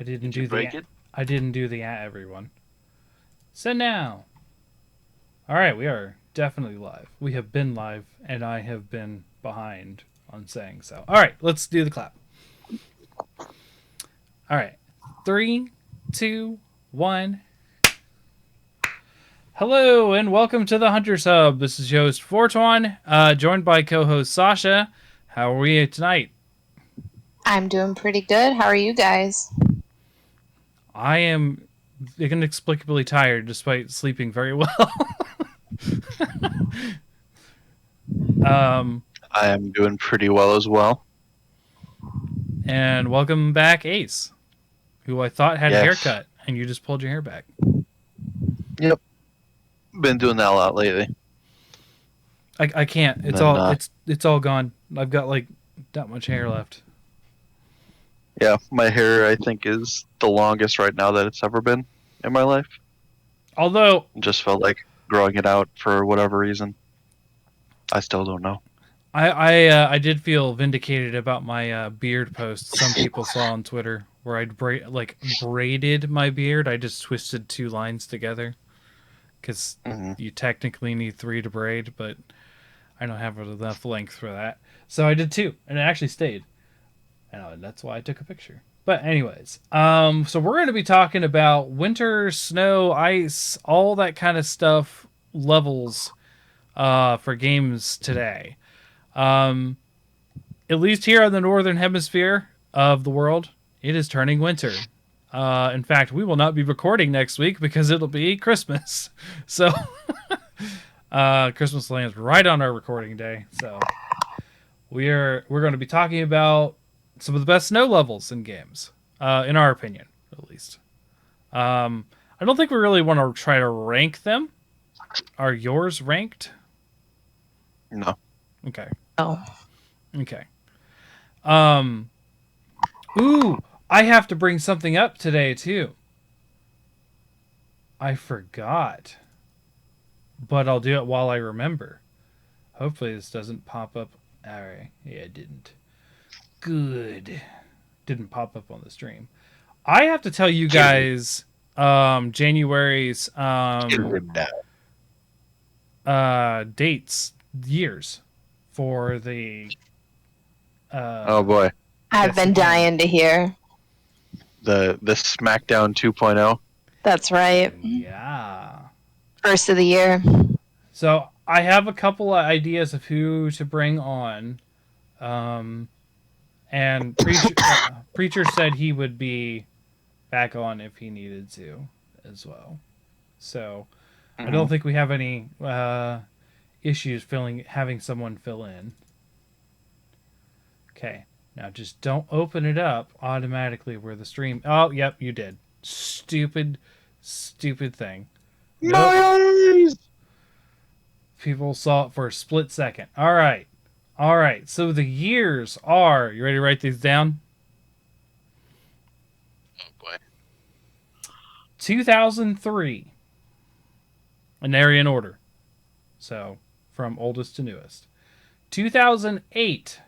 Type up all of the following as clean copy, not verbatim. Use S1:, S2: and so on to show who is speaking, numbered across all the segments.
S1: I didn't
S2: Did you
S1: do
S2: break it?
S1: I didn't do the at everyone. So now, all right, we are definitely live. We have been live, and I have been behind on saying so. All right, let's do the clap. All right, 3, 2, 1. Hello and welcome to the Hunter's Hub. This is your host Fortuan, joined by co-host Sasha. How are we tonight?
S3: I'm doing pretty good. How are you guys?
S1: I am inexplicably tired despite sleeping very well.
S2: I am doing pretty well as well.
S1: And welcome back, Ace, who I thought had a
S2: Yes.
S1: haircut, and you just pulled your hair back.
S2: Yep. Been doing that a lot lately.
S1: I can't. It's
S2: Then,
S1: all it's all gone. I've got like that much hair left.
S2: Yeah, my hair I think is the longest right now that it's ever been in my life.
S1: Although
S2: Just felt like growing it out for whatever reason. I still don't know.
S1: I did feel vindicated about my beard post some people saw on Twitter where I'd braided my beard. I just twisted 2 lines together because you technically need 3 to braid, but I don't have enough length for that. So I did 2, and it actually stayed. And that's why I took a picture. But anyways, so we're going to be talking about winter, snow, ice, all that kind of stuff, levels for games today. At least here in the northern hemisphere of the world, it is turning winter. In fact, we will not be recording next week because it'll be Christmas. So Christmas lands right on our recording day. So we're going to be talking about some of the best snow levels in games, in our opinion, at least. I don't think we really want to try to rank them. Are yours ranked?
S2: No.
S1: Okay.
S3: Oh,
S1: Okay. Ooh, I have to bring something up today too. I forgot. But I'll do it while I remember. Hopefully this doesn't pop up. Alright. Yeah, it didn't. Good. Didn't pop up on the stream. I have to tell you guys January's dates, years for the
S2: oh boy.
S3: I've been dying to hear.
S2: The SmackDown 2.0.
S3: That's right.
S1: Yeah.
S3: First of the year.
S1: So I have a couple of ideas of who to bring on. And Preacher said he would be back on if he needed to as well. So I don't think we have any issues having someone fill in. Okay. Now just don't open it up automatically where the stream... Oh, yep, you did. Stupid thing.
S2: Nice!
S1: People saw it for a split second. All right. So the years are... You ready to write these down?
S2: Oh boy.
S1: 2003. And they're in order. So, from oldest to newest. 2008.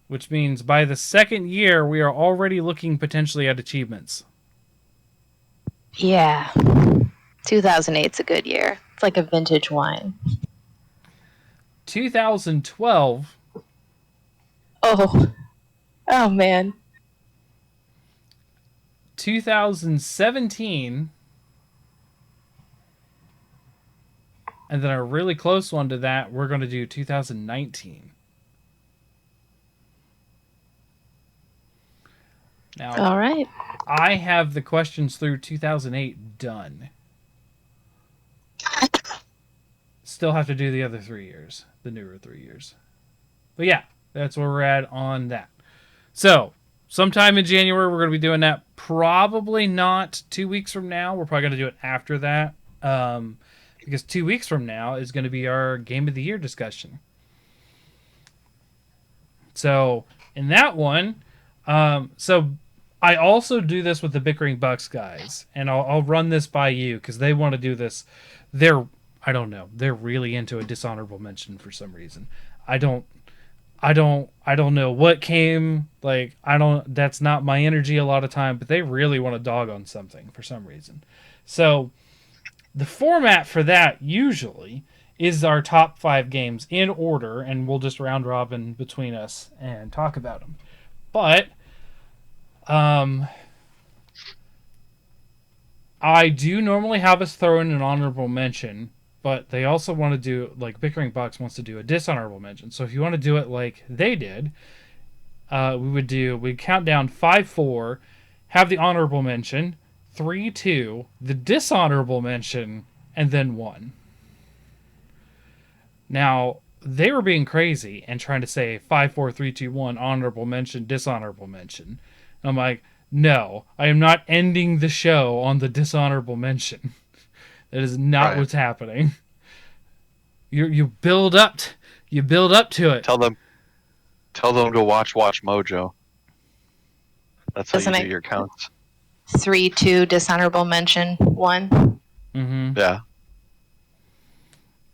S1: Which means by the second year, we are already looking potentially at achievements.
S3: Yeah. 2008's a good year. It's like a vintage wine.
S1: 2012.
S3: Oh man.
S1: 2017. And then a really close one to that, we're going to do 2019. Now,
S3: all right.
S1: I have the questions through 2008 done. Still have to do the other 3 years, the newer 3 years. But yeah, that's where we're at on that. So, sometime in January, we're going to be doing that. Probably not 2 weeks from now. We're probably going to do it after that. Because 2 weeks from now is going to be our Game of the Year discussion. So, in that one, so I also do this with the Bickering Bucks guys, and I'll run this by you because they want to do this. I don't know. They're really into a dishonorable mention for some reason. I don't I don't know what came, like, that's not my energy a lot of time, but they really want to dog on something for some reason. So the format for that usually is our top 5 games in order, and we'll just round robin between us and talk about them. But I do normally have us throw in an honorable mention, but they also want to do, like, Bickering Box wants to do a dishonorable mention. So if you want to do it like they did, we'd count down 5-4, have the honorable mention, 3-2, the dishonorable mention, and then 1. Now, they were being crazy and trying to say 5-4-3-2-1, honorable mention, dishonorable mention. And I'm like, no, I am not ending the show on the dishonorable mention. That is not what's happening. You build up to it.
S2: Tell them to watch Mojo. That's how
S3: Doesn't
S2: you
S3: it-
S2: do your counts.
S3: 3-2, dishonorable mention, 1.
S1: Mm-hmm.
S2: Yeah.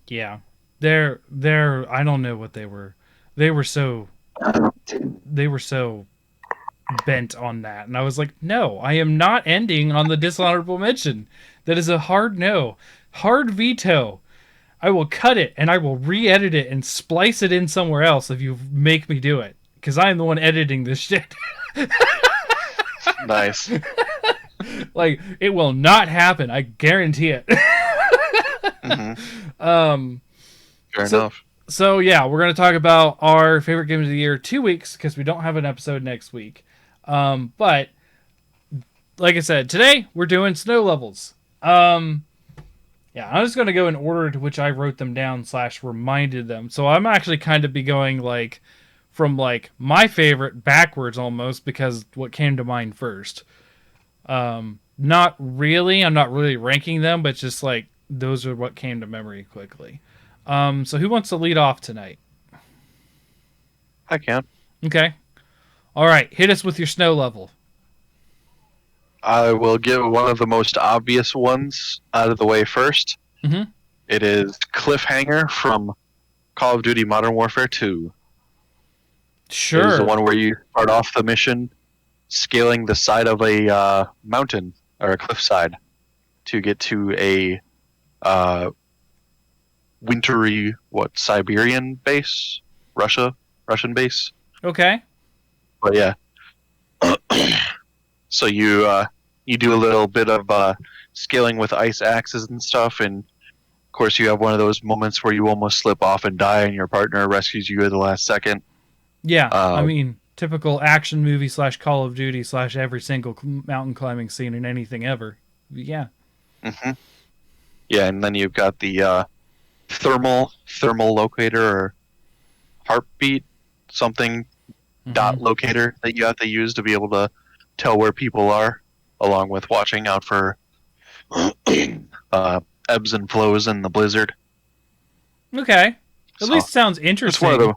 S1: Yeah. They're I don't know what they were. They were so bent on that. And I was like, no, I am not ending on the dishonorable mention. That is a hard no. Hard veto. I will cut it and I will re-edit it and splice it in somewhere else if you make me do it. Because I am the one editing this shit.
S2: Nice.
S1: Like, it will not happen. I guarantee it.
S2: Mm-hmm. Fair enough.
S1: So yeah, we're going to talk about our favorite games of the year 2 weeks because we don't have an episode next week. But like I said, today we're doing snow levels. Yeah, I'm just going to go in order to which I wrote them down / reminded them. So I'm actually kind of be going like from like my favorite backwards almost because what came to mind first. Not really. I'm not really ranking them, but just like those are what came to memory quickly. So who wants to lead off tonight?
S2: I can.
S1: Okay. All right. Hit us with your snow level.
S2: I will give one of the most obvious ones out of the way first.
S1: Mm-hmm.
S2: It is Cliffhanger from Call of Duty Modern Warfare 2.
S1: Sure.
S2: It is the one where you start off the mission scaling the side of a mountain or a cliffside to get to a wintry, Siberian base? Russian base?
S1: Okay.
S2: But yeah. So you do a little bit of scaling with ice axes and stuff, and of course you have one of those moments where you almost slip off and die, and your partner rescues you at the last second.
S1: Yeah, I mean, typical action movie / Call of Duty / every single mountain climbing scene in anything ever. Yeah.
S2: Mm-hmm. Yeah, and then you've got the thermal locator or heartbeat something dot locator that you have to use to be able to tell where people are, along with watching out for ebbs and flows in the blizzard.
S1: Okay. At least sounds interesting.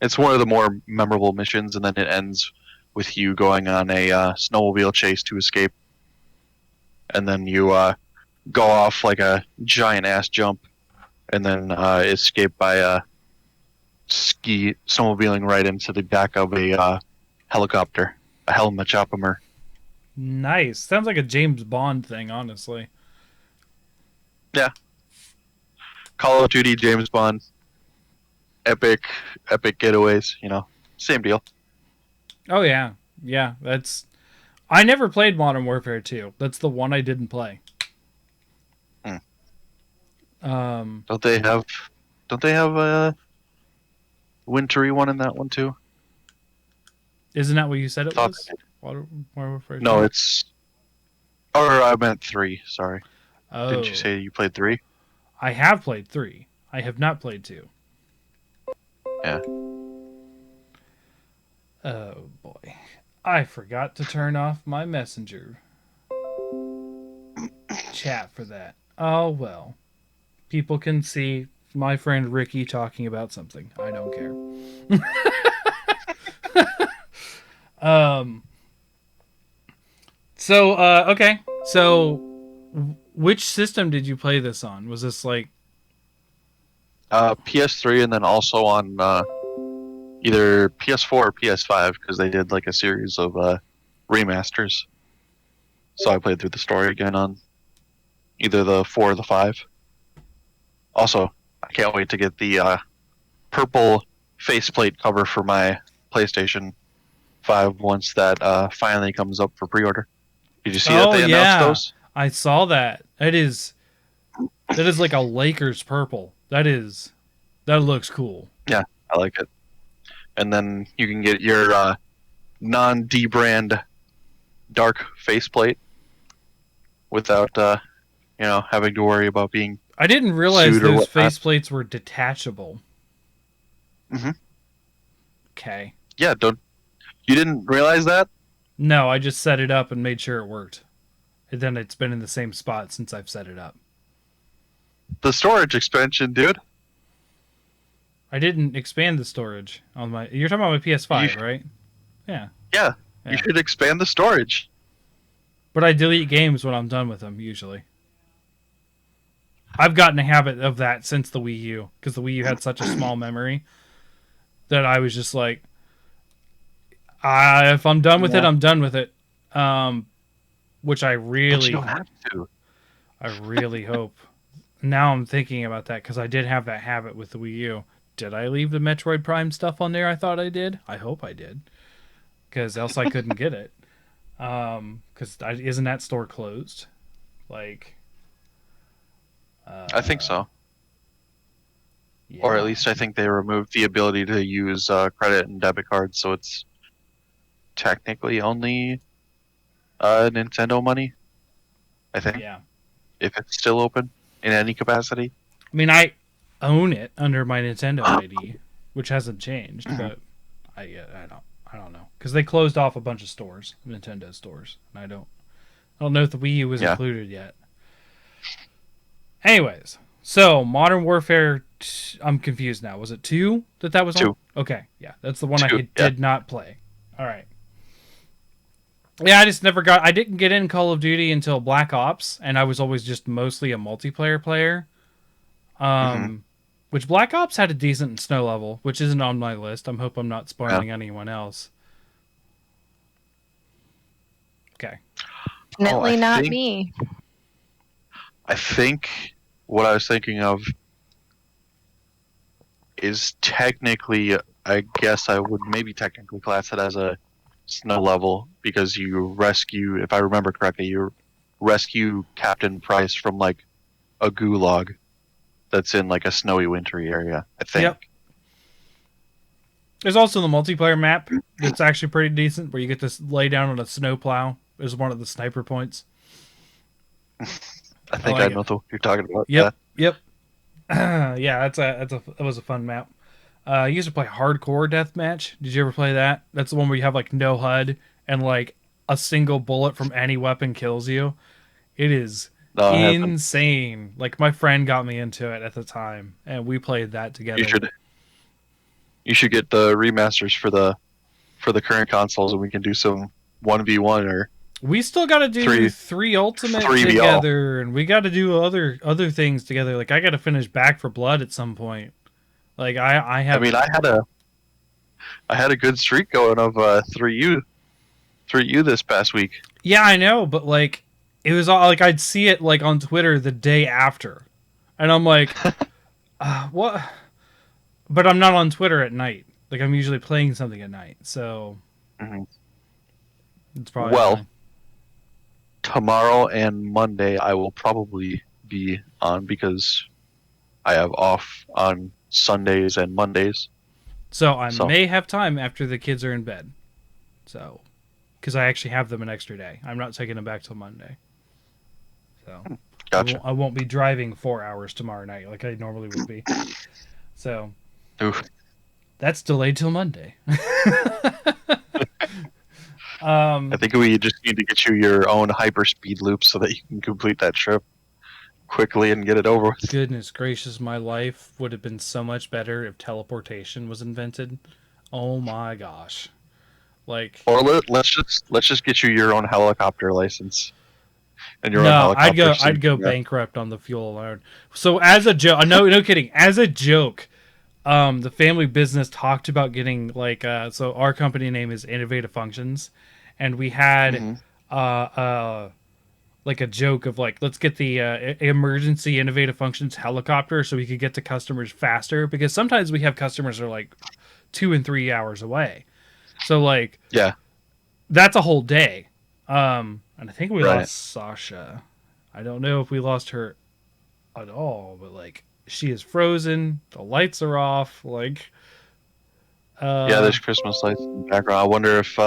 S2: It's one of the more memorable missions, and then it ends with you going on a snowmobile chase to escape. And then you go off like a giant ass jump, and then escape by snowmobiling right into the back of a helicopter, a Helmachopper.
S1: Nice. Sounds like a James Bond thing, honestly.
S2: Yeah. Call of Duty, James Bond, epic getaways, same deal.
S1: Oh, yeah. Yeah, I never played Modern Warfare 2. That's the one I didn't play.
S2: Don't they have a wintry one in that one too?
S1: Isn't that what you said it
S2: Thought
S1: was? Modern Warfare 2?
S2: No, or I meant 3, sorry.
S1: Oh.
S2: Didn't you say you played 3?
S1: I have played 3. I have not played 2.
S2: Yeah.
S1: Oh, boy. I forgot to turn off my messenger chat for that. Oh, well. People can see my friend Ricky talking about something. I don't care. Okay. So, which system did you play this on? Was this like...
S2: PS3 and then also on either PS4 or PS5 because they did like a series of remasters. So I played through the story again on either the 4 or the 5. Also, I can't wait to get the purple faceplate cover for my PlayStation 5 once that finally comes up for pre-order. Did you see that
S1: Oh
S2: they announced
S1: yeah,
S2: those?
S1: I saw that. That is like a Lakers purple. That looks cool.
S2: Yeah, I like it. And then you can get your non-D brand dark faceplate without having to worry about being
S1: I didn't realize
S2: sued or
S1: those
S2: whatnot.
S1: faceplates were detachable.
S2: Mm-hmm.
S1: Okay.
S2: Yeah, you didn't realize that?
S1: No, I just set it up and made sure it worked. And then it's been in the same spot since I've set it up.
S2: The storage expansion, dude.
S1: I didn't expand the storage on my. You're talking about my PS5, right? Yeah.
S2: Yeah,
S1: Yeah.
S2: you should expand the storage.
S1: But I delete games when I'm done with them, usually. I've gotten a habit of that since the Wii U, because the Wii U had such a small memory that I was just like, if I'm done with it, I'm done with it. Which I
S2: But
S1: really,
S2: you don't have to.
S1: I really hope. Now I'm thinking about that because I did have that habit with the Wii U. Did I leave the Metroid Prime stuff on there? I thought I did. I hope I did, because else I couldn't get it. Because isn't that store closed? Like,
S2: I think so.
S1: yeah.
S2: Or at least I think they removed the ability to use credit and debit cards, so it's technically only Nintendo money, I think,
S1: Yeah.
S2: if it's still open in any capacity.
S1: I mean, I own it under my Nintendo ID, which hasn't changed, but I don't know, because they closed off a bunch of stores, Nintendo stores, and I don't know if the Wii U was included yet. Anyways, so Modern Warfare, I'm confused now. Was it 2 that was
S2: 2.
S1: on? Okay, yeah, that's the one
S2: 2,
S1: I did not play. All right. Yeah, I didn't get in Call of Duty until Black Ops, and I was always just mostly a multiplayer player. Which Black Ops had a decent snow level, which isn't on my list. I hope I'm not spoiling anyone else. Okay.
S3: Definitely not
S2: think-
S3: me.
S2: I think what I was thinking of is technically, I guess I would maybe technically class it as a snow level because you rescue, if I remember correctly, you rescue Captain Price from like a gulag that's in like a snowy, wintry area, I think.
S1: Yep. There's also the multiplayer map that's actually pretty decent, where you get to lay down on a snowplow. Is one of the sniper points.
S2: I think
S1: like
S2: I know what you're talking about.
S1: Yep. Yep. Yeah, that was a fun map. I used to play Hardcore Deathmatch. Did you ever play that? That's the one where you have like no HUD and like a single bullet from any weapon kills you. It is insane. Like, my friend got me into it at the time, and we played that together.
S2: You should get the remasters for the current consoles, and we can do some 1v1 or.
S1: We still got to do 3 Ultimate
S2: 3VL.
S1: together, and we got to do other things together. Like, I got to finish Back for Blood at some point. Like, I have.
S2: I mean, I had a good streak going of 3U this past week.
S1: Yeah, I know, but like, it was all like I'd see it like on Twitter the day after, and I'm like, what? But I'm not on Twitter at night. Like, I'm usually playing something at night, so it's probably fine.
S2: Tomorrow and Monday I will probably be on because I have off on Sundays and Mondays.
S1: So I may have time after the kids are in bed. So, because I actually have them an extra day. I'm not taking them back till Monday. So
S2: Gotcha.
S1: I won't be driving 4 hours tomorrow night like I normally would be. So that's delayed till Monday.
S2: I think we just need to get you your own hyperspeed loop so that you can complete that trip quickly and get it over with.
S1: Goodness gracious, my life would have been so much better if teleportation was invented. Oh my gosh. Like,
S2: or let's just get you your own helicopter license. And your own
S1: no,
S2: helicopter
S1: I'd go bankrupt on the fuel alone. So as a joke, no kidding, as a joke, the family business talked about getting like so our company name is Innovative Functions, and we had
S2: Mm-hmm.
S1: uh uh like a joke of like, let's get the emergency Innovative Functions helicopter so we could get to customers faster, because sometimes we have customers that are like 2 and 3 hours away, so like
S2: Yeah.
S1: that's a whole day. And I think we
S2: Right.
S1: lost Sasha. I don't know if we lost her at all, but like she is frozen, the lights are off, like
S2: Yeah, there's Christmas lights in the background. I wonder if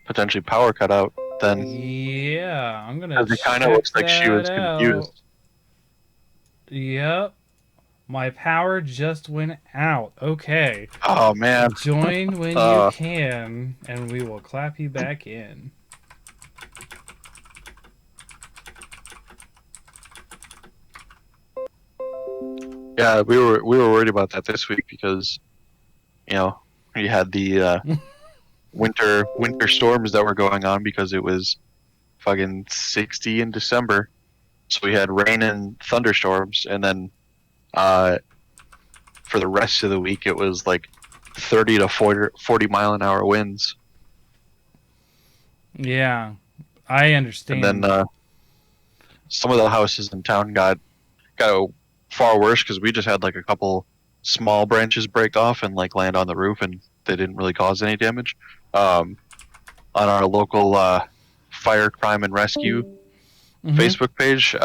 S2: potentially power cut out then.
S1: yeah, I'm gonna
S2: Because it kind of
S1: check
S2: looks like she
S1: that
S2: was
S1: out.
S2: confused.
S1: Yep, my power just went out. Okay,
S2: Oh, man.
S1: join when you can, and we will clap you back in.
S2: Yeah, we were worried about that this week because, you know, we had the winter storms that were going on because it was fucking 60 in December. So we had rain and thunderstorms, and then for the rest of the week it was like 30 to 40 mile an hour winds.
S1: Yeah, I understand.
S2: And then some of the houses in town got far worse because we just had like a couple small branches break off and like land on the roof, and they didn't really cause any damage. On our local fire, crime, and rescue Facebook page,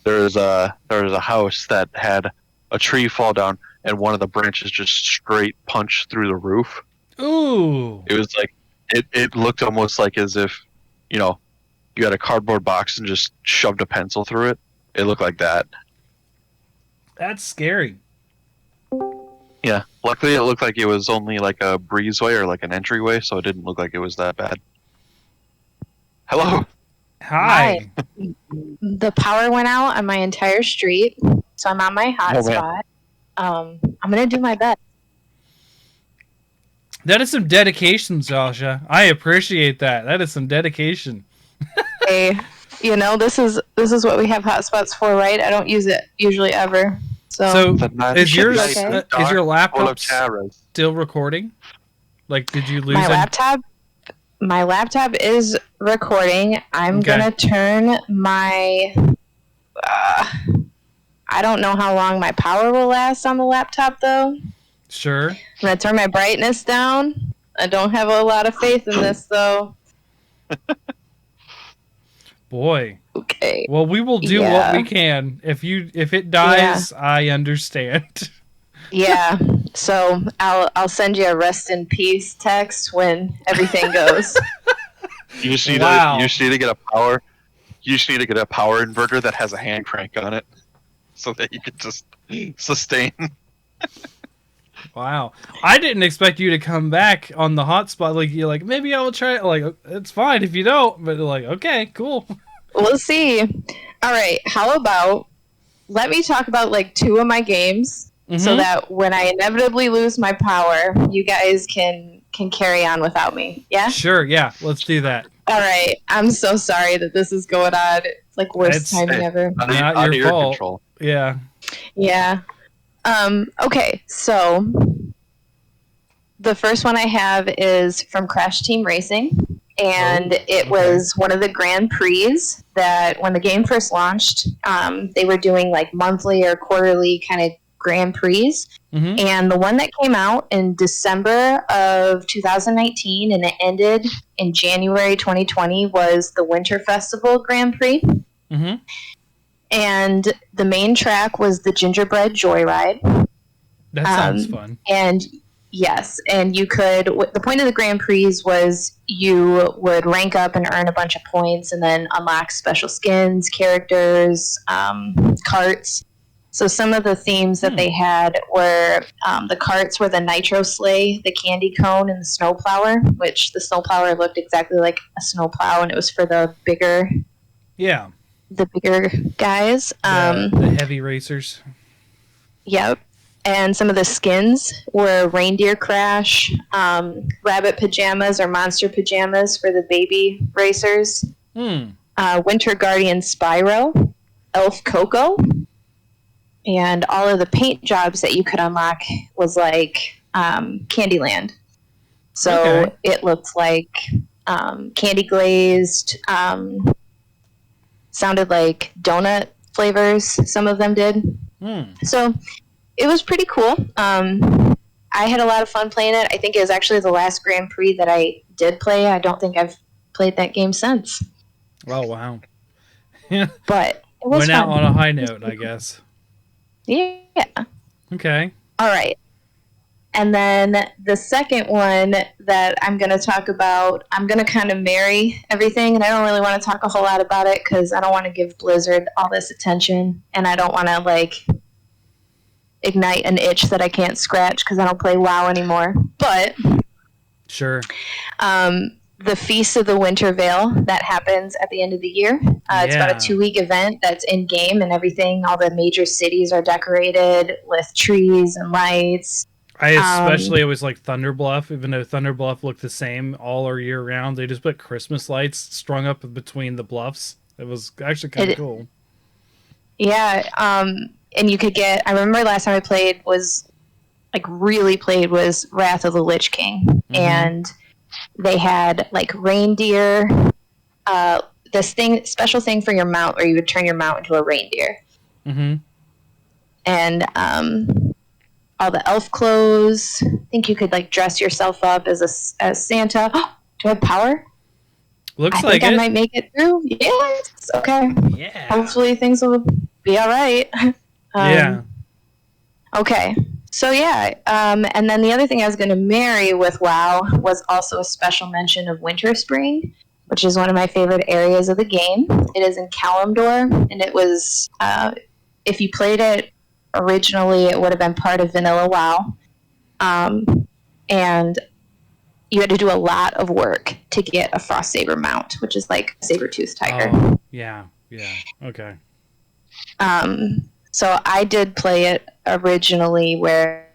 S2: there was a house that had a tree fall down and one of the branches just straight punched through the roof.
S1: Ooh.
S2: It was like it looked almost like as if, you know, you had a cardboard box and just shoved a pencil through it. It looked like that.
S1: That's scary.
S2: Yeah. Luckily, it looked like it was only like a breezeway or like an entryway, so it didn't look like it was that bad. Hello.
S1: Hi.
S3: The power went out on my entire street, so I'm on my hotspot. I'm gonna do my best.
S1: That is some dedication, Sasha. I appreciate that. That is some dedication.
S3: Hey, you know, this is what we have hotspots for, right? I don't use it usually ever. So
S1: is your
S3: okay.
S1: is your laptop
S2: Taras.
S1: still recording? Like, did you lose
S3: my laptop? My laptop is recording. I'm gonna turn my. I don't know how long my power will last on the laptop, though.
S1: Sure.
S3: I'm gonna turn my brightness down. I don't have a lot of faith in this, though.
S1: Boy.
S3: Okay.
S1: Well, we will do what we can. If it dies, I understand.
S3: Yeah. So I'll send you a rest in peace text when everything goes.
S2: You just need to get a power. You just need to get a power inverter that has a hand crank on it, so that you can just sustain.
S1: Wow. I didn't expect you to come back on the hotspot. Like, you're like, maybe I will try it. Like, it's fine if you don't. But like, okay, cool.
S3: We'll see. All right. How about let me talk about like 2 of my games so that when I inevitably lose my power, you guys can carry on without me. Yeah?
S1: Sure. Yeah. Let's do that.
S3: All right. I'm so sorry that this is going on. It's like worst timing ever.
S1: Not your fault.
S2: Control.
S1: Yeah.
S3: Yeah. Okay. So the first one I have is from Crash Team Racing. And it was one of the Grand Prix that when the game first launched, they were doing like monthly or quarterly kind of Grand Prix. And the one that came out in December of 2019 and it ended in January 2020 was the Winter Festival Grand Prix. And the main track was the Gingerbread Joyride.
S1: That sounds fun.
S3: And yes, and you could. The point of the Grand Prix was you would rank up and earn a bunch of points, and then unlock special skins, characters, carts. So some of the themes that they had were the carts were the Nitro Sleigh, the Candy Cone, and the Snowplower. Which the Snowplower looked exactly like a snowplow, and it was for the bigger.
S1: Yeah.
S3: The bigger guys.
S1: The heavy racers.
S3: Yep. And some of the skins were Reindeer Crash, Rabbit Pajamas or Monster Pajamas for the baby racers, Winter Guardian Spyro, Elf Coco, and all of the paint jobs that you could unlock was like Candyland. So
S1: Okay.
S3: it looked like candy glazed, sounded like donut flavors. Some of them did. So it was pretty cool. I had a lot of fun playing it. I think it was actually the last Grand Prix that I did play. I don't think I've played that game since.
S1: Oh, wow.
S3: But it was
S1: Went
S3: fun.
S1: out on a high note, I guess.
S3: Yeah.
S1: Okay.
S3: All right. And then the second one that I'm going to talk about, I'm going to kind of marry everything, and I don't really want to talk a whole lot about it because I don't want to give Blizzard all this attention, and I don't want to, like, ignite an itch that I can't scratch because I don't play WoW anymore. But
S1: Sure.
S3: The Feast of the Winter Veil that happens at the end of the year. It's about a 2-week event that's in game and everything. All the major cities are decorated with trees and lights.
S1: I especially always like Thunder Bluff, even though Thunder Bluff looked the same all year round. They just put Christmas lights strung up between the bluffs. It was actually kind of cool.
S3: Yeah, and you could get. I remember last time I played was Wrath of the Lich King, and they had like reindeer. This special thing for your mount, where you would turn your mount into a reindeer. And all the elf clothes. I think you could like dress yourself up as Santa. Do I have power?
S1: Looks
S3: I
S1: like
S3: think
S1: it.
S3: I might make it through. Yes. Okay.
S1: Yeah.
S3: Hopefully things will be all right.
S1: Yeah.
S3: Okay. So yeah, and then the other thing I was going to marry with WoW was also a special mention of Winter Spring, which is one of my favorite areas of the game. It is in Kalimdor, and it was, if you played it originally, it would have been part of Vanilla WoW, and you had to do a lot of work to get a Frost Saber mount, which is like a saber-toothed tiger.
S1: Oh, yeah. Okay.
S3: So I did play it originally where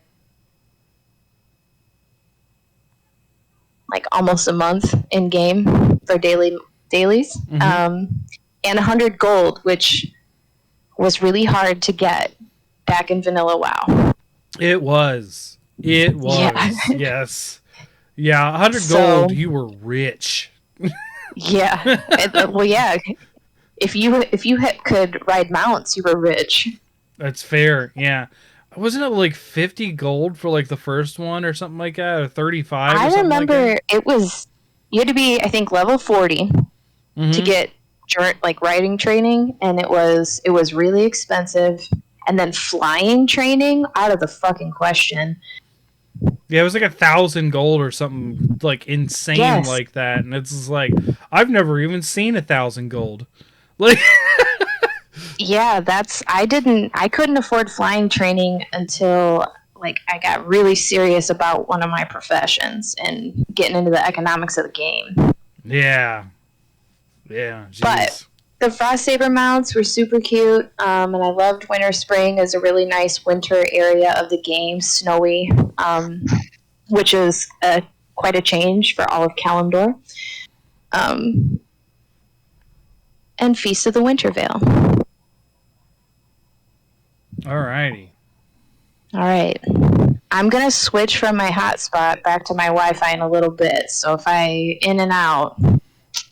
S3: like almost a month in game for dailies, and 100 gold, which was really hard to get back in Vanilla WoW.
S1: It was.
S3: Yeah.
S1: Yes. Yeah, 100 gold, you were rich.
S3: Yeah. Well, yeah. If you could ride mounts, you were rich.
S1: That's fair. Yeah. Wasn't it like 50 gold for like the first one or something like that, or 35 or something
S3: remember
S1: like
S3: it was, you had to be, I think, level 40 to get like riding training, and it was really expensive. And then flying training, out of the fucking question.
S1: Yeah, it was like 1,000 gold or something like insane like that, and it's just like I've never even seen 1,000 gold. Like,
S3: yeah, I couldn't afford flying training until like I got really serious about one of my professions and getting into the economics of the game.
S1: Yeah. Geez.
S3: But the Frost Saber mounts were super cute, and I loved Winter Spring as a really nice winter area of the game, snowy, which is quite a change for all of Kalimdor. And Feast of the Winter Veil.
S1: Alrighty.
S3: All right. I'm going to switch from my hotspot back to my Wi-Fi in a little bit, so if I in and out,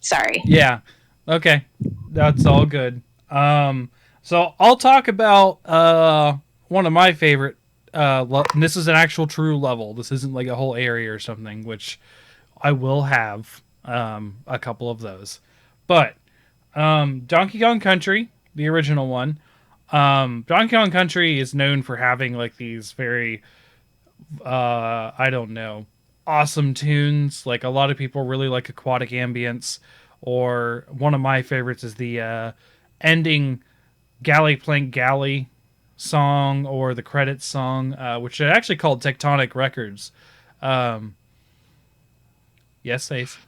S3: sorry.
S1: Yeah. Okay. That's all good. So I'll talk about one of my favorite, and this is an actual true level. This isn't like a whole area or something, which I will have a couple of those. But Donkey Kong Country, the original one, Donkey Kong Country is known for having like these very, I don't know, awesome tunes. Like a lot of people really like aquatic ambience, or one of my favorites is the ending Galley Plank Galley song, or the credits song, which are actually called Tectonic Records. Yes, Ace?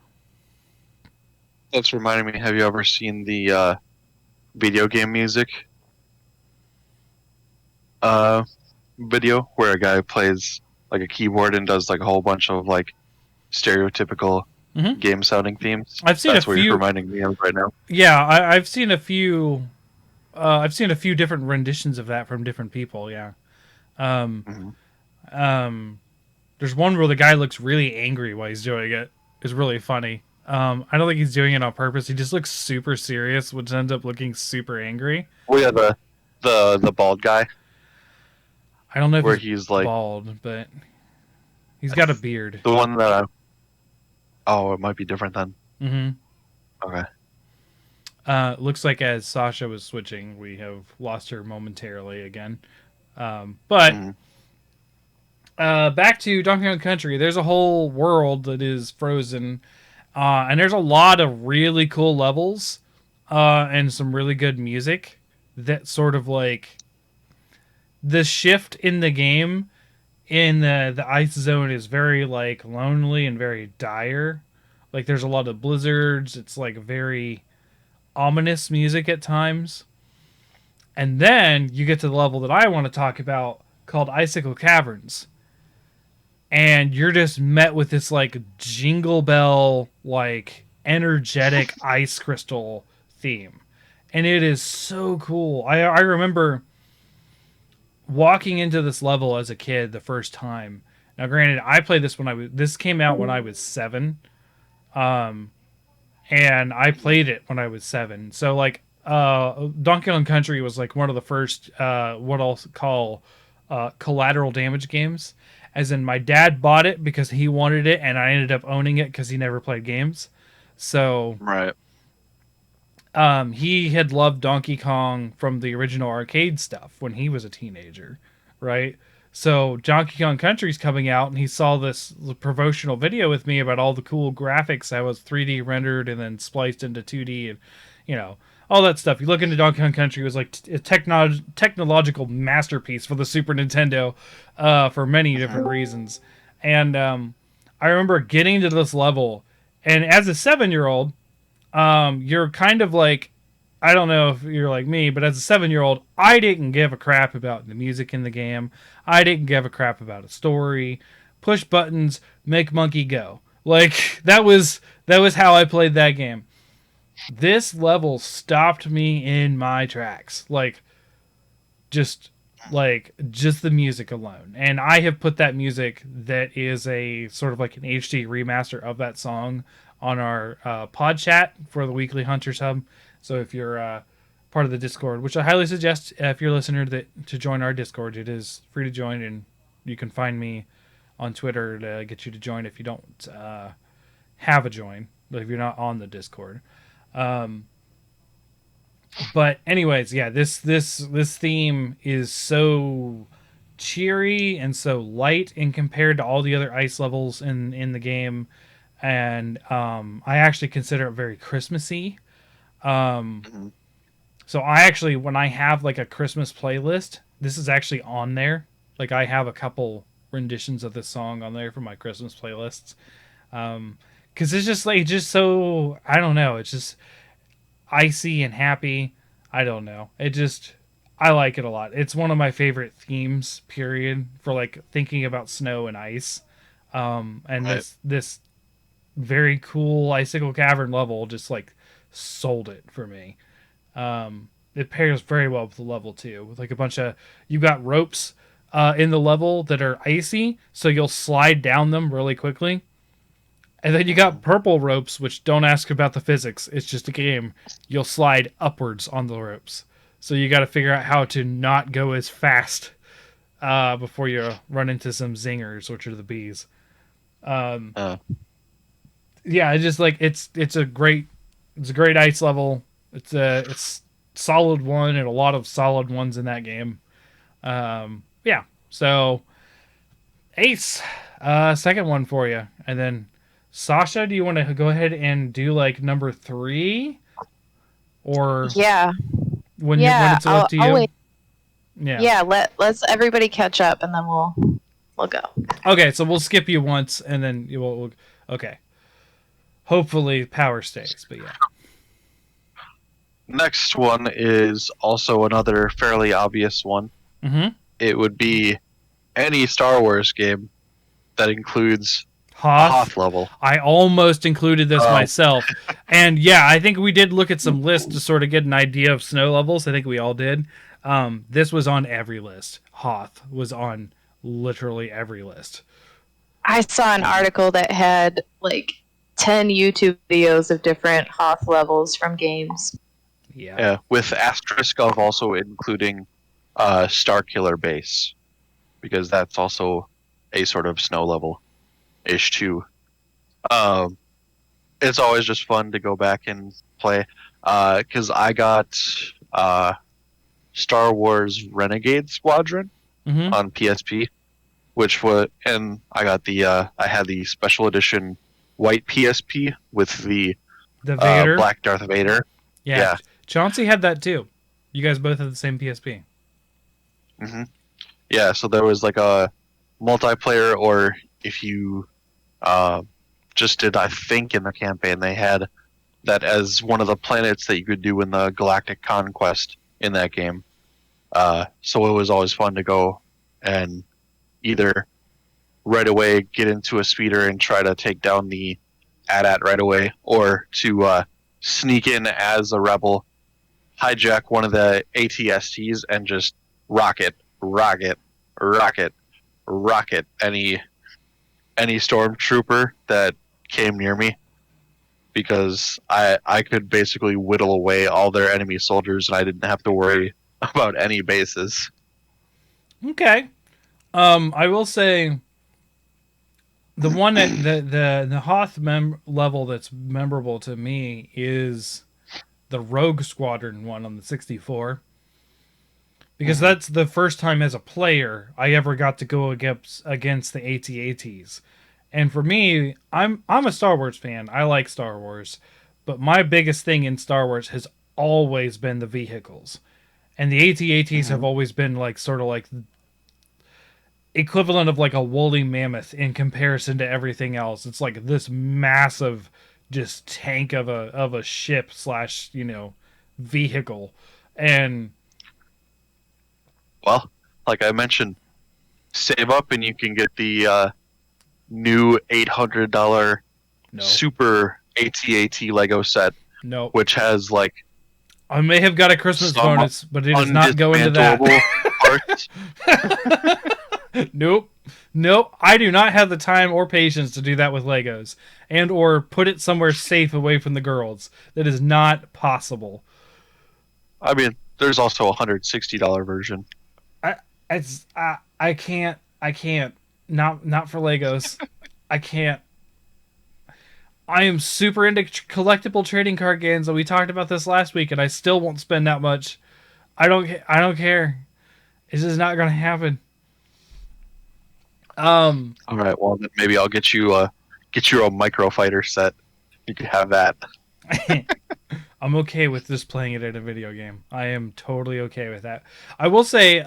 S2: That's reminding me, have you ever seen the video game music video where a guy plays like a keyboard and does like a whole bunch of like stereotypical game sounding themes?
S1: I've seen
S2: That's
S1: a
S2: what
S1: few.
S2: you're reminding me of right now.
S1: Yeah, I've seen a few I've seen a few different renditions of that from different people. Yeah. Um,
S2: Mhm.
S1: there's one where the guy looks really angry while he's doing it. It's really funny. I don't think he's doing it on purpose. He just looks super serious, which ends up looking super angry.
S2: Well, yeah, the bald guy
S1: I don't know if
S2: where
S1: he's
S2: he's like
S1: bald, but he's got a beard.
S2: the one that. Oh, it might be different then.
S1: Mm-hmm.
S2: Okay.
S1: Looks like as Sasha was switching, we have lost her momentarily again. But
S2: Mhm.
S1: back to Donkey Kong Country, there's a whole world that is frozen, and there's a lot of really cool levels and some really good music that sort of like the shift in the game in the ice zone is very like lonely and very dire. Like there's a lot of blizzards. It's like very ominous music at times. And then you get to the level that I want to talk about called Icicle Caverns. And you're just met with this like jingle bell, like energetic ice crystal theme. And it is so cool. I remember walking into this level as a kid the first time. Now, granted, I played this this came out when I was 7. Um, and I played it when I was 7. So like Donkey Kong Country was like one of the first what I'll call collateral damage games. As in, my dad bought it because he wanted it, and I ended up owning it because he never played games. So
S2: Right.
S1: he had loved Donkey Kong from the original arcade stuff when he was a teenager, right? So Donkey Kong Country's coming out, and he saw this promotional video with me about all the cool graphics that was 3D rendered and then spliced into 2D, and you know all that stuff. You look into Donkey Kong Country, it was like a technological masterpiece for the Super Nintendo for many different reasons. And I remember getting to this level, and as a 7-year-old, you're kind of like, I don't know if you're like me, but as a 7-year-old, I didn't give a crap about the music in the game. I didn't give a crap about a story. Push buttons, make monkey go. Like that was how I played that game. This level stopped me in my tracks. Just just the music alone. And I have put that music that is a sort of like an HD remaster of that song on our pod chat for the weekly Hunters Hub. So if you're part of the Discord, which I highly suggest if you're a listener to join our Discord, it is free to join, and you can find me on Twitter to get you to join if you don't have a join, but if you're not on the Discord. But anyways, yeah, this theme is so cheery and so light in compared to all the other ice levels in the game, and I actually consider it very Christmassy.
S2: Mhm.
S1: So I actually, when I have like a Christmas playlist, this is actually on there. Like I have a couple renditions of this song on there for my Christmas playlists. Because it's just like just so, I don't know. It's just icy and happy. I don't know. I like it a lot. It's one of my favorite themes. Period, for like thinking about snow and ice. And
S2: Right.
S1: this very cool Icicle Cavern level just like sold it for me. It pairs very well with the level too, with like a bunch of, you've got ropes in the level that are icy, so you'll slide down them really quickly. And then you got purple ropes, which don't ask about the physics. It's just a game. You'll slide upwards on the ropes. So you got to figure out how to not go as fast before you run into some zingers, which are the bees.
S2: Uh,
S1: Yeah, it's just like it's a great ice level. It's solid one and a lot of solid ones in that game. Yeah, so Ace, second one for you, and then Sasha, do you want to go ahead and do like number 3, or
S3: Yeah.
S1: when
S3: Yeah.
S1: it's up to you?
S3: I'll wait.
S1: Yeah.
S3: Yeah. Let's everybody catch up, and then we'll go.
S1: Okay, so we'll skip you once, and then you will. Okay. Hopefully, power stays, but yeah.
S2: next one is also another fairly obvious one.
S1: Mm-hmm.
S2: It would be any Star Wars game that includes A Hoth level.
S1: I almost included this myself. And yeah, I think we did look at some lists to sort of get an idea of snow levels. I think we all did. This was on every list. Hoth was on literally every list.
S3: I saw an article that had like 10 YouTube videos of different Hoth levels from games.
S2: Yeah, with asterisk of also including Starkiller Base, because that's also a sort of snow level ish too. It's always just fun to go back and play because I got Star Wars Renegade Squadron on PSP, which was, and I got I had the special edition white PSP with the
S1: Vader
S2: Black Darth Vader.
S1: Yeah. Chauncey had that too. You guys both had the same PSP.
S2: Mm-hmm. Yeah, so there was like a multiplayer, or if you just did, I think in the campaign, they had that as one of the planets that you could do in the Galactic Conquest in that game. So it was always fun to go and either right away get into a speeder and try to take down the AT-AT right away, or to sneak in as a rebel, hijack one of the ATSTs, and just rocket any stormtrooper that came near me, because I could basically whittle away all their enemy soldiers and I didn't have to worry about any bases.
S1: Okay. I will say the one that the Hoth level that's memorable to me is the Rogue Squadron one on the 64. Because that's the first time as a player I ever got to go against the AT-ATs. And for me, I'm a Star Wars fan. I like Star Wars. But my biggest thing in Star Wars has always been the vehicles. And the AT-ATs have always been like sort of like equivalent of like a woolly mammoth in comparison to everything else. It's like this massive just tank of a ship / vehicle. And
S2: well, like I mentioned, save up and you can get the new $800 super AT-AT Lego set.
S1: No.
S2: Which has like,
S1: I may have got a Christmas bonus, but it does not go into that.
S2: Parts.
S1: Nope. I do not have the time or patience to do that with Legos, and or put it somewhere safe away from the girls. That is not possible.
S2: I mean, there's also a $160 version.
S1: I can't. Not for Legos. I can't. I am super into collectible trading card games, and we talked about this last week, and I still won't spend that much. I don't care. It's just not going to happen.
S2: All right. Well, then maybe I'll get you a micro fighter set. You can have that.
S1: I'm okay with just playing it in a video game. I am totally okay with that. I will say,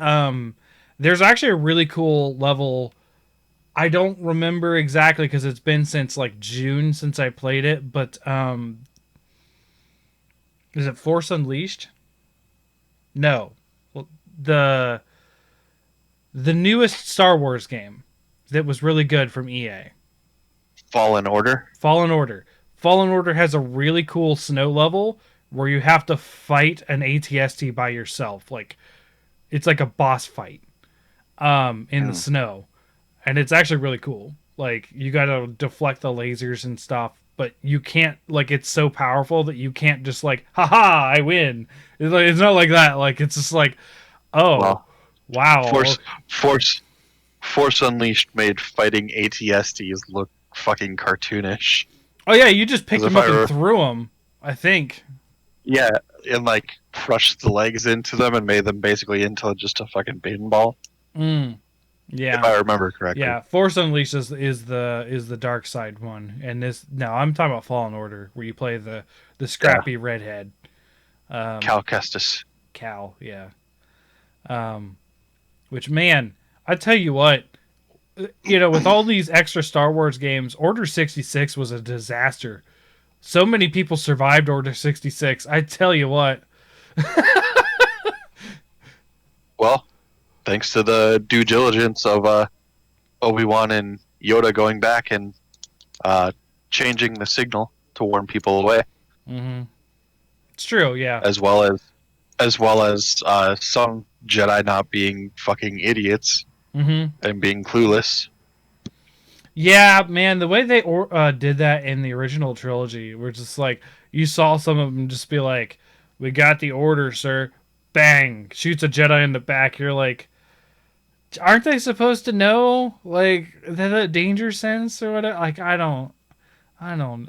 S1: there's actually a really cool level. I don't remember exactly because it's been since like June since I played it, but is it Force Unleashed? No. Well, the newest Star Wars game that was really good from EA.
S2: Fallen Order?
S1: Fallen Order has a really cool snow level where you have to fight an ATST by yourself. Like, it's like a boss fight in the snow. And it's actually really cool. Like, you gotta deflect the lasers and stuff, but you can't, like, it's so powerful that you can't just, like, haha, I win. It's not like that. Like, it's just like, oh, wow.
S2: Force Unleashed made fighting ATSTs look fucking cartoonish.
S1: Oh, yeah, you just picked them up and threw them, I think.
S2: Yeah, and, like, crushed the legs into them and made them basically into just a fucking bin ball.
S1: Yeah,
S2: if I remember correctly.
S1: Yeah, Force Unleashed is the dark side one, and I'm talking about Fallen Order, where you play the scrappy redhead,
S2: Cal Kestis.
S1: Cal, yeah. Which, man, I tell you what, with all these extra Star Wars games, Order 66 was a disaster. So many people survived Order 66. I tell you what.
S2: Well, thanks to the due diligence of Obi-Wan and Yoda going back and changing the signal to warn people away,
S1: It's true, yeah.
S2: as well as some Jedi not being fucking idiots and being clueless.
S1: Yeah, man, the way they did that in the original trilogy, were just like, you saw some of them just be like, "We got the order, sir." Bang! Shoots a Jedi in the back. You're like, aren't they supposed to know, like, the danger sense or whatever? Like, I don't.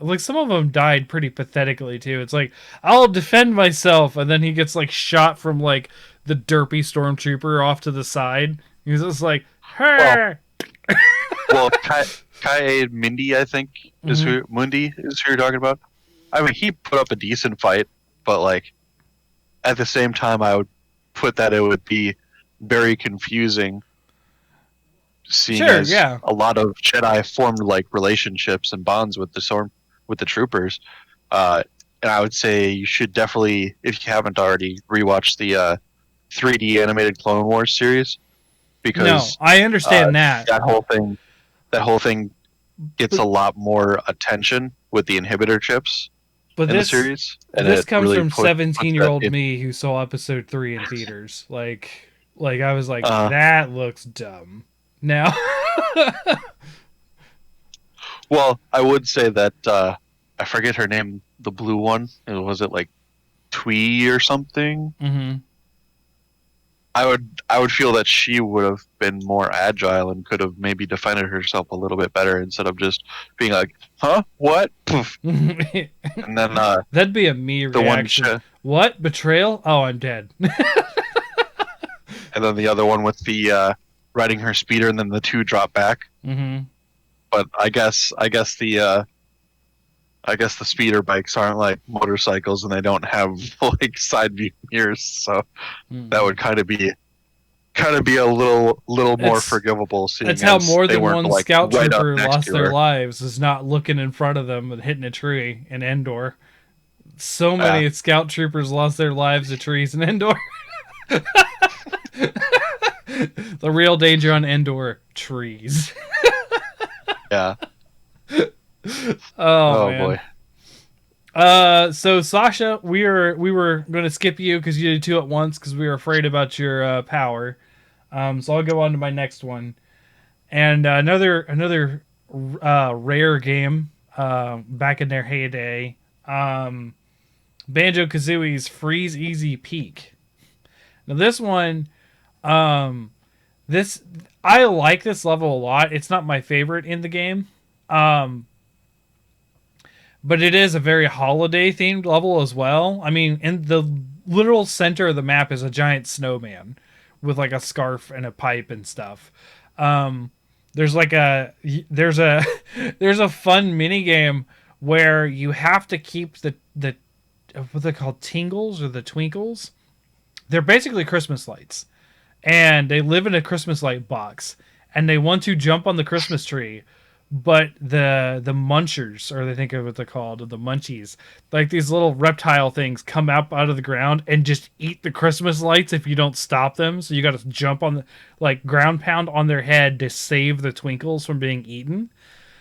S1: Like, some of them died pretty pathetically too. It's like, I'll defend myself, and then he gets like shot from like the derpy stormtrooper off to the side. He's just like, "Hey!"
S2: Well, Kai Mindy, I think, is who Mundi is who you're talking about. I mean, he put up a decent fight, but like at the same time, I would put that it would be very confusing, seeing as a lot of Jedi formed like relationships and bonds with the troopers. And I would say you should definitely, if you haven't already, rewatch the 3D animated Clone Wars series, because
S1: I understand
S2: that whole thing gets a lot more attention with the inhibitor chips in the series. And
S1: this comes
S2: really
S1: from 17-year-old me who saw episode 3 in theaters. Like I was like, that looks dumb. Now,
S2: well, I would say that I forget her name, the blue one. Was it like Twee or something? I would feel that she would have been more agile and could have maybe defended herself a little bit better instead of just being like, "Huh? What?" Poof. And then
S1: that'd be a me reaction. What? Betrayal? Oh, I'm dead.
S2: And then the other one with the riding her speeder, and then the two drop back. But I guess the speeder bikes aren't like motorcycles, and they don't have like side view mirrors, so that would kind of be a little more forgivable.
S1: That's how more than one like, scout trooper lost their lives, is not looking in front of them and hitting a tree in Endor. So many scout troopers lost their lives to trees in Endor. The real danger on Endor, trees.
S2: Yeah.
S1: Oh man. Boy. So Sasha, we were going to skip you because you did two at once because we were afraid about your power. So I'll go on to my next one, and another rare game back in their heyday. Banjo-Kazooie's Freeze Easy Peak. Now this one, I like this level a lot. It's not my favorite in the game. But it is a very holiday-themed level as well. I mean, in the literal center of the map is a giant snowman with like a scarf and a pipe and stuff. There's a fun mini game where you have to keep the what they call tingles or the twinkles. They're basically Christmas lights, and they live in a Christmas light box, and they want to jump on the Christmas tree. But the munchers, or they think of what they're called, the munchies, like these little reptile things come up out of the ground and just eat the Christmas lights if you don't stop them. So you got to jump on ground pound on their head to save the twinkles from being eaten.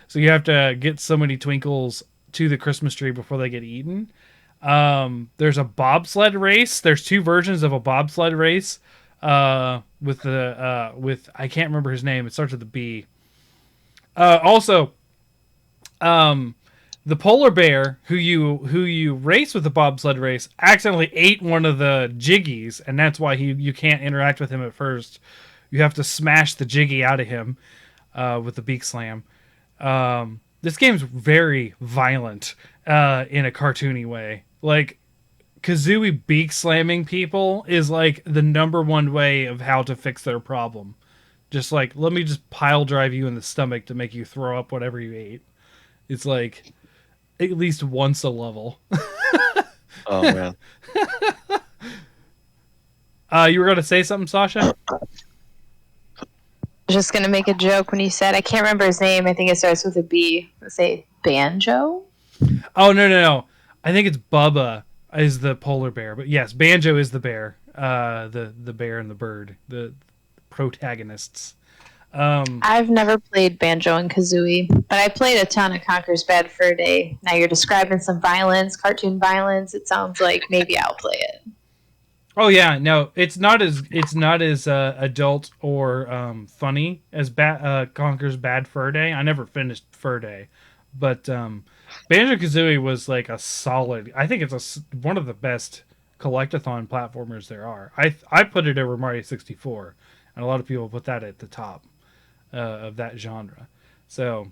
S1: So you have to get so many twinkles to the Christmas tree before they get eaten. There's a bobsled race. There's two versions of a bobsled race. With I can't remember his name. It starts with a B. Also, the polar bear who you race with the bobsled race accidentally ate one of the jiggies, and that's why you can't interact with him at first. You have to smash the jiggy out of him with the beak slam. This game's very violent in a cartoony way. Like, Kazooie beak slamming people is like the number one way of how to fix their problem. Just like, let me just pile drive you in the stomach to make you throw up whatever you ate. It's like at least once a level.
S2: Oh man.
S1: You were going to say something, Sasha?
S3: I was just going to make a joke when you said, I can't remember his name. I think it starts with a B. Let's say Banjo?
S1: Oh, no. I think it's Bubba is the polar bear. But yes, Banjo is the bear. The bear and the bird. The protagonists.
S3: I've never played Banjo and Kazooie, but I played a ton of Conker's Bad Fur Day. Now you're describing some violence, cartoon violence. It sounds like maybe I'll play it.
S1: Oh yeah, no, it's not as adult or funny as Conker's Bad Fur Day. I never finished Fur Day, but Banjo Kazooie was like a solid. I think it's one of the best collectathon platformers there are. I put it over Mario 64, and a lot of people put that at the top of that genre. So,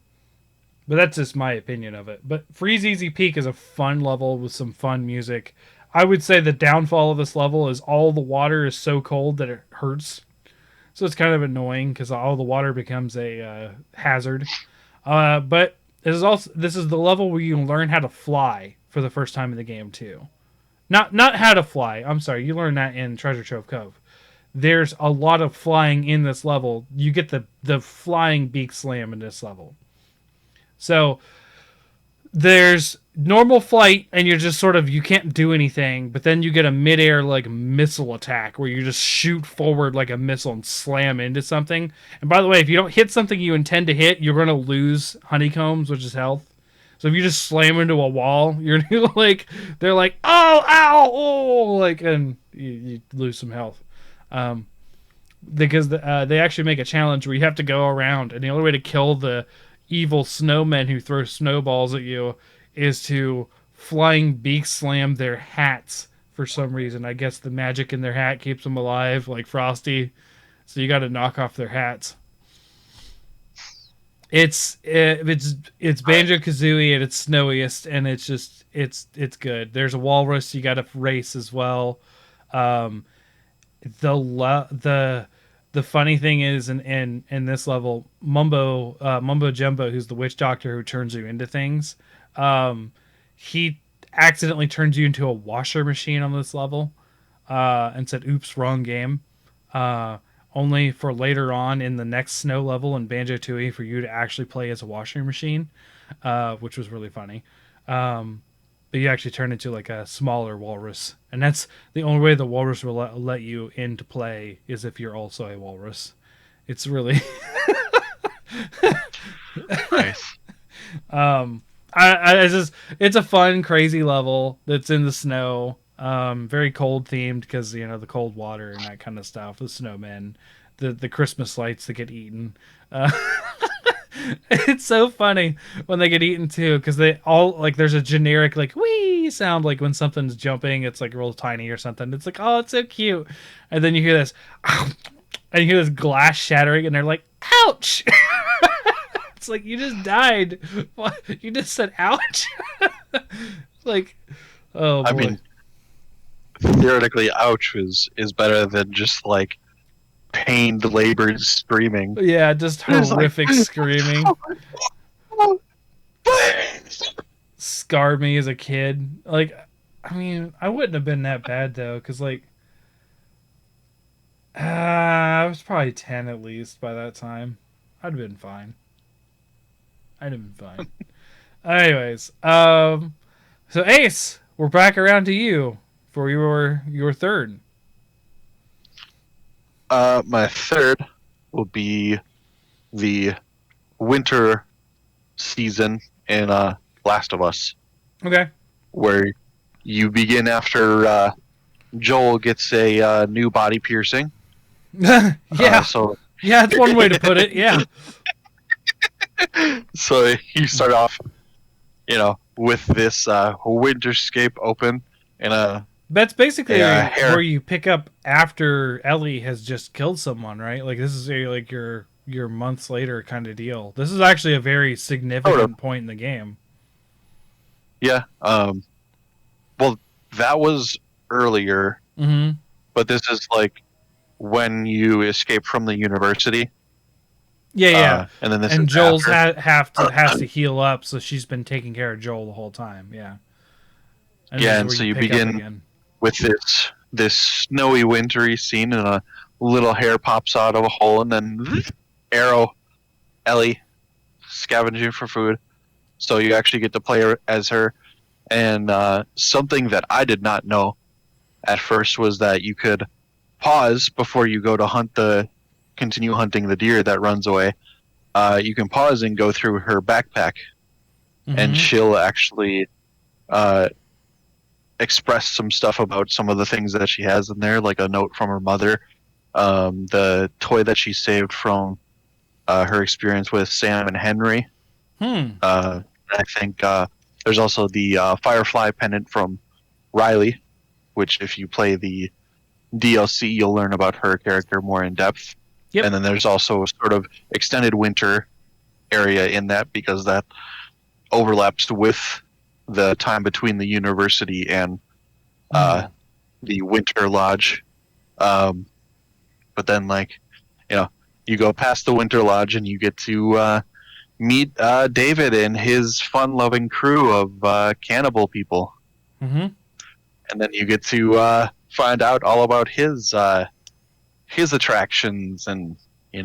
S1: but that's just my opinion of it. But Freeze Easy Peak is a fun level with some fun music. I would say the downfall of this level is all the water is so cold that it hurts. So it's kind of annoying because all the water becomes a hazard. But this is the level where you learn how to fly for the first time in the game too. Not how to fly. I'm sorry, you learn that in Treasure Trove Cove. There's a lot of flying in this level. You get the flying beak slam in this level. So there's normal flight and you're just sort of you can't do anything, but then you get a midair like missile attack where you just shoot forward like a missile and slam into something. And by the way, if you don't hit something you intend to hit, you're gonna lose honeycombs, which is health. So if you just slam into a wall, you're like they're like, oh, ow, oh, like, and you lose some health. Because they actually make a challenge where you have to go around, and the only way to kill the evil snowmen who throw snowballs at you is to flying beak slam their hats for some reason. I guess the magic in their hat keeps them alive, like Frosty. So you got to knock off their hats. It's Banjo-Kazooie at its snowiest, and it's good. There's a walrus you got to race as well. The funny thing is in this level, Mumbo Jumbo, who's the witch doctor who turns you into things, he accidentally turns you into a washer machine on this level, and said, "Oops, wrong game." Only for later on in the next snow level in Banjo-Tooie for you to actually play as a washing machine, which was really funny. But you actually turn into like a smaller walrus, and that's the only way the walrus will let you into play is if you're also a walrus. It's really
S2: Nice.
S1: it's a fun, crazy level that's in the snow. Very cold themed because the cold water and that kind of stuff. The snowmen, the Christmas lights that get eaten. It's so funny when they get eaten too, because they all like there's a generic like wee sound like when something's jumping, it's like real tiny or something. It's like, oh, it's so cute, and then you hear this, and you hear this glass shattering, and they're like, ouch! It's like you just died. What? You just said ouch. Like, oh boy.
S2: I mean, theoretically, ouch is better than just like pained, labored screaming.
S1: Yeah, just horrific screaming. Scarred me as a kid. Like, I mean, I wouldn't have been that bad though, because like, I was probably 10 at least by that time. I'd have been fine. Anyways, so Ace, we're back around to you for your third.
S2: My third will be the winter season in Last of Us,
S1: Okay.
S2: where you begin after Joel gets a new body piercing.
S1: Yeah.
S2: So
S1: Yeah, that's one way to put it. Yeah.
S2: so you start off, with this winterscape open in a
S1: That's basically
S2: hair.
S1: where you pick up after Ellie has just killed someone, right? Like this is like your months later kind of deal. This is actually a very significant point in the game.
S2: Yeah. Well, that was earlier,
S1: Mm-hmm.
S2: but this is like when you escape from the university.
S1: Yeah.
S2: And then this
S1: And
S2: is
S1: Joel's
S2: after.
S1: has to heal up, so she's been taking care of Joel the whole time. Yeah. And
S2: Yeah,
S1: this is
S2: and
S1: where
S2: so you
S1: pick up
S2: begin
S1: again.
S2: with this snowy, wintry scene, and a little hair pops out of a hole, and then arrow Ellie scavenging for food. So you actually get to play as her. And something that I did not know at first was that you could pause before you go to hunt the continue hunting the deer that runs away, you can pause and go through her backpack, and she'll actually express some stuff about some of the things that she has in there, like a note from her mother, the toy that she saved from her experience with Sam and Henry. I think there's also the Firefly pendant from Riley, which if you play the DLC, you'll learn about her character more in depth.
S1: Yep.
S2: And then there's also a sort of extended winter area in that, because that overlaps with the time between the university and the winter lodge. But then, like, you go past the winter lodge and you get to meet David and his fun-loving crew of cannibal people. And then you get to find out all about his attractions, and you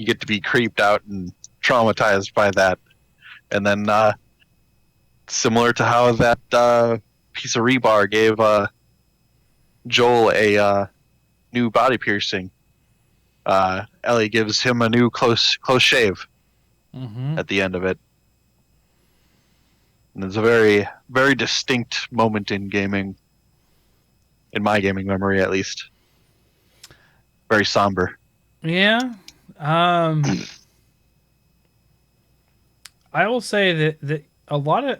S2: get to be creeped out and traumatized by that. And then similar to how that piece of rebar gave Joel a new body piercing, Ellie gives him a new close shave at the end of it. And it's a very, very distinct moment in gaming, in my gaming memory at least. Very somber.
S1: Yeah. I will say that a lot of...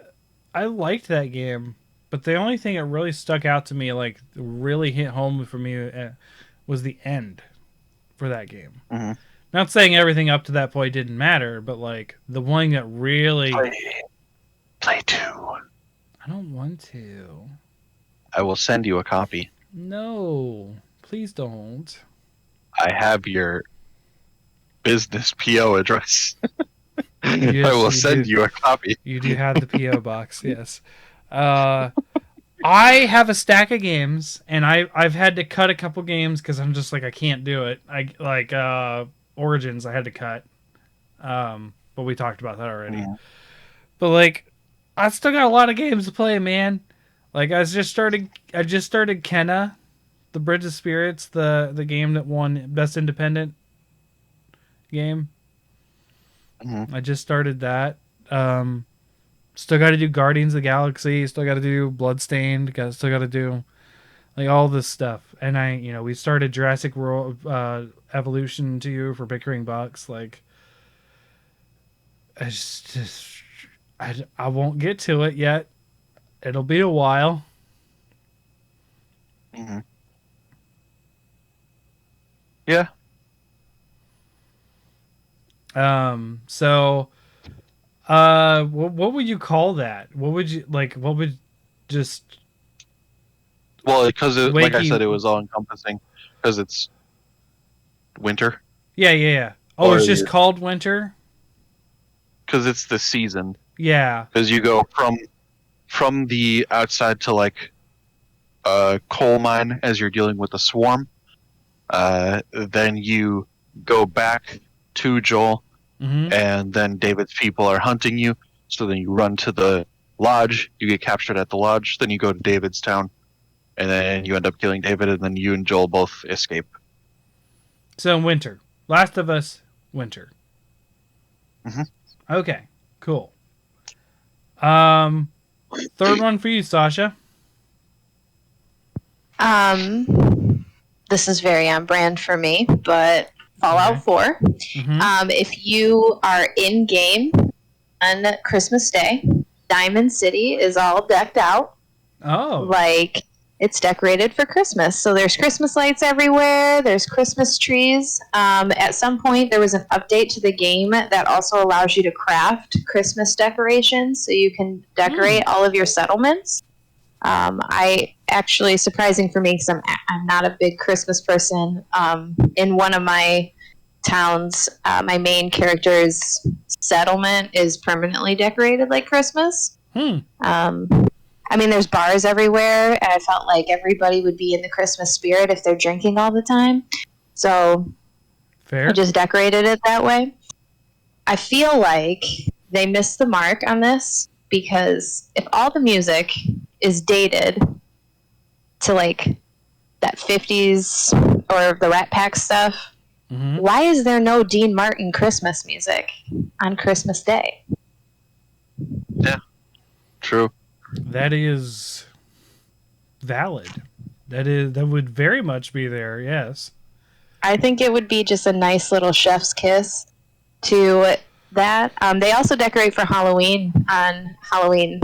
S1: I liked that game, but the only thing that really stuck out to me, like really hit home for me, was the end for that game. Not saying everything up to that point didn't matter, but like the one that really...
S2: Play 2.
S1: I don't want to.
S2: I will send you a copy.
S1: No, please don't.
S2: I have your business PO address.
S1: Yes,
S2: I will send you a copy.
S1: You do have the PO box, yes. I have a stack of games, and I've had to cut a couple games because I'm just like, I can't do it. Origins I had to cut, but we talked about that already. But like, I still got a lot of games to play, man. Like I just started Kenna, the Bridge of Spirits, the game that won Best Independent Game. I just started that. Still got to do Guardians of the Galaxy. Still got to do Bloodstained. Still got to do like all this stuff. And we started Jurassic World Evolution 2 for Pickering Bucks. Like, I won't get to it yet. It'll be a while.
S2: Yeah.
S1: So, what would you call that? What would you like? What would just?
S2: Well, because like I said, it was all encompassing because it's winter.
S1: Yeah. Oh, it's just called winter.
S2: Because it's the season.
S1: Yeah.
S2: Because you go from the outside to like a coal mine as you're dealing with a swarm. Then you go back to Joel, and then David's people are hunting you. So then you run to the lodge. You get captured at the lodge. Then you go to David's town, and then you end up killing David. And then you and Joel both escape.
S1: So winter, Last of Us, winter. Okay, cool. Third one for you, Sasha.
S3: This is very on brand for me, but Fallout 4. If you are in game on Christmas Day, Diamond City is all decked out.
S1: Oh.
S3: Like, it's decorated for Christmas. So there's Christmas lights everywhere. There's Christmas trees. At some point, there was an update to the game that also allows you to craft Christmas decorations so you can decorate all of your settlements. I actually, surprising for me because I'm not a big Christmas person. In one of my towns, my main character's settlement is permanently decorated like Christmas. I mean, there's bars everywhere, and I felt like everybody would be in the Christmas spirit if they're drinking all the time. So
S1: Fair.
S3: I just decorated it that way. I feel like they missed the mark on this because if all the music is dated to like that 50s or the Rat Pack stuff.
S1: Mm-hmm.
S3: Why is there no Dean Martin Christmas music on Christmas Day?
S2: Yeah, true.
S1: That is valid. That would very much be there. Yes.
S3: I think it would be just a nice little chef's kiss to that. They also decorate for Halloween on Halloween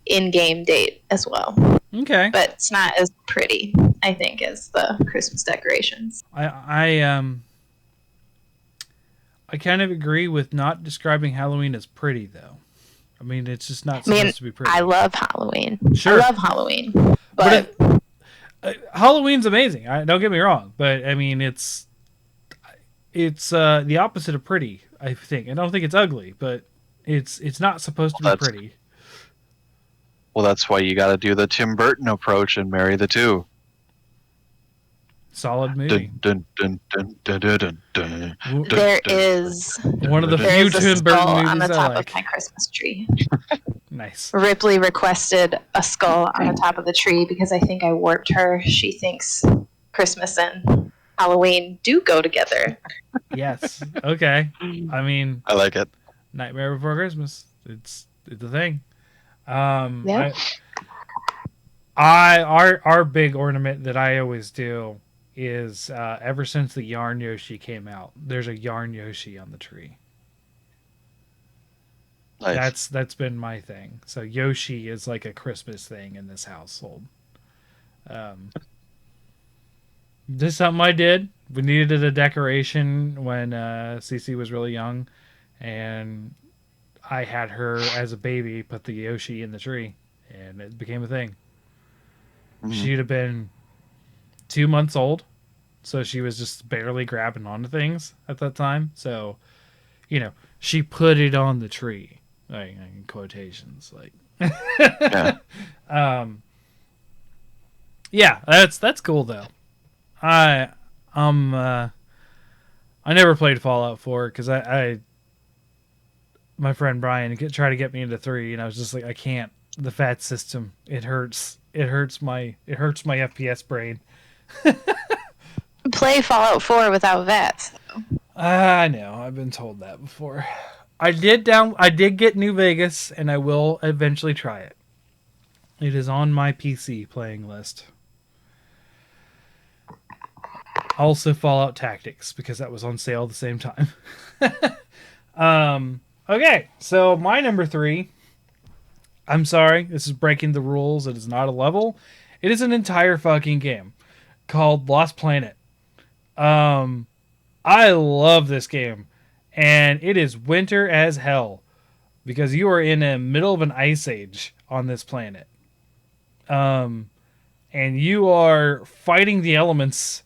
S3: in-game date as well.
S1: Okay.
S3: But it's not as pretty, I think, as the Christmas decorations.
S1: I kind of agree with not describing Halloween as pretty, though. I mean, it's just not supposed to be pretty.
S3: I love Halloween.
S1: Sure.
S3: I love Halloween. But
S1: Halloween's amazing. Don't get me wrong, but I mean, it's the opposite of pretty. I think. I don't think it's ugly, but it's not supposed to be pretty.
S2: Well, that's why you got to do the Tim Burton approach and marry the two.
S1: Solid movie.
S2: Dun, dun, dun, dun, dun, dun, dun, dun,
S3: there
S2: dun,
S3: is
S1: one of the
S3: there
S1: few
S3: is a
S1: Tim Burton
S3: skull
S1: movies
S3: on the
S1: I
S3: top
S1: like.
S3: of my Christmas tree.
S1: Nice.
S3: Ripley requested a skull on the top of the tree because I think I warped her. She thinks Christmas and Halloween do go together.
S1: Yes. Okay. I mean,
S2: I like it.
S1: Nightmare Before Christmas. It's a thing.
S3: Yeah.
S1: Our big ornament that I always do is ever since the Yarn Yoshi came out, there's a Yarn Yoshi on the tree.
S2: Nice.
S1: That's been my thing. So Yoshi is like a Christmas thing in this household. This is something I did. We needed a decoration when Cece was really young, and I had her as a baby put the Yoshi in the tree, and it became a thing. Mm-hmm. She'd have been 2 months old, so she was just barely grabbing onto things at that time. So, she put it on the tree, like in quotations, like. Yeah, that's cool though. I never played Fallout 4 because my friend Brian tried to get me into 3, and I was just like, I can't. The FAT system, it hurts. It hurts my FPS brain.
S3: Play Fallout 4 without VATS.
S1: I know. I've been told that before. I did get New Vegas, and I will eventually try it. It is on my PC playing list. Also Fallout Tactics, because that was on sale at the same time. Okay, so my number 3. I'm sorry, this is breaking the rules. It is not a level. It is an entire fucking game called Lost Planet. I love this game, and it is winter as hell because you are in the middle of an ice age on this planet. And you are fighting the elements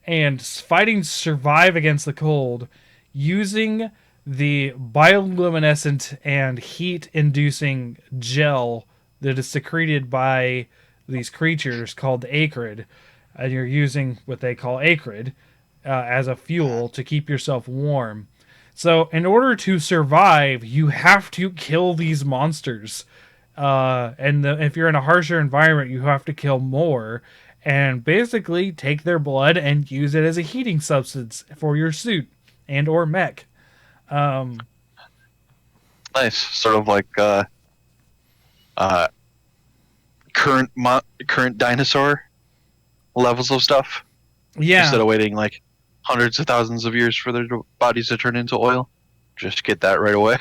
S1: and fighting to survive against the cold using the bioluminescent and heat-inducing gel that is secreted by these creatures called acrid. And you're using what they call acrid as a fuel to keep yourself warm. So in order to survive, you have to kill these monsters. If you're in a harsher environment, you have to kill more. And basically take their blood and use it as a heating substance for your suit and or mech.
S2: Nice. Sort of like current dinosaur levels of stuff.
S1: Yeah.
S2: Instead of waiting like hundreds of thousands of years for their bodies to turn into oil, just get that right away.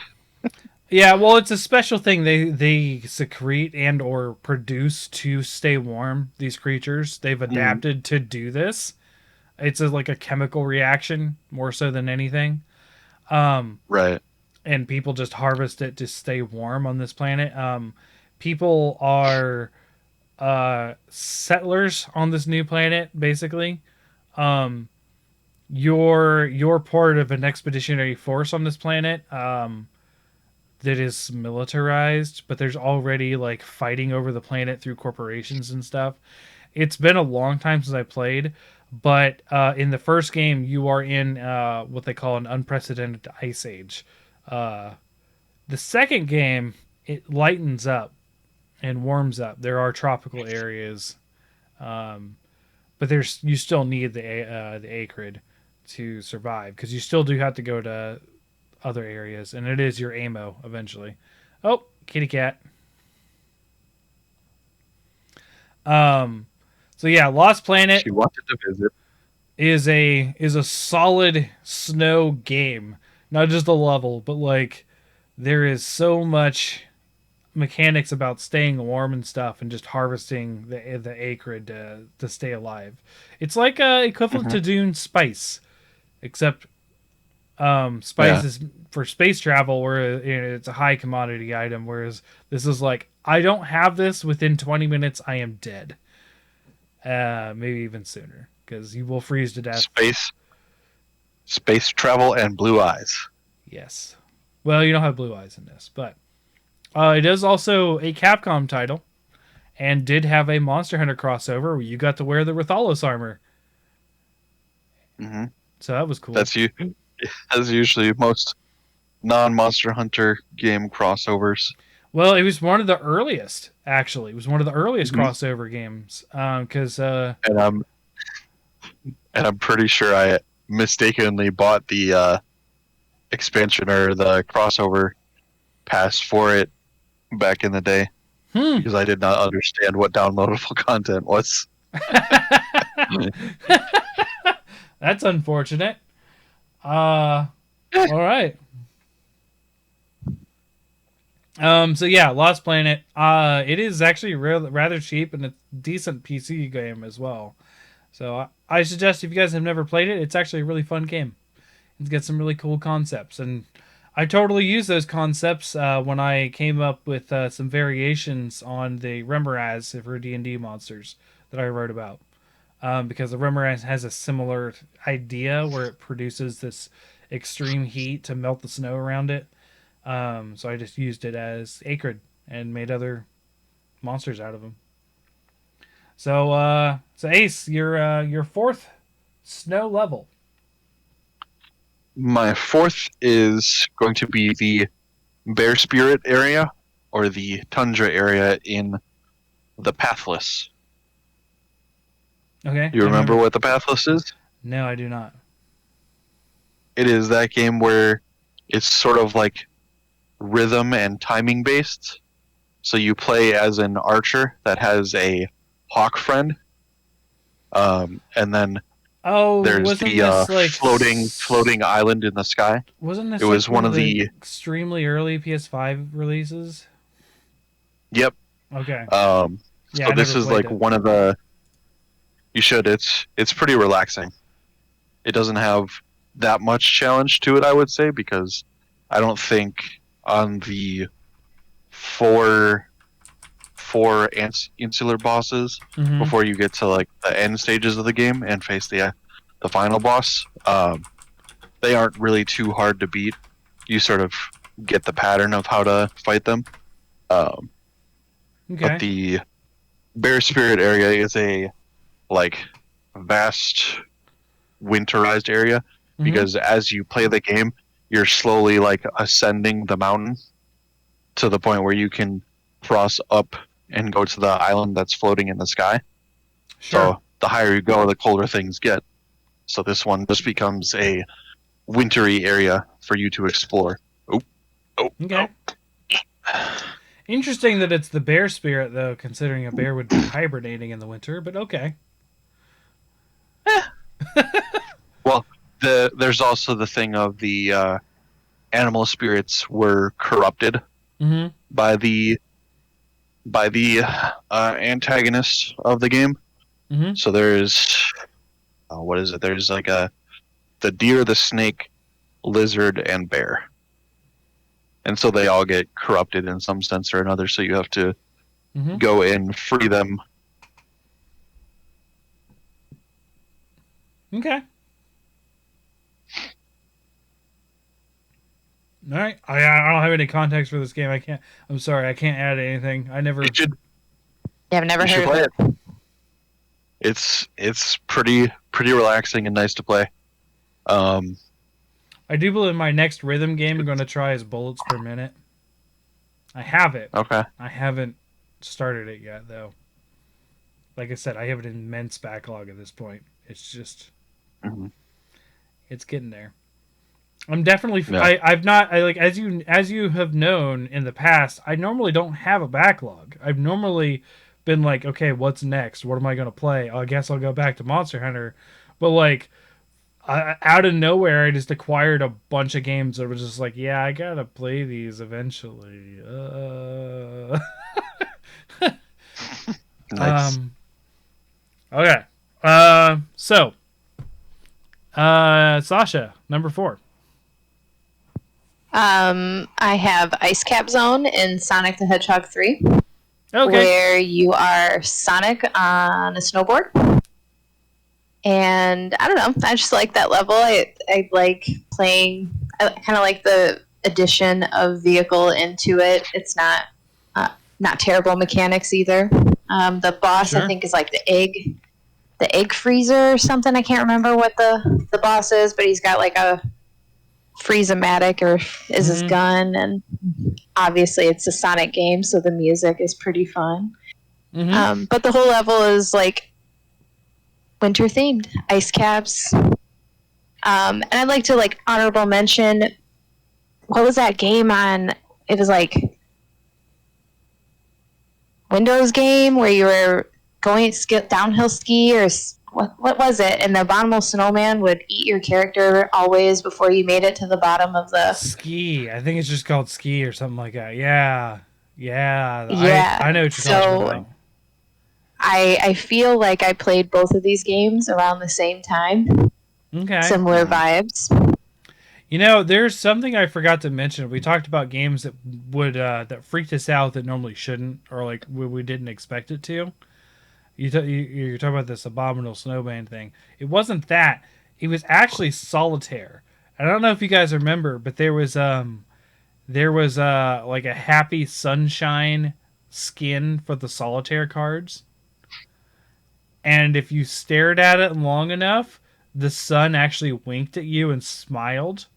S1: Yeah, well, it's a special thing they secrete and or produce to stay warm, these creatures. They've adapted to do this. It's like a chemical reaction more so than anything.
S2: Right.
S1: And people just harvest it to stay warm on this planet. People are settlers on this new planet, basically. You're part of an expeditionary force on this planet. That is militarized, but there's already like fighting over the planet through corporations and stuff. It's been a long time since I played, but in the first game, you are in what they call an unprecedented ice age. The second game, it lightens up and warms up. There are tropical areas, but but you still need the acrid to survive because you still do have to go to other areas, and it is your ammo eventually. Oh, kitty cat. So yeah, Lost Planet
S2: She wanted to visit.
S1: is a solid snow game. Not just a level, but like there is so much mechanics about staying warm and stuff, and just harvesting the acrid to stay alive. It's like equivalent
S2: Hmm.
S1: to Dune Spice, except spice
S2: Yeah.
S1: is for space travel, where it's a high commodity item, whereas this is like I don't have this within 20 minutes, I am dead. Maybe even sooner because you will freeze to death.
S2: Space travel and blue eyes.
S1: Yes. Well, you don't have blue eyes in this, but it is also a Capcom title and did have a Monster Hunter crossover where you got to wear the Rathalos armor.
S2: Hmm.
S1: So that was cool.
S2: That's you. As usually most non-Monster Hunter game crossovers.
S1: Well, it was one of the earliest, actually. It was one of the earliest
S2: Mhm.
S1: crossover games. Because
S2: And I'm pretty sure I mistakenly bought the expansion or the crossover pass for it back in the day because I did not understand what downloadable content was.
S1: That's unfortunate. All right. So yeah, Lost Planet. It is actually rather cheap and a decent PC game as well. So I suggest if you guys have never played it, it's actually a really fun game. It's got some really cool concepts, and I totally used those concepts when I came up with some variations on the Remoraz for D&D monsters that I wrote about. Because the Remoraz has a similar idea where it produces this extreme heat to melt the snow around it. So I just used it as acrid and made other monsters out of them. So Ace, your fourth snow level.
S2: My fourth is going to be the Bear Spirit area or the Tundra area in the Pathless.
S1: Okay.
S2: You remember what the Pathless is?
S1: No, I do not.
S2: It is that game where it's sort of like rhythm and timing based. So you play as an archer that has a hawk friend, and then
S1: Oh,
S2: there's
S1: wasn't
S2: the
S1: this like
S2: floating island in the sky.
S1: Wasn't this
S2: It
S1: like
S2: was
S1: one
S2: one
S1: of
S2: of
S1: the
S2: the
S1: extremely early PS5 releases?
S2: yep.
S1: Okay. Yeah,
S2: So
S1: I
S2: this
S1: never
S2: is
S1: played
S2: like
S1: it.
S2: one of the you should. It's pretty relaxing. It doesn't have that much challenge to it, I would say, because I don't think on the four insular bosses
S1: Mm-hmm.
S2: before you get to like the end stages of the game and face the final boss. They aren't really too hard to beat. You sort of get the pattern of how to fight them. Um, but
S1: Okay.
S2: the Bear Spirit area is a like vast winterized area
S1: Mm-hmm.
S2: because as you play the game, you're slowly like ascending the mountain to the point where you can cross up and go to the island that's floating in the sky.
S1: Sure.
S2: So the higher you go, the colder things get. So this one just becomes a wintry area for you to explore. Oh, oh,
S1: Okay.
S2: oh.
S1: Interesting that it's the bear spirit, though, considering a bear would be hibernating in the winter. But okay.
S2: Well, there's also the thing of the animal spirits were corrupted
S1: Mm-hmm.
S2: by the antagonist of the game.
S1: Mm-hmm.
S2: So there's what is it? There's like the deer, the snake, lizard, and bear, and so they all get corrupted in some sense or another. So you have to
S1: Mm-hmm.
S2: go and free them.
S1: Okay. All right. I don't have any context for this game. I can't. I'm sorry. I can't add anything. I never.
S2: You should
S3: Yeah, I've never
S2: you should
S3: heard of
S2: play
S3: it.
S2: it. It's pretty relaxing and nice to play.
S1: I do believe my next rhythm game I'm going to try is Bullets Per Minute. I have it.
S2: Okay.
S1: I haven't started it yet, though. like I said, I have an immense backlog at this point. It's just,
S2: Mm-hmm.
S1: it's getting there. I'm definitely.
S2: Yeah.
S1: I've not. I like as you have known in the past. I normally don't have a backlog. I've normally been like, okay, what's next? What am I gonna play? I guess I'll go back to Monster Hunter. But like out of nowhere, I just acquired a bunch of games that was just like, yeah, I gotta play these eventually.
S2: Nice.
S1: Okay. So, Sasha, number 4.
S3: I have Ice Cap Zone in Sonic the Hedgehog 3,
S1: Okay.
S3: where you are Sonic on a snowboard. And I don't know, I just like that level. I like playing, I kind of like the addition of vehicle into it. It's not terrible mechanics either. The boss,
S1: Sure.
S3: I think, is like the egg freezer or something. I can't remember what the boss is, but he's got like a Freeze-O-Matic or is his gun, and obviously it's a Sonic game, so the music is pretty fun.
S1: Mm-hmm.
S3: But the whole level is like winter themed, ice caps. And I'd like to like honorable mention, what was that game on? It was like Windows game where you were going downhill ski, or what was it? And the abominable snowman would eat your character always before you made it to the bottom of the
S1: Ski. I think it's just called Ski or something like that. Yeah. Yeah.
S3: Yeah.
S1: I know what you're talking about.
S3: I feel like I played both of these games around the same time.
S1: Okay.
S3: Similar vibes.
S1: You know, there's something I forgot to mention. We talked about games that would that freaked us out that normally shouldn't, or like we didn't expect it to. You're talking about this abominable snowman thing. It wasn't that. It was actually solitaire. I don't know if you guys remember, but there was like a happy sunshine skin for the solitaire cards. And if you stared at it long enough, the sun actually winked at you and smiled.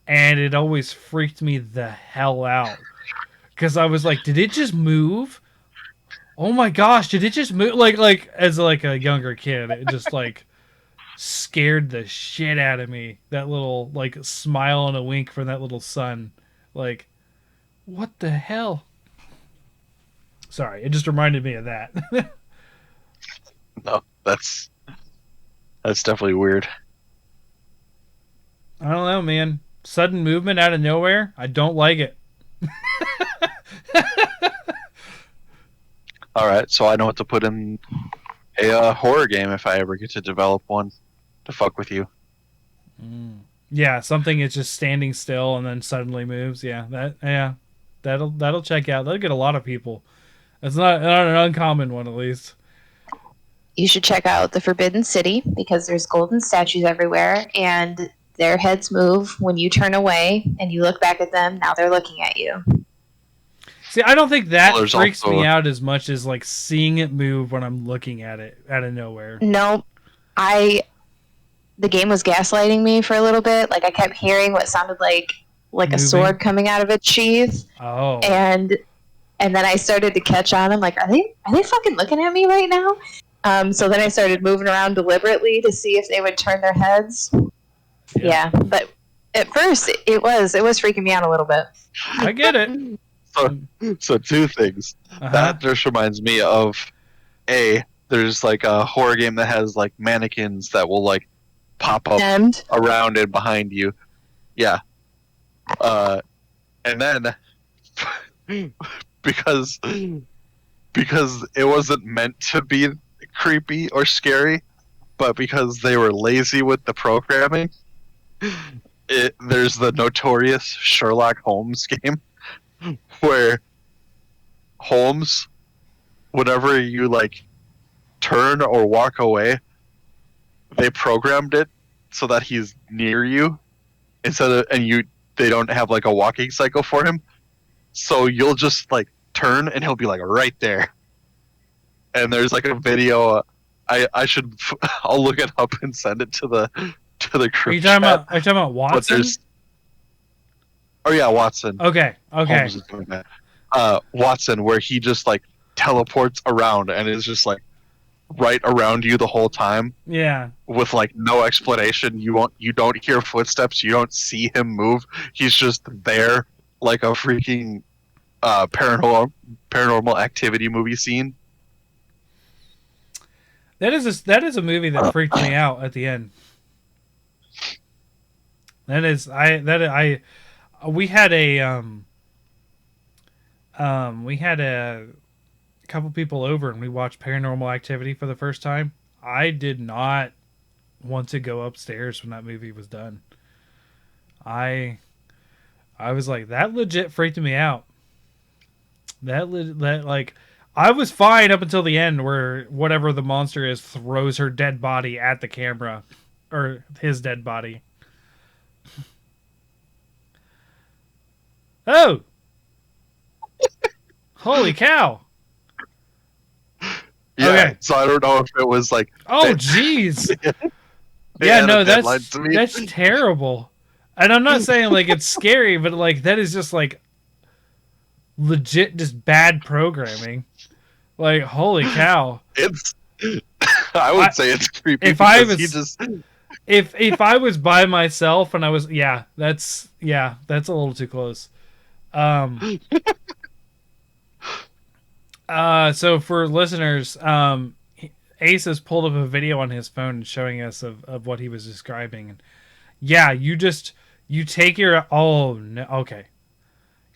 S1: And it always freaked me the hell out. Because I was like, did it just move? Oh my gosh, did it just move? Like as like a younger kid, it just like scared the shit out of me. That little like smile and a wink from that little sun. Like, what the hell? Sorry, it just reminded me of that.
S2: No, that's definitely weird.
S1: I don't know, man. Sudden movement out of nowhere? I don't like it.
S2: All right, so I know what to put in a horror game if I ever get to develop one to fuck with you.
S1: Yeah, something is just standing still and then suddenly moves. That'll check out. That'll get a lot of people. It's not an uncommon one, at least.
S3: You should check out the Forbidden City, because there's golden statues everywhere, and their heads move when you turn away and you look back at them. Now they're looking at you.
S1: See, I don't think that freaks
S2: also
S1: me out as much as like seeing it move when I'm looking at it out of nowhere.
S3: No, the game was gaslighting me for a little bit. Like I kept hearing what sounded like
S1: Moving.
S3: a sword coming out of its sheath.
S1: Oh.
S3: And then I started to catch on. I'm like, are they fucking looking at me right now? So then I started moving around deliberately to see if they would turn their heads. Yeah, but at first it was freaking me out a little bit.
S1: I get it.
S2: So two things. That just reminds me of there's like a horror game that has like mannequins that will like pop up around and behind you. Yeah. And then because it wasn't meant to be creepy or scary, but because they were lazy with the programming, there's the notorious Sherlock Holmes game where Holmes, whenever you like turn or walk away, they programmed it so that he's near you they don't have like a walking cycle for him, so you'll just like turn and he'll be like right there. And there's like a video. I'll look it up and send it to the group. Are you
S1: talking about Watson?
S2: Oh yeah, Watson.
S1: Okay.
S2: Watson, where he just like teleports around and is just like right around you the whole time
S1: Yeah.
S2: with like no explanation. You don't hear footsteps. You don't see him move. He's just there like a freaking paranormal activity movie scene.
S1: That is a movie that freaked me out at the end. We had a couple people over and we watched Paranormal Activity for the first time. I did not want to go upstairs when that movie was done. I was like, that legit freaked me out. I was fine up until the end where whatever the monster is throws her dead body at the camera, or his dead body. Oh, holy cow!
S2: Yeah,
S1: Okay.
S2: so I don't know if it was like.
S1: Oh, jeez.
S2: They
S1: Yeah,
S2: had a
S1: no,
S2: deadline to meet.
S1: that's terrible. And I'm not saying like it's scary, but like that is just like legit just bad programming. Like, holy cow.
S2: It's. I would say it's creepy.
S1: If I
S2: because
S1: was- If I was by myself and I was that's a little too close. So for listeners, Ace has pulled up a video on his phone showing us of what he was describing. And yeah, you take your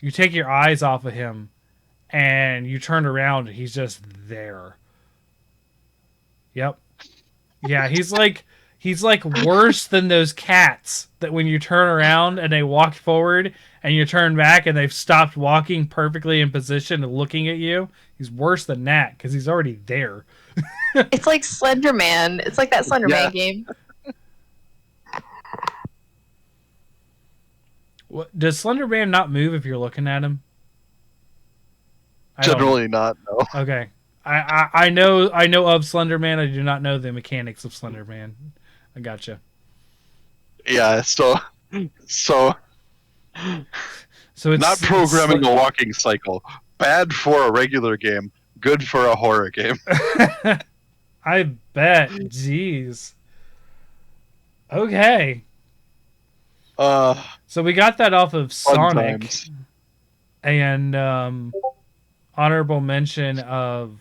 S1: you take your eyes off of him and you turn around and he's just there. Yep. Yeah, he's like worse than those cats that when you turn around and they walk forward and you turn back and they've stopped walking perfectly in position and looking at you. He's worse than that because he's already there.
S3: It's like Slender Man. It's like that Slender Man game.
S1: What, does Slender Man not move if you're looking at him? I don't know.
S2: Generally not. No.
S1: Okay. I know of Slender Man. I do not know the mechanics of Slender Man. I gotcha.
S2: Yeah. So
S1: So it's
S2: not programming a walking cycle. Bad for a regular game. Good for a horror game.
S1: I bet. Jeez. Okay. So we got that off of
S2: Fun
S1: Sonic,
S2: times.
S1: and honorable mention of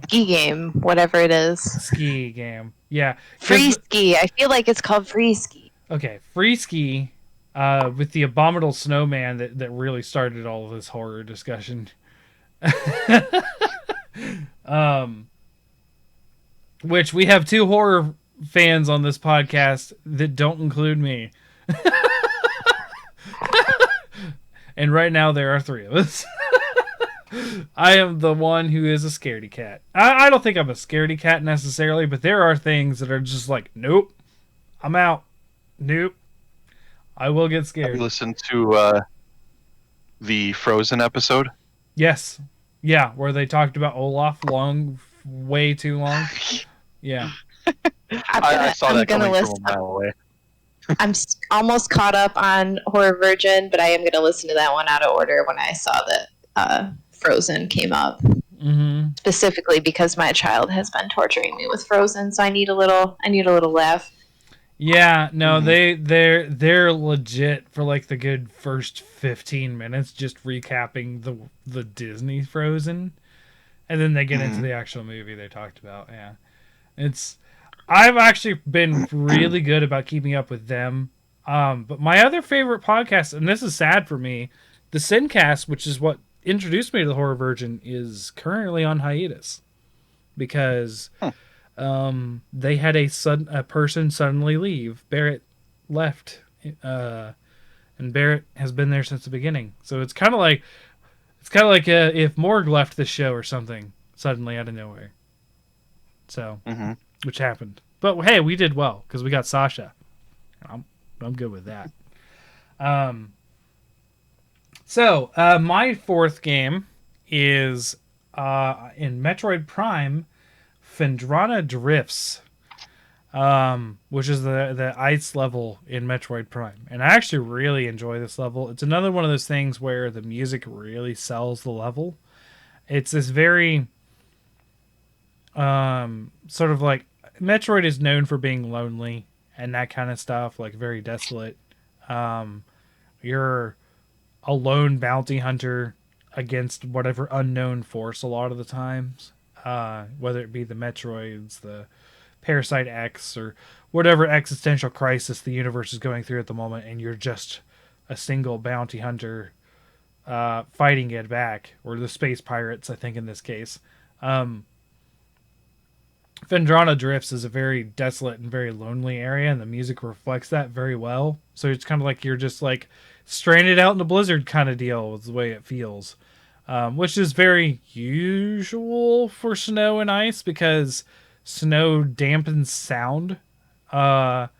S3: Ski game, whatever it is.
S1: ski game. Yeah.
S3: Free ski. I feel like it's called free ski.
S1: Okay, free ski with the abominable snowman that really started all of this horror discussion. Which we have two horror fans on this podcast that don't include me. And right now there are three of us. I am the one who is a scaredy cat. I don't think I'm a scaredy cat necessarily, but there are things that are just like, nope, I'm out. Nope. I will get
S2: Have
S1: scared.
S2: you listened to the Frozen episode?
S1: Yes. Yeah, where they talked about Olaf way too long. Yeah.
S2: I saw that
S3: gonna
S2: coming from
S3: listen.
S2: a mile away.
S3: I'm almost caught up on Horror Virgin, but I am going to listen to that one out of order when I saw that Frozen came up.
S1: Mm-hmm.
S3: Specifically because my child has been torturing me with Frozen, so I need a little laugh.
S1: Yeah, no, they're legit for like the good first 15 minutes just recapping the Disney Frozen, and then they get into the actual movie they talked about. Yeah, I've actually been really good about keeping up with them. But my other favorite podcast, and this is sad for me, the Sincast, which is what introduced me to the Horror Virgin, is currently on hiatus because they had a person suddenly leave. Barrett left, and Barrett has been there since the beginning. So it's kind of like if Morg left the show or something suddenly out of nowhere. So, which happened. But hey, we did well because we got Sasha. I'm good with that. So my fourth game is in Metroid Prime, Phendrana Drifts. which is the ice level in Metroid Prime. And I actually really enjoy this level. It's another one of those things where the music really sells the level. It's this very sort of like Metroid is known for being lonely and that kind of stuff, like very desolate. You're a lone bounty hunter against whatever unknown force a lot of the times, whether it be the Metroids, the Parasite X, or whatever existential crisis the universe is going through at the moment, and you're just a single bounty hunter fighting it back, or the space pirates, I think in this case. Phendrana Drifts is a very desolate and very lonely area, and the music reflects that very well. So it's kind of like you're just like stranded out in a blizzard kind of deal, is the way it feels. Which is very usual for snow and ice because snow dampens sound a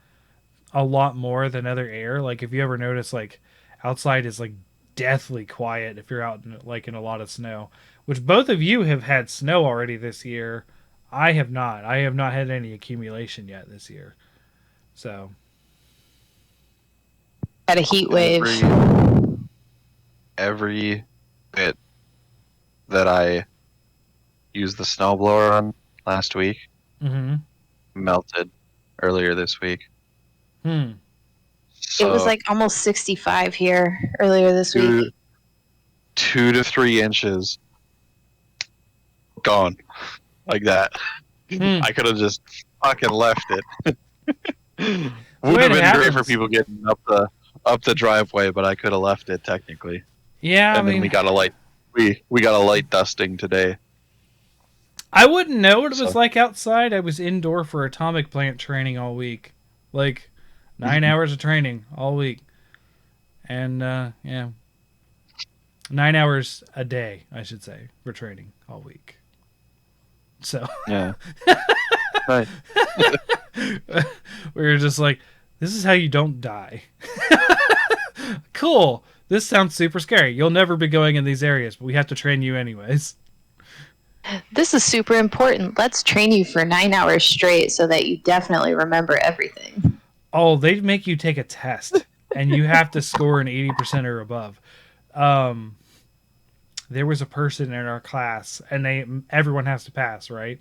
S1: lot more than other air. Like if you ever notice, like outside is like deathly quiet if you're out in, like in a lot of snow. Which both of you have had snow already this year. I have not. I have not had any accumulation yet this year. So
S3: Had a heat wave.
S2: Every bit that I used the snowblower on last week melted earlier this week.
S3: So it was like almost 65 here earlier this week.
S2: 2 to 3 inches gone. Like that. I could have just fucking left it. Would have been great for people getting up the driveway, but I could have left it technically.
S1: Yeah,
S2: and then we got a light dusting today.
S1: I wouldn't know what it was like outside. I was indoor for atomic plant training all week, like 9 hours of training all week, and 9 hours a day, I should say, for training all week. So
S2: yeah, right.
S1: We were just like, this is how you don't die. Cool. This sounds super scary. You'll never be going in these areas, but we have to train you anyways.
S3: This is super important. Let's train you for 9 hours straight so that you definitely remember everything.
S1: Oh, they make you take a test, and you have to score an 80% or above. There was a person in our class, and everyone has to pass, right?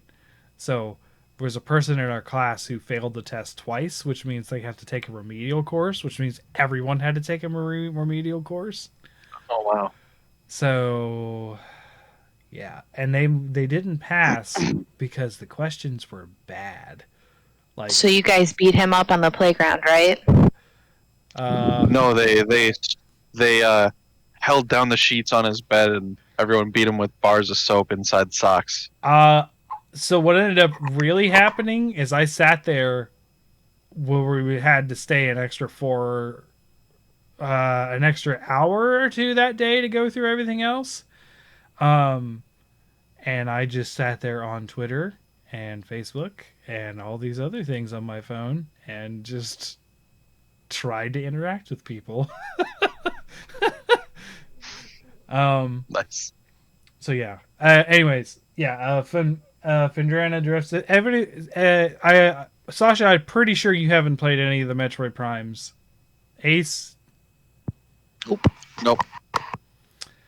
S1: So there was a person in our class who failed the test twice, which means they have to take a remedial course, which means everyone had to take a remedial course.
S2: Oh, wow.
S1: So, yeah. And they didn't pass because the questions were bad. Like,
S3: so you guys beat him up on the playground, right?
S2: No, they held down the sheets on his bed, and everyone beat him with bars of soap inside socks.
S1: So what ended up really happening is I sat there where we had to stay an extra hour or two that day to go through everything else. And I just sat there on Twitter and Facebook and all these other things on my phone and just tried to interact with people.
S2: Nice.
S1: So yeah. Anyways, yeah. Phendrana Drifts. Sasha, I'm pretty sure you haven't played any of the Metroid Primes. Ace.
S2: Nope.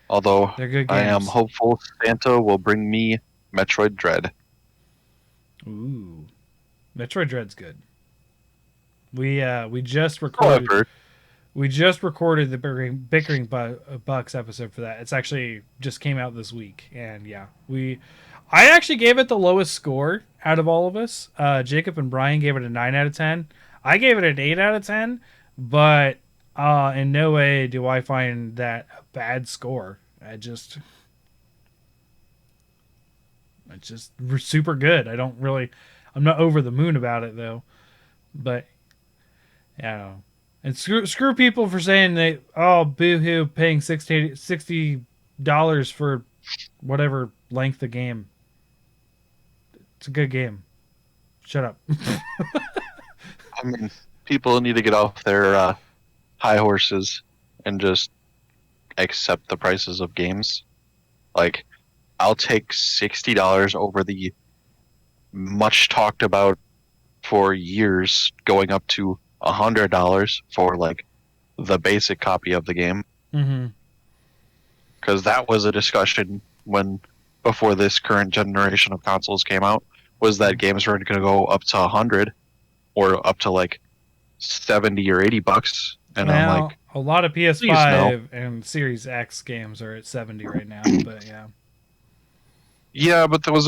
S2: Although
S1: they're good games.
S2: I am hopeful Santa will bring me Metroid Dread.
S1: Ooh, Metroid Dread's good. We just recorded.
S2: However,
S1: we just recorded the bickering Bucks episode for that. It's actually just came out this week, and yeah, I actually gave it the lowest score out of all of us. Jacob and Brian gave it a 9 out of 10. I gave it an 8 out of 10, but in no way do I find that a bad score. It's just super good. I'm not over the moon about it though, but yeah. And screw people for saying boo-hoo, paying $60 for whatever length of game. It's a good game. Shut up.
S2: I mean, people need to get off their high horses and just accept the prices of games. Like, I'll take $60 over the much talked about for years, going up to $100 for like the basic copy of the game.
S1: Mm-hmm.
S2: Because that was a discussion before this current generation of consoles came out, was that games were going to go up to 100 or up to like 70 or $80. And I'm
S1: Well,
S2: like,
S1: a lot of
S2: please
S1: PS5 and Series X games are at 70 right now, but yeah.
S2: yeah, but those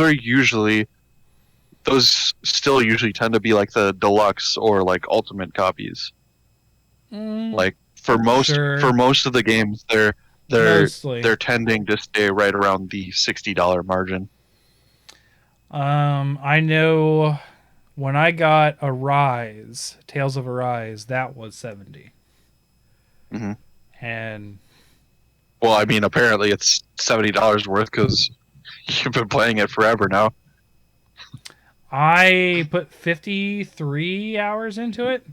S2: still usually tend to be like the deluxe or like ultimate copies. Like for most of the games,
S1: Mostly.
S2: they're tending to stay right around the $60 margin.
S1: I know when I got Arise, Tales of Arise, that was 70.
S2: Mm-hmm.
S1: And
S2: well, I mean, apparently it's $70 worth because you've been playing it forever now.
S1: I put 53 hours into it.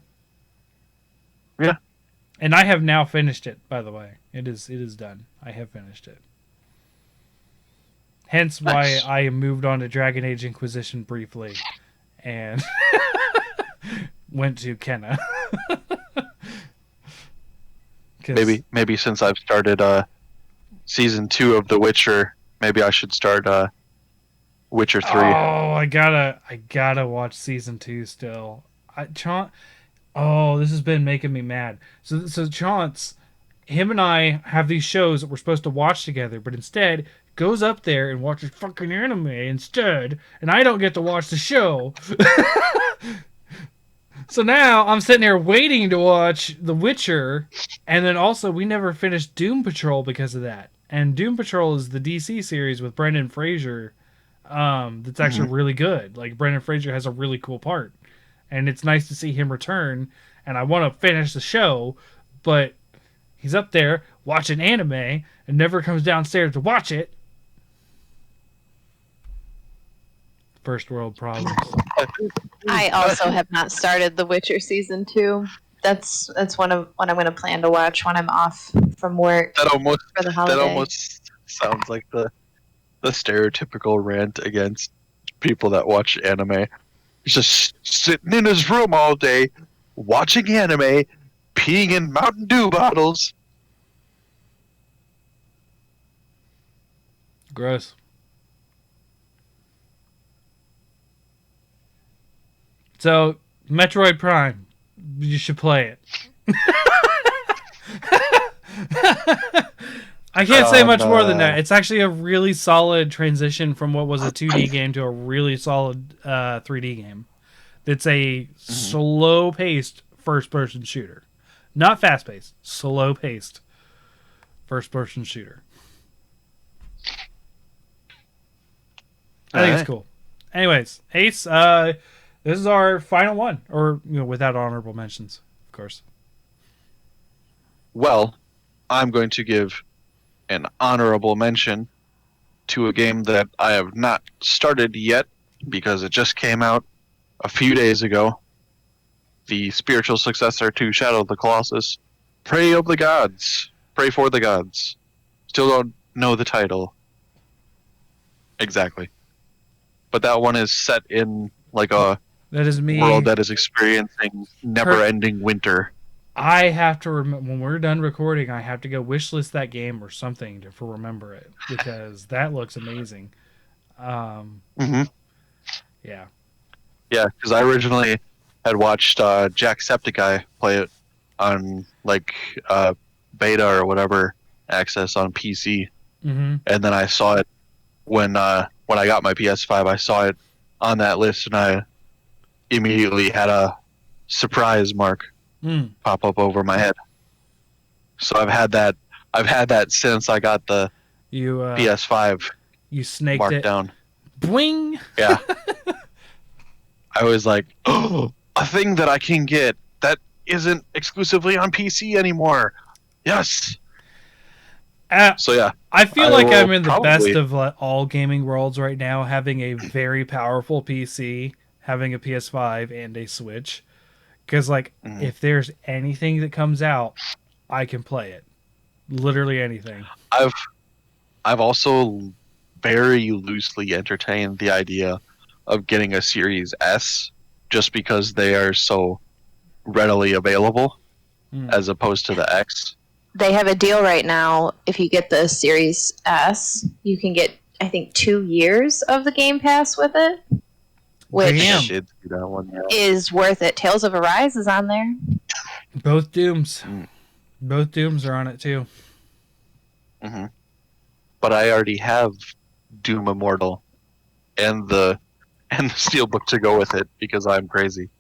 S2: Yeah.
S1: And I have now finished it, by the way. It is done. I have finished it. Hence why I moved on to Dragon Age Inquisition briefly and went to Kenna.
S2: Maybe since I've started season 2 of The Witcher, maybe I should start Witcher 3.
S1: Oh, I gotta watch season 2 still. Oh, this has been making me mad. So Chance, him and I have these shows that we're supposed to watch together, but instead goes up there and watches fucking anime instead, and I don't get to watch the show. So now I'm sitting here waiting to watch The Witcher, and then also we never finished Doom Patrol because of that. And Doom Patrol is the DC series with Brendan Fraser. That's actually really good. Like, Brendan Fraser has a really cool part, and it's nice to see him return. And I want to finish the show, but he's up there watching anime and never comes downstairs to watch it. First world problems.
S3: I also have not started The Witcher season 2. That's one of what I'm going to plan to watch when I'm off from work for the holiday.
S2: That almost sounds like the stereotypical rant against people that watch anime. He's just sitting in his room all day, watching anime, peeing in Mountain Dew bottles.
S1: Gross. So, Metroid Prime, you should play it. I can't say much more than that. It's actually a really solid transition from what was a 2D game to a really solid 3D game. It's a slow-paced first-person shooter. Not fast-paced. Slow-paced first-person shooter. I think it's cool. Anyways, Ace, this is our final one. Or, without honorable mentions, of course.
S2: Well, I'm going to give an honorable mention to a game that I have not started yet because it just came out a few days ago. The spiritual successor to Shadow of the Colossus, Prey of the Gods. Pray for the Gods. Still don't know the title exactly. But that one is set in like a
S1: that is me.
S2: World that is experiencing never-ending winter.
S1: I have to remember when we're done recording. I have to go wishlist that game or something to remember it because that looks amazing. Yeah,
S2: because I originally had watched Jacksepticeye play it on like beta or whatever access on PC, and then I saw it when I got my PS5. I saw it on that list, and I immediately had a surprise mark pop up over my head. So I've had that since I got the PS5.
S1: You snaked
S2: marked
S1: it
S2: down.
S1: Boing.
S2: Yeah. I was like, oh, a thing that I can get that isn't exclusively on PC anymore. Yes. So yeah,
S1: I feel like I'm in the best of all gaming worlds right now, having a very powerful PC, having a PS5 and a Switch. Because if there's anything that comes out, I can play it. Literally anything.
S2: I've also very loosely entertained the idea of getting a Series S just because they are so readily available as opposed to the X.
S3: They have a deal right now. If you get the Series S, you can get, I think, 2 years of the Game Pass with it, which
S2: I did see that one, yeah.
S3: is worth it. Tales of Arise is on there.
S1: Both Dooms. Both Dooms are on it too.
S2: Mm-hmm. But I already have Doom Immortal and the Steelbook to go with it because I'm crazy.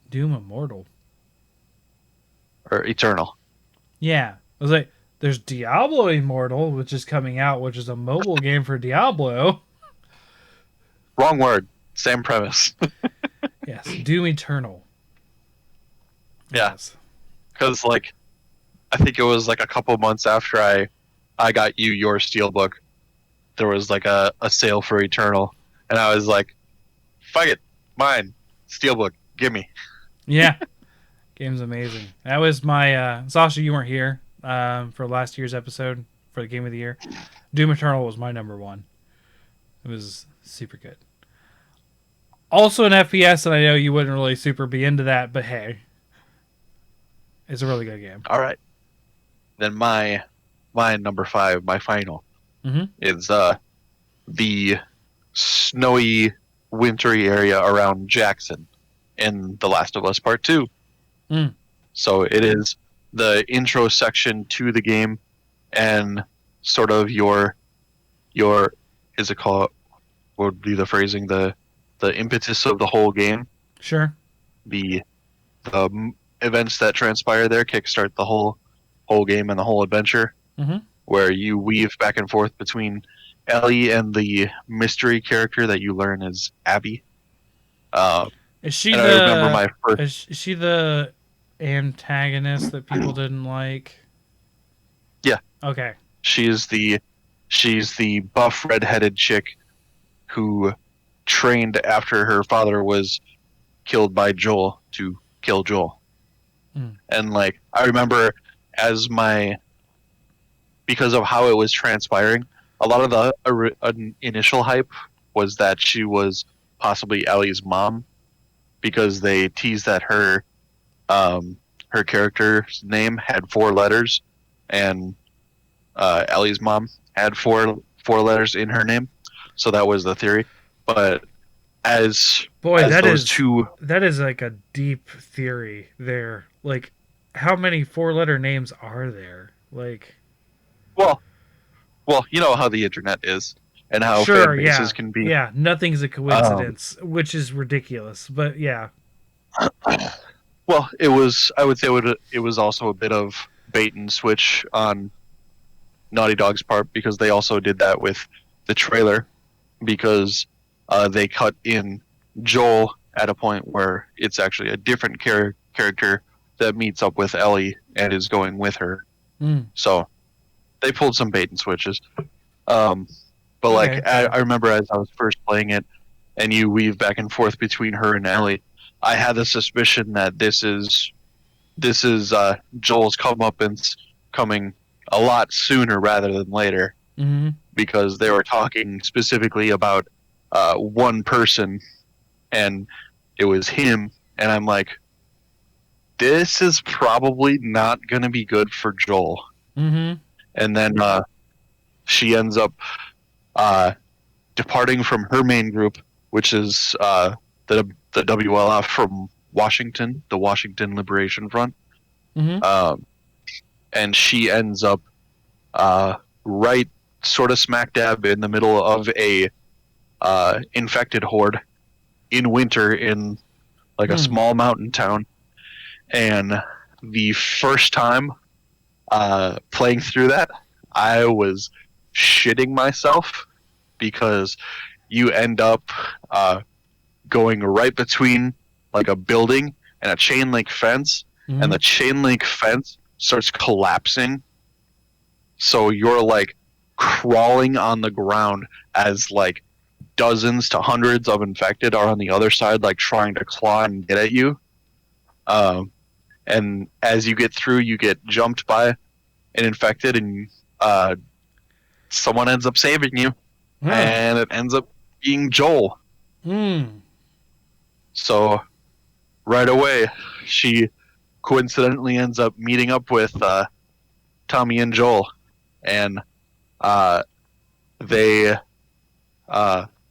S1: Doom Immortal.
S2: Or Eternal.
S1: Yeah. I was like, there's Diablo Immortal, which is coming out, which is a mobile game for Diablo.
S2: Wrong word. Same premise.
S1: Yes. Doom Eternal.
S2: Yeah.
S1: Yes.
S2: Because, like, I think it was like a couple months after I got you your Steelbook, there was like a sale for Eternal. And I was like, fuck it. Mine. Steelbook. Gimme.
S1: Yeah. Game's amazing. That was my... Sasha, you weren't here for last year's episode for the Game of the Year. Doom Eternal was my number one. It was super good. Also an FPS, and I know you wouldn't really super be into that, but hey. It's a really good game.
S2: All right. Then my number 5, my final, is the snowy, wintry area around Jackson in The Last of Us Part 2. So it is the intro section to the game and sort of your is it called, what would be the phrasing, the impetus of the whole game.
S1: Sure.
S2: The events that transpire there kickstart the whole game and the whole adventure, where you weave back and forth between Ellie and the mystery character that you learn is Abby.
S1: Is she
S2: I remember my first...
S1: Is she the antagonist that people didn't like?
S2: Yeah.
S1: Okay.
S2: She's the buff redheaded chick who trained after her father was killed by Joel to kill Joel. And like I remember because of how it was transpiring, a lot of the initial hype was that she was possibly Ellie's mom, because they teased that her character's name had 4 letters, and Ellie's mom had 4 letters in her name, so that was the theory. But that
S1: is like a deep theory there. Like, how many 4-letter names are there? Like,
S2: well, you know how the internet is and how fan bases can be.
S1: Yeah, nothing's a coincidence, which is ridiculous. But yeah.
S2: Well, I would say it was also a bit of bait and switch on Naughty Dog's part, because they also did that with the trailer, because they cut in Joel at a point where it's actually a different character that meets up with Ellie and is going with her. So they pulled some bait and switches. But like I remember as I was first playing it, and you weave back and forth between her and Ellie, I had the suspicion that this is Joel's comeuppance coming a lot sooner rather than later, because they were talking specifically about one person, and it was him, and I'm like, this is probably not going to be good for Joel. And then she ends up departing from her main group, which is the WLF from Washington, the Washington Liberation Front. And she ends up right sort of smack dab in the middle of a infected horde in winter in like a small mountain town. And the first time playing through that, I was shitting myself, because you end up going right between like a building and a chain link fence, and the chain link fence starts collapsing, so you're like crawling on the ground as like dozens to hundreds of infected are on the other side, like trying to claw and get at you. And as you get through, you get jumped by an infected, and someone ends up saving you, and it ends up being Joel. So right away, she coincidentally ends up meeting up with Tommy and Joel, and they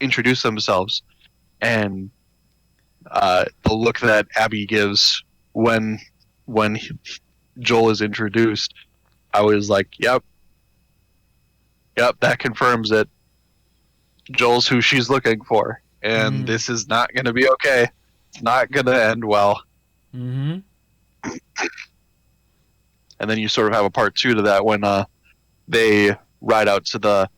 S2: introduce themselves. And the look that Abby gives when Joel is introduced, I was like, "Yep, that confirms it. Joel's who she's looking for, and this is not going to be okay. It's not going to end well."
S1: Mm-hmm.
S2: And then you sort of have a part two to that when they ride out to the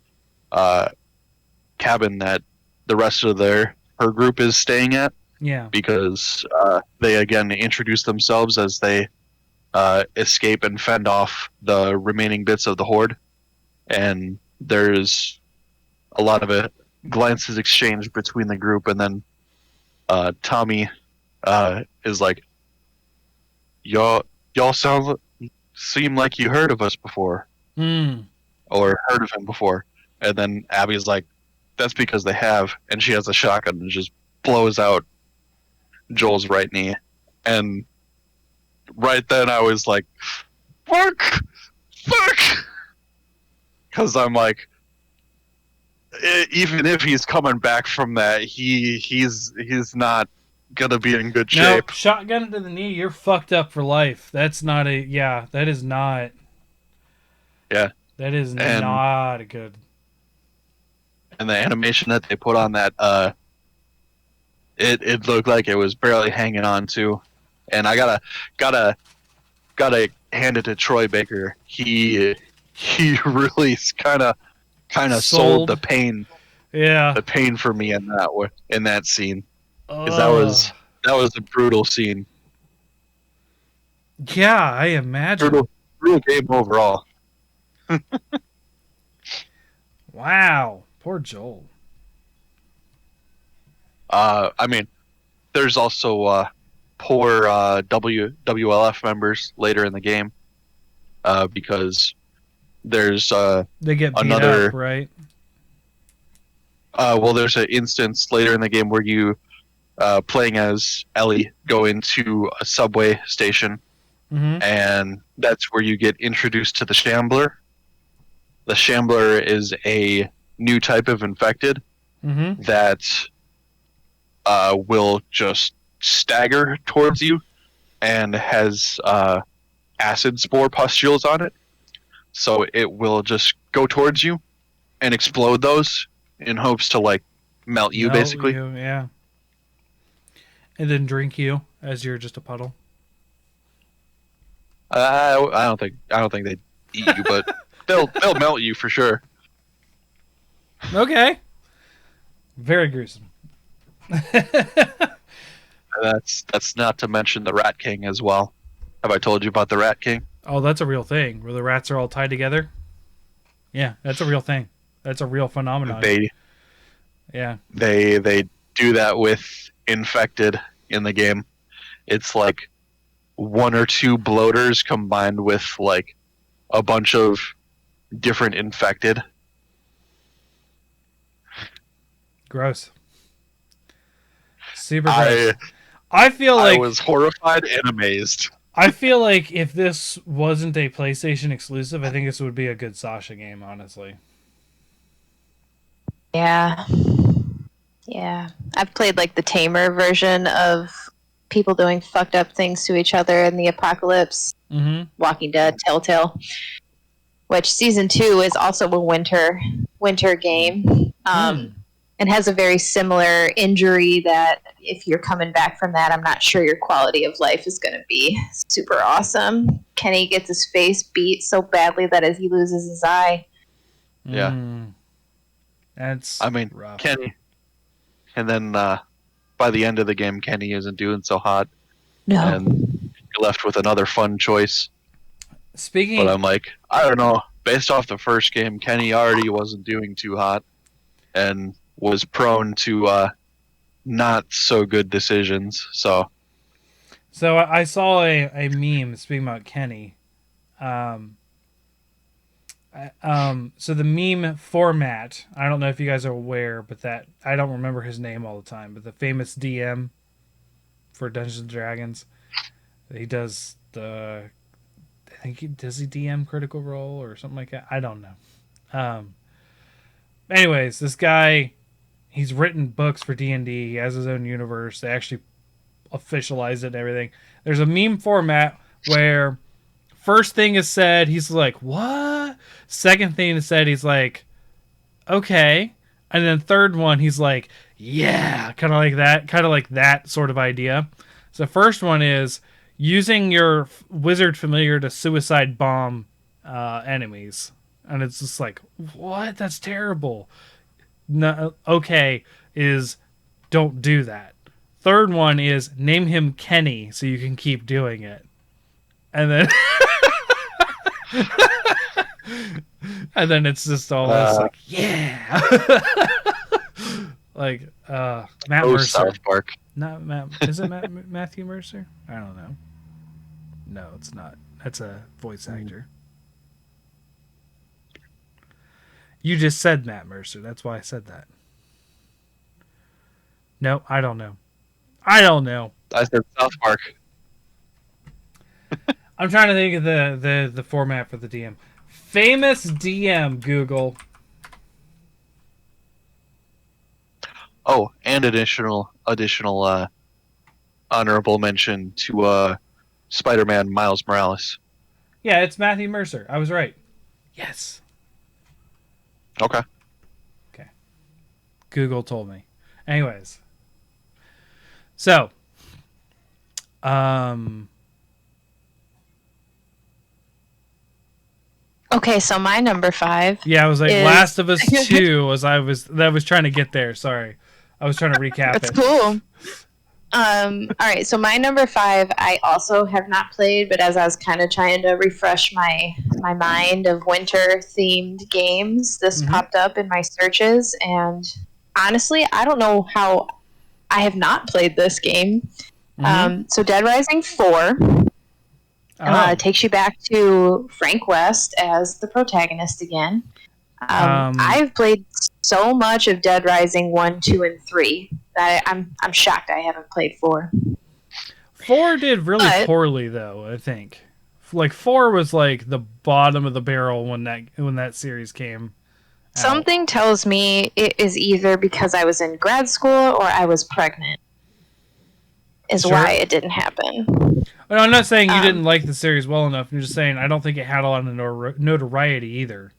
S2: cabin that the rest of her group is staying at.
S1: Yeah.
S2: Because they again introduce themselves as they escape and fend off the remaining bits of the horde, and there's a lot of glances exchanged between the group, and then Tommy is like, y'all seem like you heard of us before, or heard of him before. And then Abby's like, that's because they have, and she has a shotgun and just blows out Joel's right knee. And right then I was like, fuck, because I'm like, even if he's coming back from that, he's not gonna be in good shape.
S1: No, shotgun to the knee, you're fucked up for life. That's not a that is not.
S2: Yeah.
S1: That is not good.
S2: And the animation that they put on that, it looked like it was barely hanging on to. And I gotta hand it to Troy Baker. He really kind of sold the pain.
S1: Yeah.
S2: The pain for me in that scene. Because that was a brutal scene.
S1: Yeah, I imagine.
S2: Brutal game overall.
S1: Wow. Poor Joel.
S2: I mean, there's also poor WLF members later in the game, because there's
S1: they get beat
S2: another
S1: up, right?
S2: Well, there's an instance later in the game where you, playing as Ellie, go into a subway station, and that's where you get introduced to the Shambler. The Shambler is a new type of infected that will just stagger towards you and has acid spore pustules on it. So it will just go towards you and explode those in hopes to melt you, basically.
S1: Yeah. And then drink you as you're just a puddle.
S2: I don't think they eat you, but they'll melt you for sure.
S1: Okay. Very gruesome.
S2: That's not to mention the Rat King as well. Have I told you about the Rat King?
S1: Oh, that's a real thing, where the rats are all tied together. Yeah, that's a real thing. That's a real phenomenon.
S2: They do that with infected in the game. It's like one or two bloaters combined with a bunch of different infected.
S1: Gross. Super gross. I feel like
S2: I was horrified and amazed.
S1: I feel like if this wasn't a PlayStation exclusive, I think this would be a good Sasha game, honestly.
S3: Yeah. Yeah. I've played the tamer version of people doing fucked up things to each other in the apocalypse. Walking Dead, Telltale. Which Season 2 is also a winter game. And has a very similar injury that if you're coming back from that, I'm not sure your quality of life is going to be super awesome. Kenny gets his face beat so badly that he loses his eye.
S2: Yeah.
S1: That's rough.
S2: Kenny. And then by the end of the game, Kenny isn't doing so hot.
S3: No.
S2: And you're left with another fun choice.
S1: But
S2: I'm like, I don't know. Based off the first game, Kenny already wasn't doing too hot and was prone to not so good decisions. So
S1: I saw a meme speaking about Kenny. So the meme format, I don't know if you guys are aware, but that I don't remember his name all the time, but the famous DM for Dungeons and Dragons. He does does he DM Critical Role or something like that? I don't know. Anyways, this guy, he's written books for D&D. He has his own universe. They actually officialized it and everything. There's a meme format where first thing is said, he's like, what? Second thing is said, he's like, okay. And then third one, he's like, yeah, kind of like that sort of idea. So first one is using your wizard familiar to suicide bomb enemies. And it's just like, what? That's terrible. No, okay, is don't do that. Third one is name him Kenny so you can keep doing it. And then and then it's just all this like, yeah. like Matt Mercer.
S2: South Park.
S1: Not Matt. Is it Matthew Mercer? I don't know. No, it's not. That's a voice actor. You just said Matt Mercer. That's why I said that. No, I don't know. I
S2: said South Park.
S1: I'm trying to think of the format for the DM. Famous DM, Google.
S2: Oh, and additional honorable mention to Spider-Man Miles Morales.
S1: Yeah, it's Matthew Mercer. I was right. Yes.
S2: Okay.
S1: Google told me. Anyways. So,
S3: Okay, so my number 5.
S1: yeah, I was like Last of Us 2 as I was trying to get there. Sorry. I was trying to recap
S3: That's
S1: it.
S3: cool. All right, so my number 5 I also have not played, but as I was kind of trying to refresh my mind of winter themed games, this popped up in my searches, and honestly, I don't know how I have not played this game. So Dead Rising 4 takes you back to Frank West as the protagonist again. I've played so much of Dead Rising 1, 2, and 3 that I'm shocked I haven't played 4.
S1: 4 did really poorly, though, I think. Like, 4 was like the bottom of the barrel when that series came out.
S3: Something tells me it is either because I was in grad school or I was pregnant is why it didn't happen.
S1: Well, I'm not saying you didn't like the series well enough. I'm just saying I don't think it had a lot of notoriety either.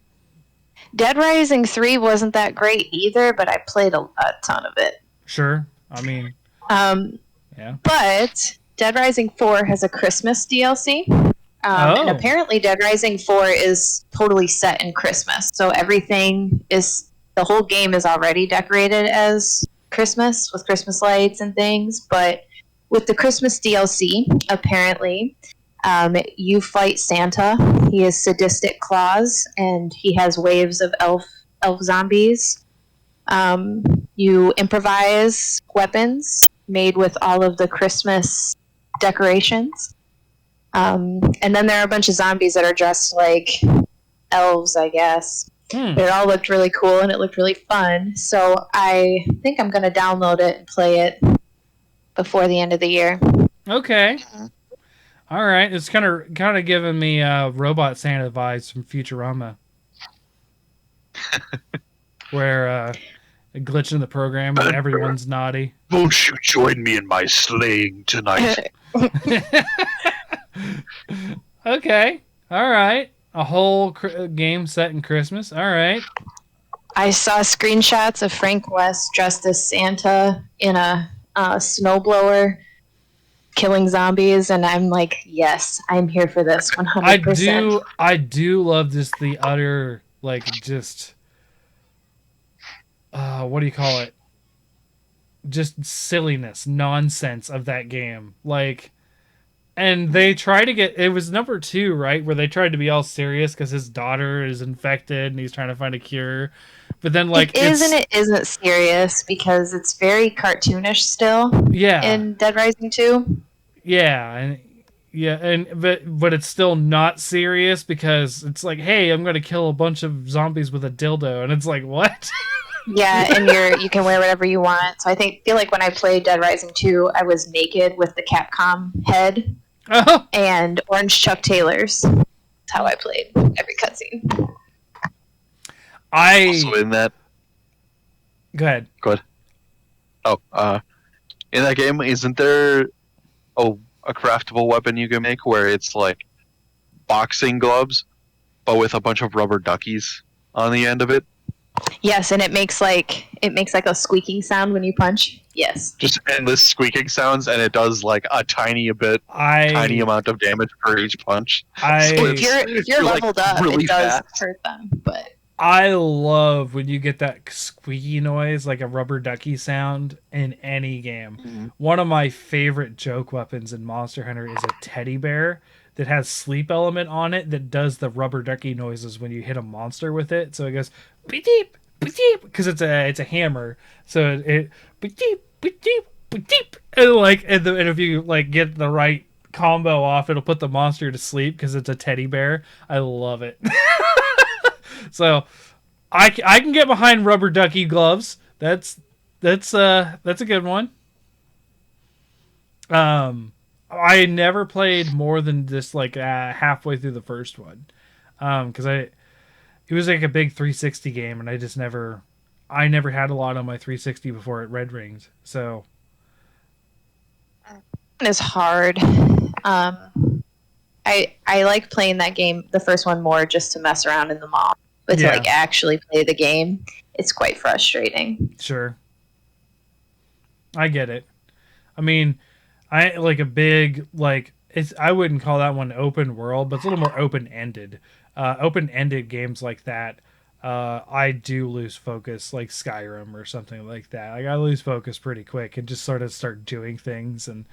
S3: Dead Rising 3 wasn't that great either, but I played a ton of it.
S1: Sure. I mean, yeah.
S3: But Dead Rising 4 has a Christmas DLC. And apparently Dead Rising 4 is totally set in Christmas. So the whole game is already decorated as Christmas with Christmas lights and things. But with the Christmas DLC, apparently, you fight Santa. He has sadistic claws, and he has waves of elf zombies. You improvise weapons made with all of the Christmas decorations. And then there are a bunch of zombies that are dressed like elves, I guess. It all looked really cool, and it looked really fun. So I think I'm going to download it and play it before the end of the year.
S1: Okay. All right. It's kind of giving me Robot Santa vibes from Futurama. Where a glitch in the program and everyone's naughty.
S2: Won't you join me in my slaying tonight?
S1: Okay. All right. A whole game set in Christmas. All right.
S3: I saw screenshots of Frank West dressed as Santa in a snowblower killing zombies, and I'm like, yes, I'm here for this 100%.
S1: I do love just the utter, like, just what do you call it? Just silliness, nonsense of that game. Like, and they try to get, it was number 2, right? Where they tried to be all serious because his daughter is infected and he's trying to find a cure. But then, like,
S3: it is and it isn't serious because it's very cartoonish still.
S1: Yeah.
S3: In Dead Rising 2.
S1: Yeah, but it's still not serious because it's like, hey, I'm gonna kill a bunch of zombies with a dildo, and it's like, what?
S3: Yeah, and you can wear whatever you want. So feel like when I played Dead Rising 2, I was naked with the Capcom head
S1: Oh,
S3: and orange Chuck Taylors. That's how I played every cutscene.
S2: Also in that,
S1: Go ahead.
S2: In that game, isn't there a craftable weapon you can make where it's like boxing gloves, but with a bunch of rubber duckies on the end of it?
S3: Yes, and it makes like a squeaking sound when you punch. Yes.
S2: Just endless squeaking sounds, and it does like a tiny amount of damage per each punch.
S3: If you're
S2: like,
S3: leveled up,
S2: really
S3: it does
S2: fast.
S3: hurt them, but
S1: I love when you get that squeaky noise, like a rubber ducky sound in any game.
S2: Mm-hmm.
S1: One of my favorite joke weapons in Monster Hunter is a teddy bear that has sleep element on it that does the rubber ducky noises when you hit a monster with it. So it goes beep beep because it's a hammer. So it beep beep beep and if you like get the right combo off, it'll put the monster to sleep because it's a teddy bear. I love it. So I can get behind rubber ducky gloves. That's a good one. I never played more than just like halfway through the first one. Because it was like a big 360 game, and I never had a lot on my 360 before it Red Rings. So
S3: it's hard. I like playing that game, the first one, more just to mess around in the mall. But to like actually play the game, it's quite frustrating.
S1: Sure. I get it. I mean, I like a big like I wouldn't call that one open world, but it's a little more open ended. Open ended games like that, I do lose focus, like Skyrim or something like that. Like I lose focus pretty quick and just sort of start doing things and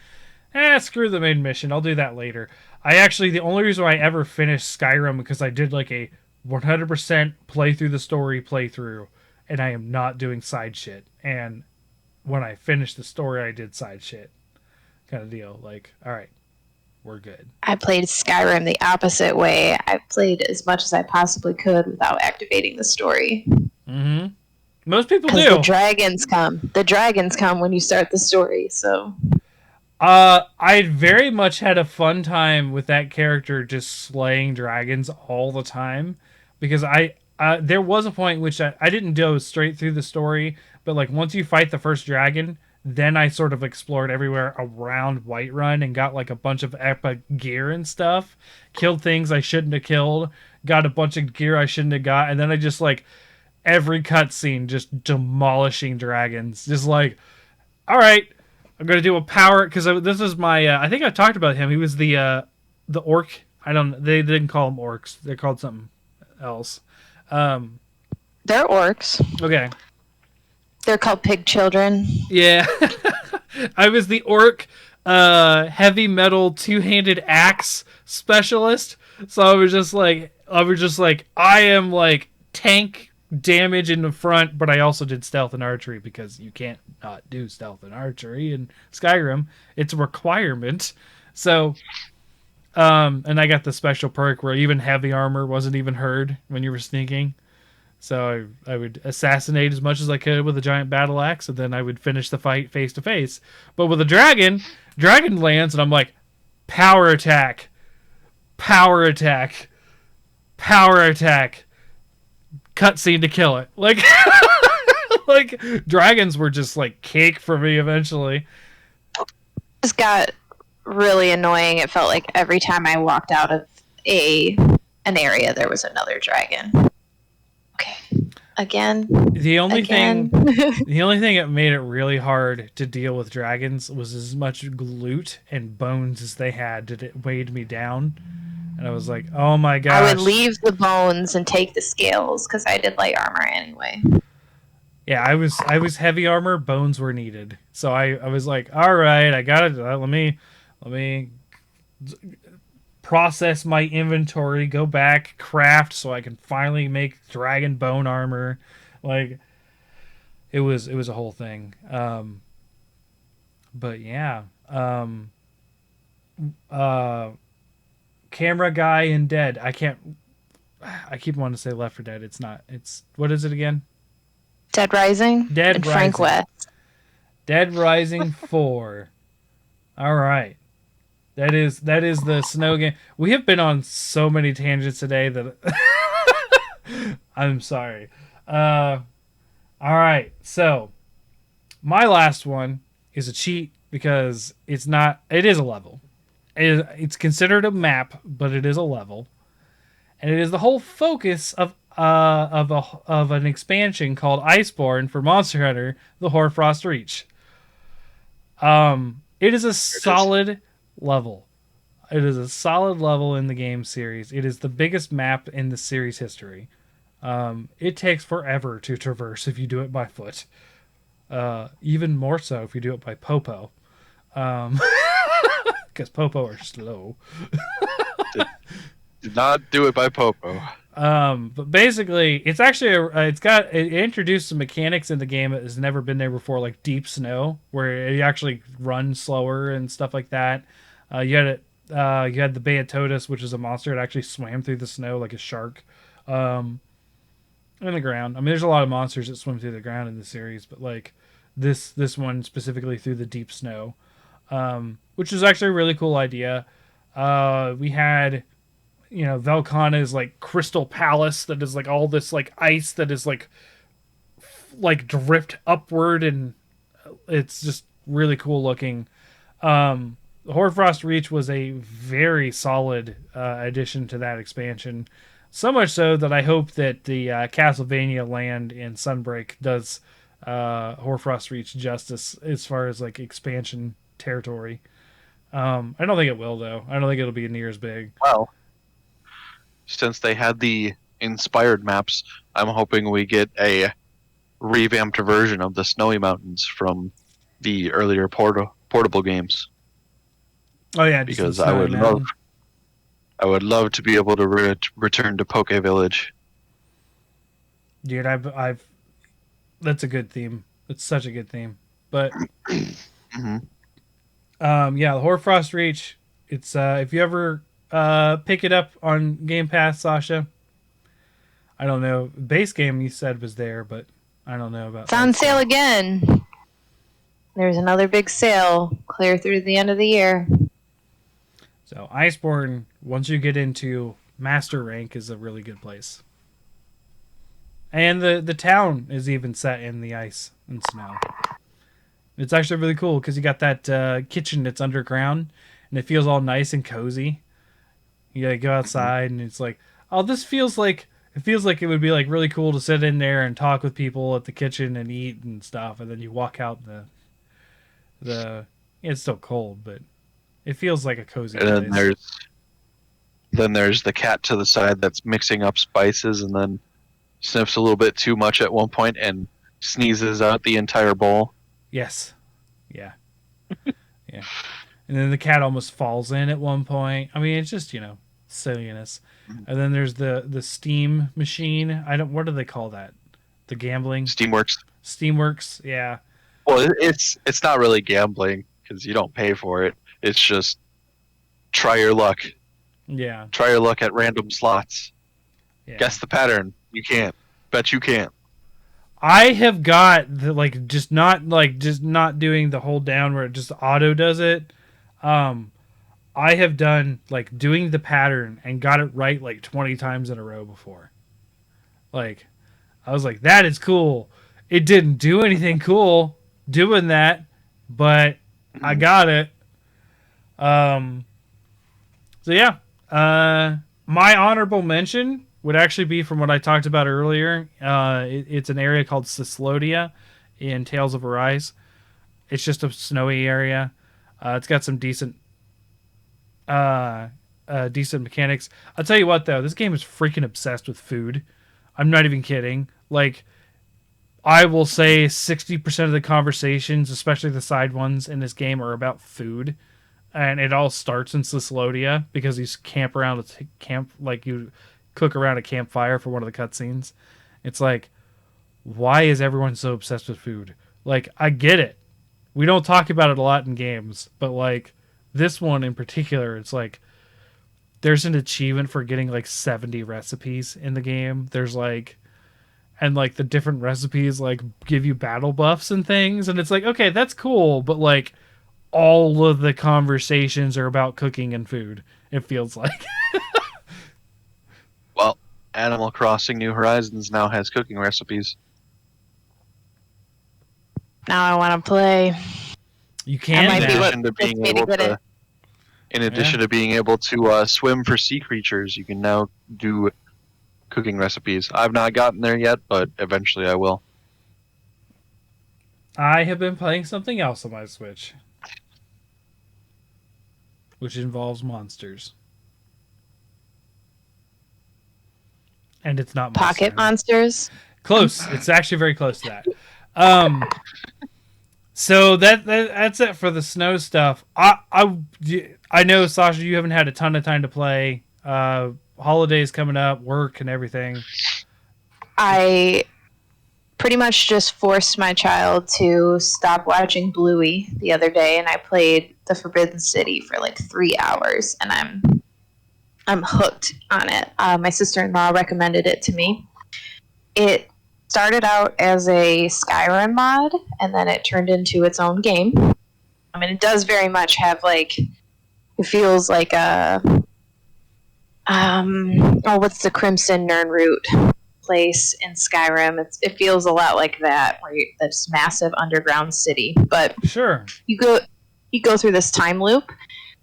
S1: screw the main mission. I'll do that later. The only reason why I ever finished Skyrim because I did like a 100% play through the story playthrough, and I am not doing side shit. And when I finished the story, I did side shit, kind of deal. Like, all right, we're good.
S3: I played Skyrim the opposite way. I played as much as I possibly could without activating the story.
S1: Mm-hmm. Most people do.
S3: The dragons come. The dragons come when you start the story. So.
S1: I very much had a fun time with that character just slaying dragons all the time because there was a point in which I didn't go straight through the story, but like once you fight the first dragon, then I sort of explored everywhere around Whiterun and got like a bunch of epic gear and stuff, killed things I shouldn't have killed, got a bunch of gear I shouldn't have got, and then I just like every cutscene just demolishing dragons, just like, all right. I'm gonna do a power because this is my. I think I talked about him. He was the orc. I don't. They didn't call them orcs. They're called something else.
S3: They're orcs.
S1: Okay.
S3: They're called pig children.
S1: Yeah. I was the orc, heavy metal two-handed axe specialist. So I was just like, I am like tank damage in the front, but I also did stealth and archery because you can't not do stealth and archery in Skyrim. It's a requirement. So, and I got the special perk where even heavy armor wasn't even heard when you were sneaking. So I would assassinate as much as I could with a giant battle axe, and then I would finish the fight face to face. But with a dragon lands, and I'm like, power attack, power attack, power attack. Cutscene to kill it. Like, like dragons were just like cake for me eventually.
S3: It just got really annoying. It felt like every time I walked out of an area, there was another dragon. Okay, again.
S1: The only thing that made it really hard to deal with dragons was as much loot and bones as they had. It weighed me down. And I was like, oh my gosh.
S3: I would leave the bones and take the scales because I did light armor anyway.
S1: Yeah, I was heavy armor. Bones were needed. So I was like, all right, I got it. Let me process my inventory, go back, craft so I can finally make dragon bone armor. Like, it was a whole thing. But yeah. Camera guy in Dead. I keep wanting to say Left 4 Dead. It's not. It's what is it again?
S3: Dead Rising,
S1: Dead
S3: and
S1: Rising.
S3: Frank West.
S1: Dead Rising 4. All right. That is the snow game. We have been on so many tangents today that I'm sorry. All right. So, my last one is a cheat because it's not. It is a level. It's considered a map, but it is a level, and it is the whole focus of an expansion called Iceborne for Monster Hunter: The Hoarfrost Reach. It is a solid level. It is a solid level in the game series. It is the biggest map in the series history. It takes forever to traverse if you do it by foot. Even more so if you do it by Popo. Because Popo are slow.
S2: Did not do it by Popo.
S1: But basically, it's actually it introduced some mechanics in the game that has never been there before, like deep snow, where you actually run slower and stuff like that. You had the Beatotus, which is a monster that actually swam through the snow like a shark, in the ground. I mean, there's a lot of monsters that swim through the ground in the series, but like this one specifically through the deep snow, which is actually a really cool idea. We had, Velkhana's like crystal palace that is like all this like ice that is like drift upward, and it's just really cool looking. The Hoarfrost Reach was a very solid addition to that expansion, so much so that I hope that the Castlevania land in Sunbreak does Hoarfrost Reach justice as far as like expansion territory. I don't think it will, though. I don't think it'll be near as big.
S2: Well, since they had the inspired maps, I'm hoping we get a revamped version of the Snowy Mountains from the earlier portable games.
S1: Oh yeah,
S2: because I would love to be able to return to Poke Village.
S1: Dude, I've that's a good theme. It's such a good theme. But
S2: Mm-hmm.
S1: Yeah, the Hoarfrost Reach. It's if you ever pick it up on Game Pass, Sasha. I don't know. Base game you said was there, but I don't know about.
S3: It's on sale again. There's another big sale clear through the end of the year.
S1: So Iceborne, once you get into Master Rank, is a really good place. And the town is even set in the ice and snow. It's actually really cool because you got that kitchen that's underground, and it feels all nice and cozy. You gotta go outside, and it's like, oh, it feels like it would be like really cool to sit in there and talk with people at the kitchen and eat and stuff, and then you walk out it's still cold, but it feels like a cozy place.
S2: And then there's the cat to the side that's mixing up spices and then sniffs a little bit too much at one point and sneezes out the entire bowl.
S1: Yes. Yeah. Yeah. And then the cat almost falls in at one point. I mean, it's just, silliness. And then there's the Steam machine. What do they call that? The gambling? Steamworks, yeah.
S2: Well, it's not really gambling because you don't pay for it. It's just try your luck.
S1: Yeah.
S2: Try your luck at random slots. Yeah. Guess the pattern. You can't. Bet you can't.
S1: I have got just not doing the hold down where it just auto does it. I have done doing the pattern and got it right 20 times in a row before. I was like, that is cool. It didn't do anything cool doing that, but I got it. So yeah, my honorable mention would actually be from what I talked about earlier. It's an area called Cislodia in Tales of Arise. It's just a snowy area. It's got some decent mechanics. I'll tell you what, though, this game is freaking obsessed with food. I'm not even kidding. I will say 60% of the conversations, especially the side ones in this game, are about food. And it all starts in Cislodia because you camp around you cook around a campfire for one of the cutscenes. It's why is everyone so obsessed with food? I get it. We don't talk about it a lot in games, but this one in particular, it's there's an achievement for getting 70 recipes in the game. There's and like the different recipes like give you battle buffs and things, and it's like, okay, that's cool, but like all of the conversations are about cooking and food, it feels like.
S2: Well, Animal Crossing New Horizons now has cooking recipes.
S3: Now I want to play.
S1: You can
S3: might be
S1: now.
S3: what-
S2: In addition to being able to swim for sea creatures, you can now do cooking recipes. I've not gotten there yet, but eventually I will.
S1: I have been playing something else on my Switch, which involves monsters. And it's not
S3: Pocket
S1: Monster Hunter.
S3: monsters.
S1: Close. It's actually very close to that. So that's it for the snow stuff. I know, Sasha, you haven't had a ton of time to play. Holidays coming up, work and everything.
S3: I pretty much just forced my child to stop watching Bluey the other day, and I played The Forbidden City for like 3 hours, and I'm hooked on it. My sister-in-law recommended it to me. It started out as a Skyrim mod, and then it turned into its own game. I mean, it does very much have like, it feels like a what's the Crimson Nirnroot place in Skyrim? It feels a lot like that, where this massive underground city. But
S1: Sure.
S3: you go through this time loop,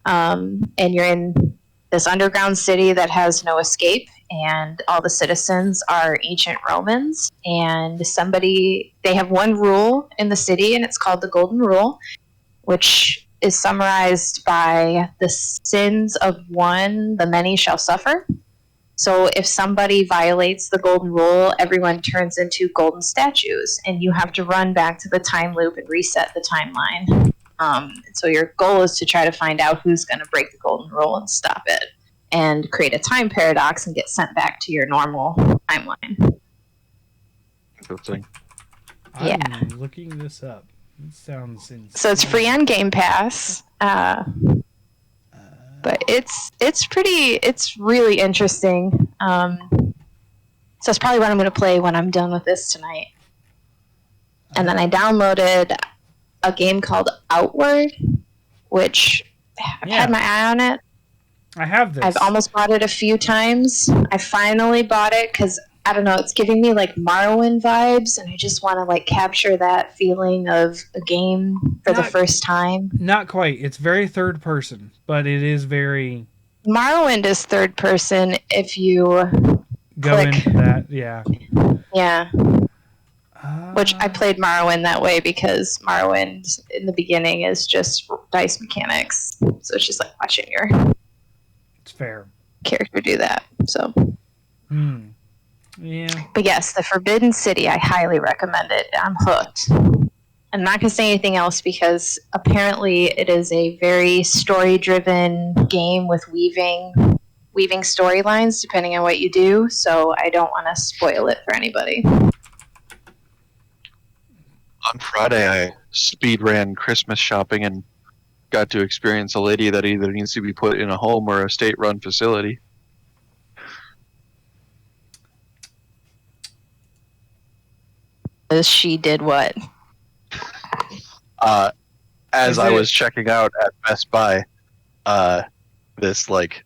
S3: and you're in this underground city that has no escape, and all the citizens are ancient Romans. And they have one rule in the city, and it's called the Golden Rule, which is summarized by the sins of one, the many shall suffer. So if somebody violates the Golden Rule, everyone turns into golden statues, and you have to run back to the time loop and reset the timeline. So your goal is to try to find out who's going to break the Golden Rule and stop it, and create a time paradox and get sent back to your normal timeline.
S2: Interesting.
S3: Yeah.
S1: I'm looking this up. It sounds insane.
S3: So it's free on Game Pass, but it's really interesting. So it's probably what I'm going to play when I'm done with this tonight. And then I downloaded a game called Outward, which I've had my eye on it.
S1: I have this.
S3: I've almost bought it a few times. I finally bought it because, I don't know, it's giving me like Morrowind vibes, and I just want to like capture that feeling of a game for the first time.
S1: Not quite. It's very third person, but it is very...
S3: Morrowind is third person if you
S1: go
S3: click
S1: into that, yeah.
S3: Yeah. Which I played Morrowind that way because Morrowind in the beginning is just dice mechanics. So it's just like watching your
S1: It's fair.
S3: character do that. So
S1: Yeah.
S3: But yes, The Forbidden City, I highly recommend it. I'm hooked. I'm not going to say anything else because apparently it is a very story-driven game with weaving storylines depending on what you do, so I don't want to spoil it for anybody.
S2: On Friday, I speed ran Christmas shopping and got to experience a lady that either needs to be put in a home or a state-run facility.
S3: She did what?
S2: As I was checking out at Best Buy, this like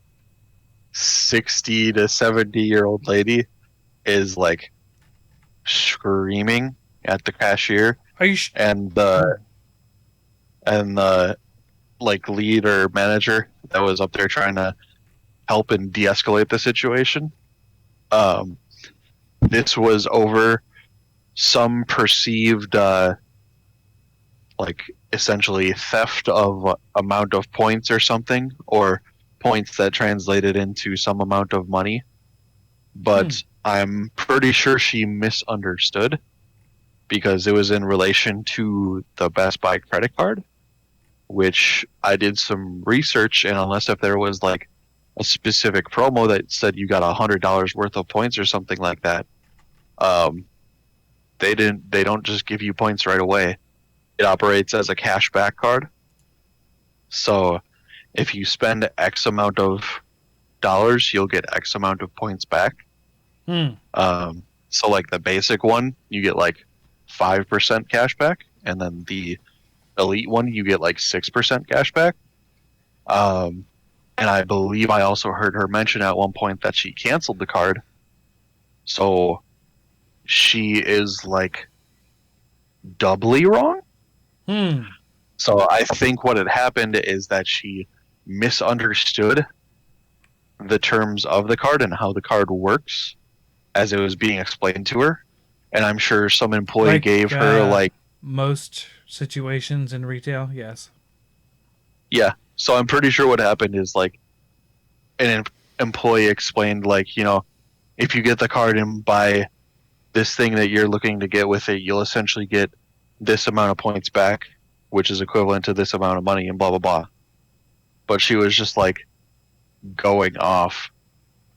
S2: 60 to 70-year-old lady is like screaming at the cashier.
S1: Are you
S2: and the like lead or manager that was up there trying to help and de-escalate the situation. This was over some perceived like essentially theft of amount of points or something, or points that translated into some amount of money. But I'm pretty sure she misunderstood, because it was in relation to the Best Buy credit card, which I did some research, and unless if there was like a specific promo that said you got $100 worth of points or something like that, they don't just give you points right away. It operates as a cashback card. So if you spend X amount of dollars, you'll get X amount of points back. So So like the basic one, you get like 5% cash back, and then the elite one, you get like 6% cash back. And I believe I also heard her mention at one point that she canceled the card. So she is like doubly wrong. So I think what had happened is that she misunderstood the terms of the card and how the card works as it was being explained to her. And I'm sure some employee gave her like
S1: most situations in retail, yes.
S2: Yeah. So I'm pretty sure what happened is like an employee explained like, if you get the card and buy this thing that you're looking to get with it, you'll essentially get this amount of points back, which is equivalent to this amount of money and blah blah blah. But she was just like going off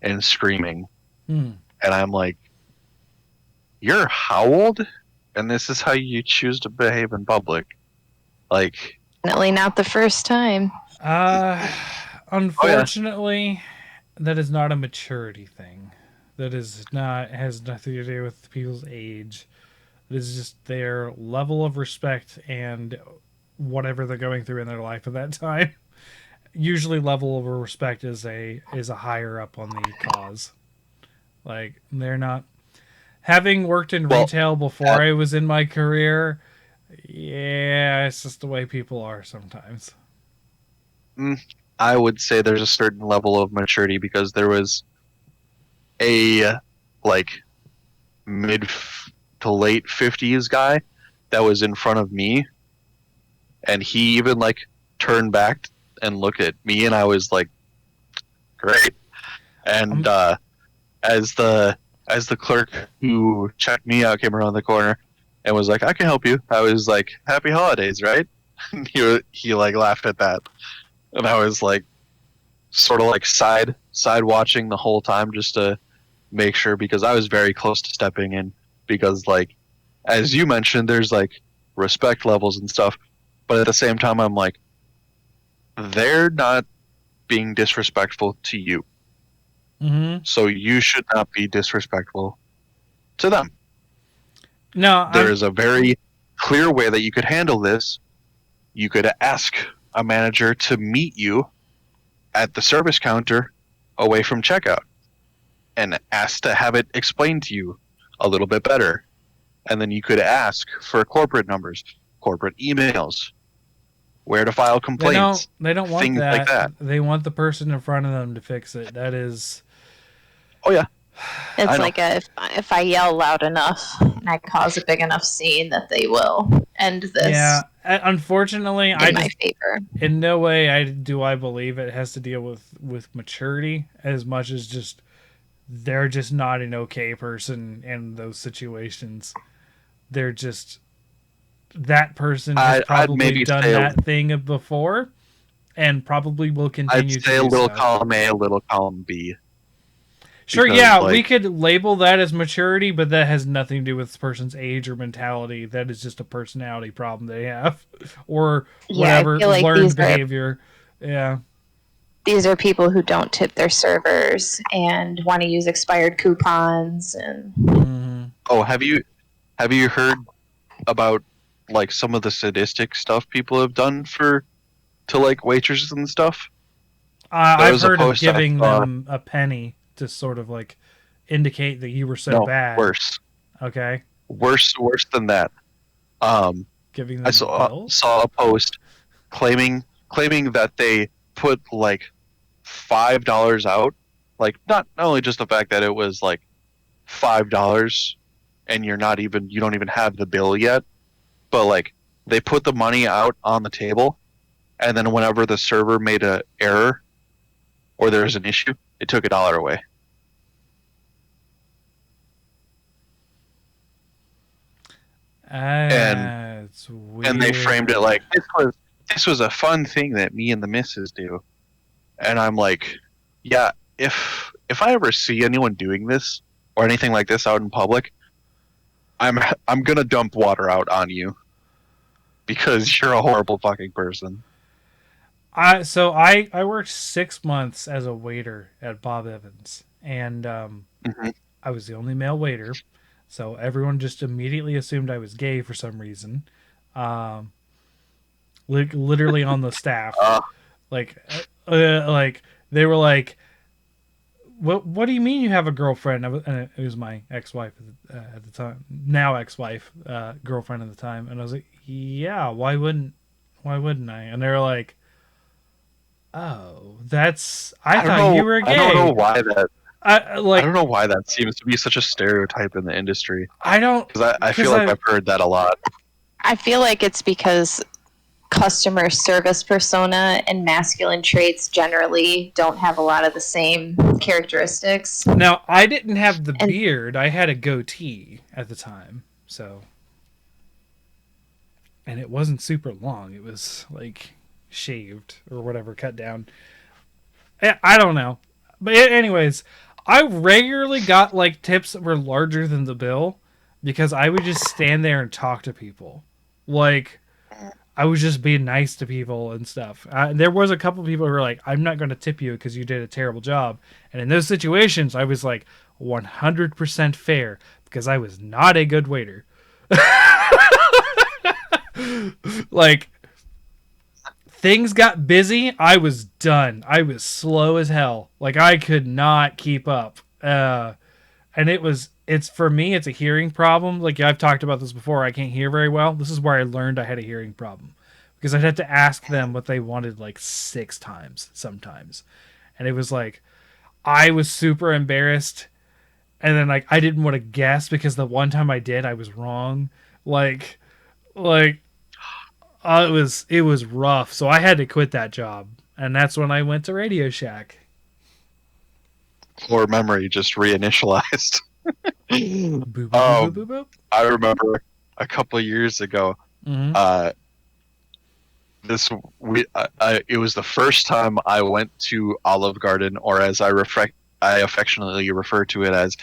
S2: and screaming. And I'm like, you're how old? And this is how you choose to behave in public? Like,
S3: definitely not the first time.
S1: Unfortunately, that is not a maturity thing. That is not has nothing to do with people's age. It is just their level of respect and whatever they're going through in their life at that time. Usually, level of respect is a higher up on the cause. Like they're not. Having worked in retail before I was in my career, yeah, it's just the way people are sometimes.
S2: I would say there's a certain level of maturity because there was a like mid to late 50s guy that was in front of me, and he even like turned back and looked at me, and I was like, great. And as the clerk who checked me out came around the corner and was like, I can help you, I was like, happy holidays, right? he like laughed at that, and I was like sort of like side watching the whole time just to make sure, because I was very close to stepping in, because like as you mentioned, there's like respect levels and stuff, but at the same time I'm like, they're not being disrespectful to you, so you should not be disrespectful to them.
S1: No,
S2: there is a very clear way that you could handle this. You could ask a manager to meet you at the service counter away from checkout and ask to have it explained to you a little bit better. And then you could ask for corporate numbers, corporate emails, where to file complaints.
S1: They don't want
S2: things
S1: that.
S2: like that.
S1: They want the person in front of them to fix it. That is.
S2: Oh yeah.
S3: It's like if I yell loud enough and I cause a big enough scene that they will end this.
S1: Yeah, unfortunately,
S3: in my favor.
S1: In no way I believe it has to deal with maturity as much as just they're just not an okay person in those situations. They're just that person has probably done that thing before, and probably will continue.
S2: I'd say a little column A, a little column B.
S1: Sure, yeah, we could label that as maturity, but that has nothing to do with this person's age or mentality. That is just a personality problem they have, or whatever learned behavior.
S3: These are people who don't tip their servers and want to use expired coupons and.
S2: Oh, have you heard about like some of the sadistic stuff people have done to like waitresses and stuff?
S1: I've heard of giving them a penny to sort of like indicate that you were so bad.
S2: Worse.
S1: Okay.
S2: Worse than that.
S1: Giving them
S2: I saw a post claiming that they put like $5 out. Like not only just the fact that it was like $5 and you don't even have the bill yet, but like they put the money out on the table, and then whenever the server made an error or there was an issue, it took $1 away.
S1: It's weird.
S2: And they framed it like this was a fun thing that me and the missus do. And I'm like, yeah, if I ever see anyone doing this or anything like this out in public, I'm gonna dump water out on you because you're a horrible fucking person.
S1: So I worked 6 months as a waiter at Bob Evans, and I was the only male waiter. So everyone just immediately assumed I was gay for some reason. Um, literally on the staff,
S2: Uh,
S1: like, like they were like, What do you mean you have a girlfriend?" And it was my ex-wife at the time, now ex-wife, girlfriend at the time, and I was like, "Yeah, why wouldn't I?" And they were like, "Oh, I
S2: I don't
S1: thought you
S2: know.
S1: were
S2: I don't know
S1: gay."
S2: why that.
S1: I
S2: I don't
S1: like
S2: know why that seems to be such a stereotype in the industry.
S1: I don't
S2: Because I
S1: because
S2: feel like I've heard that a lot.
S3: I feel like it's because customer service persona and masculine traits generally don't have a lot of the same characteristics.
S1: now I didn't have the
S3: And
S1: beard; I had a goatee at the time, so and it wasn't super long. It was like shaved or whatever, cut down. I don't know. But anyways, I regularly got like tips that were larger than the bill because I would just stand there and talk to people. Like I was just being nice to people and stuff. There was a couple people who were like, "I'm not going to tip you because you did a terrible job." And in those situations, I was like 100% fair because I was not a good waiter. Like things got busy, I was done. I was slow as hell. Like I could not keep up. And it's for me, it's a hearing problem. Like I've talked about this before. I can't hear very well. This is where I learned I had a hearing problem because I'd have to ask them what they wanted like 6 times sometimes, and it was like I was super embarrassed. And then like I didn't want to guess because the one time I did, I was wrong. Like, like it was rough. So I had to quit that job, and that's when I went to Radio Shack.
S2: Or memory just reinitialized.
S1: Boop boop boop boop
S2: um,
S1: boop boop.
S2: I remember a couple of years ago.
S1: Mm-hmm.
S2: This it was the first time I went to Olive Garden, or as I affectionately refer to it as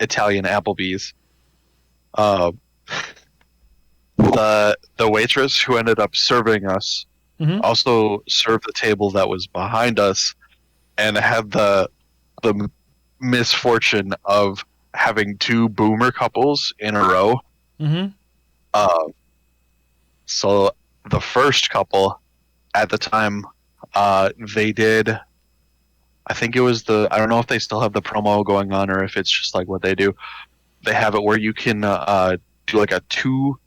S2: Italian Applebee's. Uh, the waitress who ended up serving us
S1: Mm-hmm.
S2: also served the table that was behind us, and had the misfortune of having 2 boomer couples in a row.
S1: Mm-hmm.
S2: Uh, so the first couple at the time, they did. I think it was I don't know if they still have the promo going on or if it's just like what they do. They have it where you can do like a two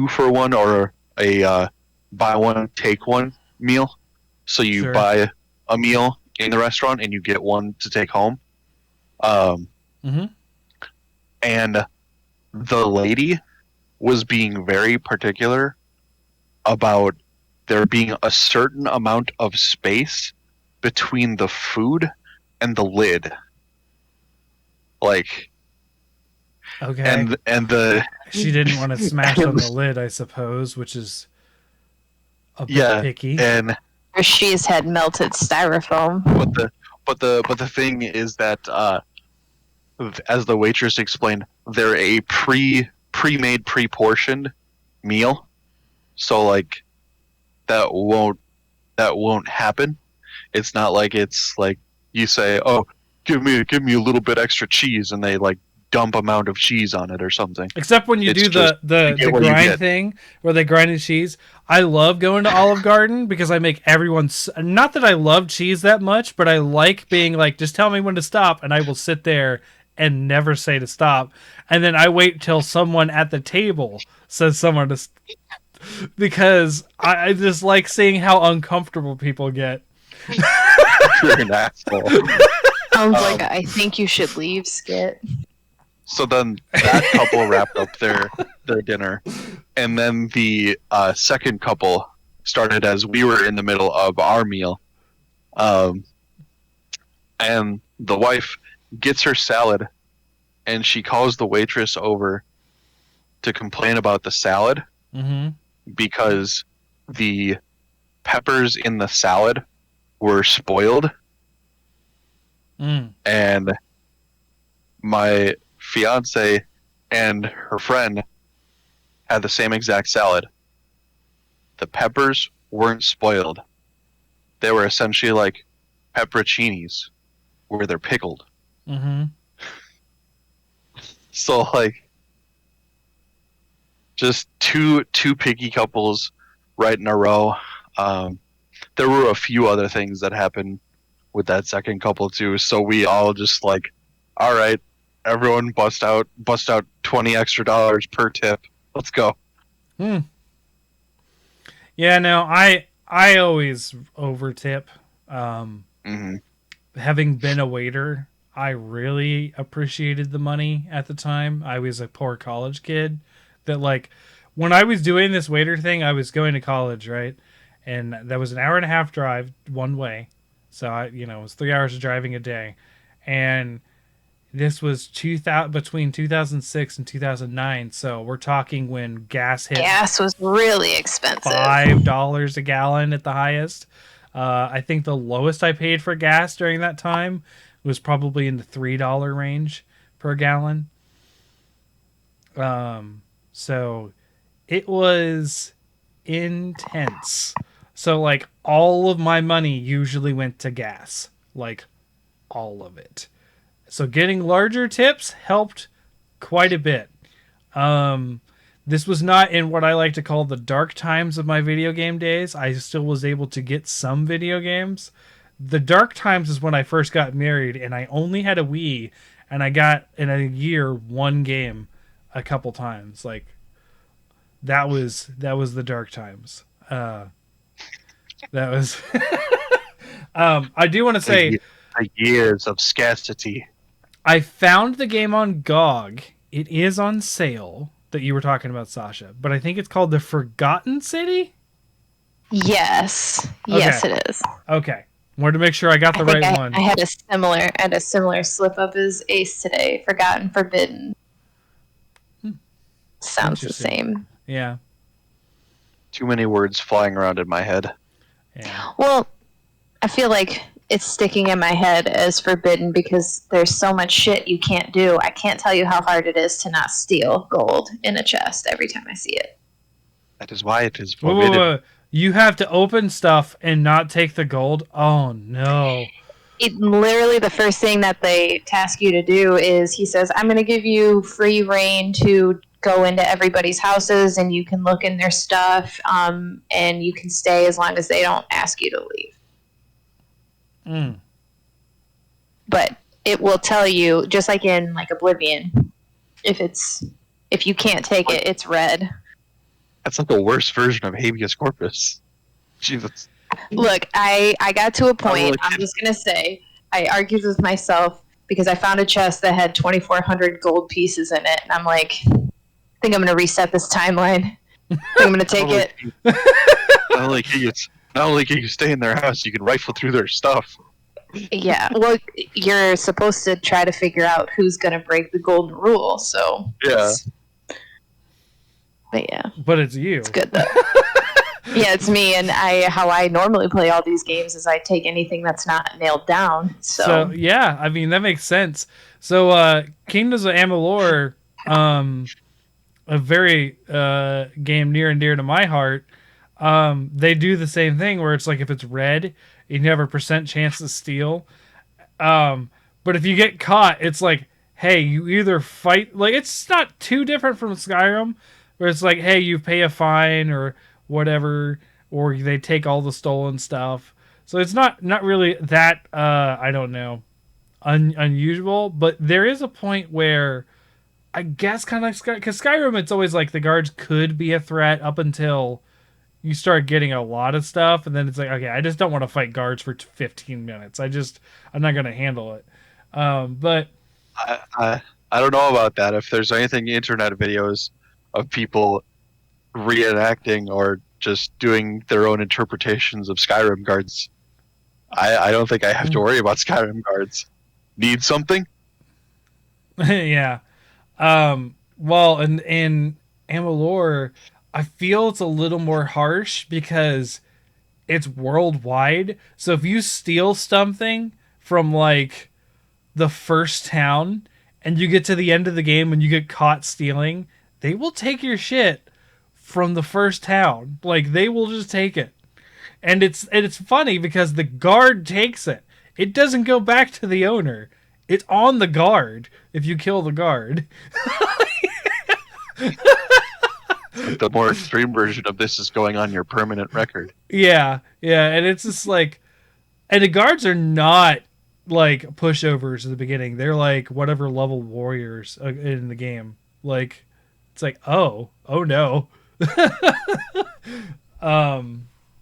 S2: for one or a buy one take one meal. So you
S1: Sure.
S2: buy a meal in the restaurant and you get one to take home.
S1: Mm-hmm.
S2: And the lady was being very particular about there being a certain amount of space between the food and the lid. Like,
S1: Okay.
S2: and the
S1: She didn't want to smash on the lid, I suppose, which is a bit
S2: yeah,
S1: picky.
S2: and
S3: her she's had melted styrofoam.
S2: but the thing is that as the waitress explained, they're a pre-made, pre-portioned meal, so like that won't happen. It's not like it's like you say, "Oh, give me a little bit extra cheese," and they like dump amount of cheese on it or something.
S1: Except when you
S2: It's
S1: do
S2: just
S1: the
S2: you get what you
S1: grind
S2: get.
S1: thing where they grind the cheese. I love going to Olive Garden because I make everyone. Not that I love cheese that much, but I like being like, just tell me when to stop, and I will sit there and never say to stop. And then I wait till someone at the table says someone to, because I just like seeing how uncomfortable people get.
S2: You're an asshole.
S3: Sounds like I think you should leave skit.
S2: So then that couple wrapped up their dinner, and then the second couple started as we were in the middle of our meal, and the wife gets her salad, and she calls the waitress over to complain about the salad
S1: Mm-hmm.
S2: because the peppers in the salad were spoiled,
S1: Mm.
S2: and my fiance and her friend had the same exact salad. The peppers weren't spoiled. They were essentially like pepperoncinis, where they're pickled.
S1: Mm-hmm.
S2: So like, just two piggy couples right in a row. There were a few other things that happened with that second couple too. So we all just like, all right, everyone bust out $20 extra per tip. Let's go.
S1: Yeah, no, I always overtip.
S2: Mm-hmm.
S1: Having been a waiter, I really appreciated the money at the time. I was a poor college kid that like when I was doing this waiter thing, I was going to college, right? And that was an hour and a half drive one way. So it was 3 hours of driving a day. And this was 2000 between 2006 and 2009. So we're talking when gas hit
S3: Gas was really expensive.
S1: $5 a gallon at the highest. I think the lowest I paid for gas during that time was probably in the $3 range per gallon. So it was intense. So like all of my money usually went to gas, like all of it. So getting larger tips helped quite a bit. This was not in what I like to call the dark times of my video game days. I still was able to get some video games. The dark times is when I first got married and I only had a Wii and I got in a year one game a couple times. Like that was the dark times. That was I do want to say
S2: years of scarcity.
S1: I found the game on GOG. It is on sale. That you were talking about, Sasha, but I think it's called The Forgotten City.
S3: Yes, yes, it is.
S1: Okay, wanted to make sure I got the right one.
S3: I had a similar slip up as Ace today. Forgotten, Forbidden. Sounds the same.
S1: Yeah.
S2: Too many words flying around in my head.
S1: Yeah.
S3: Well, I feel like it's sticking in my head as forbidden because there's so much shit you can't do. I can't tell you how hard it is to not steal gold in a chest every time I see it.
S2: That is why it is forbidden.
S1: Whoa. You have to open stuff and not take the gold? Oh, no.
S3: It literally, the first thing that they task you to do is he says, I'm going to give you free reign to go into everybody's houses and you can look in their stuff and you can stay as long as they don't ask you to leave. But it will tell you, just like in like Oblivion, if you can't take it, it's red.
S2: That's like a worse version of habeas corpus. Jesus.
S3: Look, I got to a point, I'm just going to say, I argued with myself because I found a chest that had 2,400 gold pieces in it. And I'm like, I think I'm going to reset this timeline. I think I'm going to take it.
S2: Not only can you stay in their house, you can rifle through their stuff.
S3: Yeah, well, you're supposed to try to figure out who's going to break the golden rule, so...
S2: Yeah.
S1: But it's you.
S3: It's good, though. Yeah, it's me, and how I normally play all these games is I take anything that's not nailed down, so
S1: yeah, I mean, that makes sense. So, Kingdoms of Amalur, a very game near and dear to my heart, they do the same thing where it's like if it's red, you have a % chance to steal. But if you get caught, it's like, hey, you either fight... Like, it's not too different from Skyrim, where it's like, hey, you pay a fine or whatever, or they take all the stolen stuff. So it's not really that, I don't know, unusual. But there is a point where, I guess kind of like... Because Skyrim, it's always like the guards could be a threat up until... you start getting a lot of stuff, and then it's like, okay, I just don't want to fight guards for 15 minutes. I'm not going to handle it. But
S2: I don't know about that. If there's anything internet videos of people reenacting or just doing their own interpretations of Skyrim guards, I don't think I have to worry about Skyrim guards. Need something?
S1: Yeah. Well, in Amalur, I feel it's a little more harsh because it's worldwide. So if you steal something from like the first town and you get to the end of the game and you get caught stealing, they will take your shit from the first town. Like they will just take it. And it's funny because the guard takes it. It doesn't go back to the owner. It's on the guard if you kill the guard.
S2: The more extreme version of this is going on your permanent record.
S1: Yeah, and it's just like, and the guards are not like pushovers at the beginning. They're like whatever level warriors in the game. Like, it's like, oh no.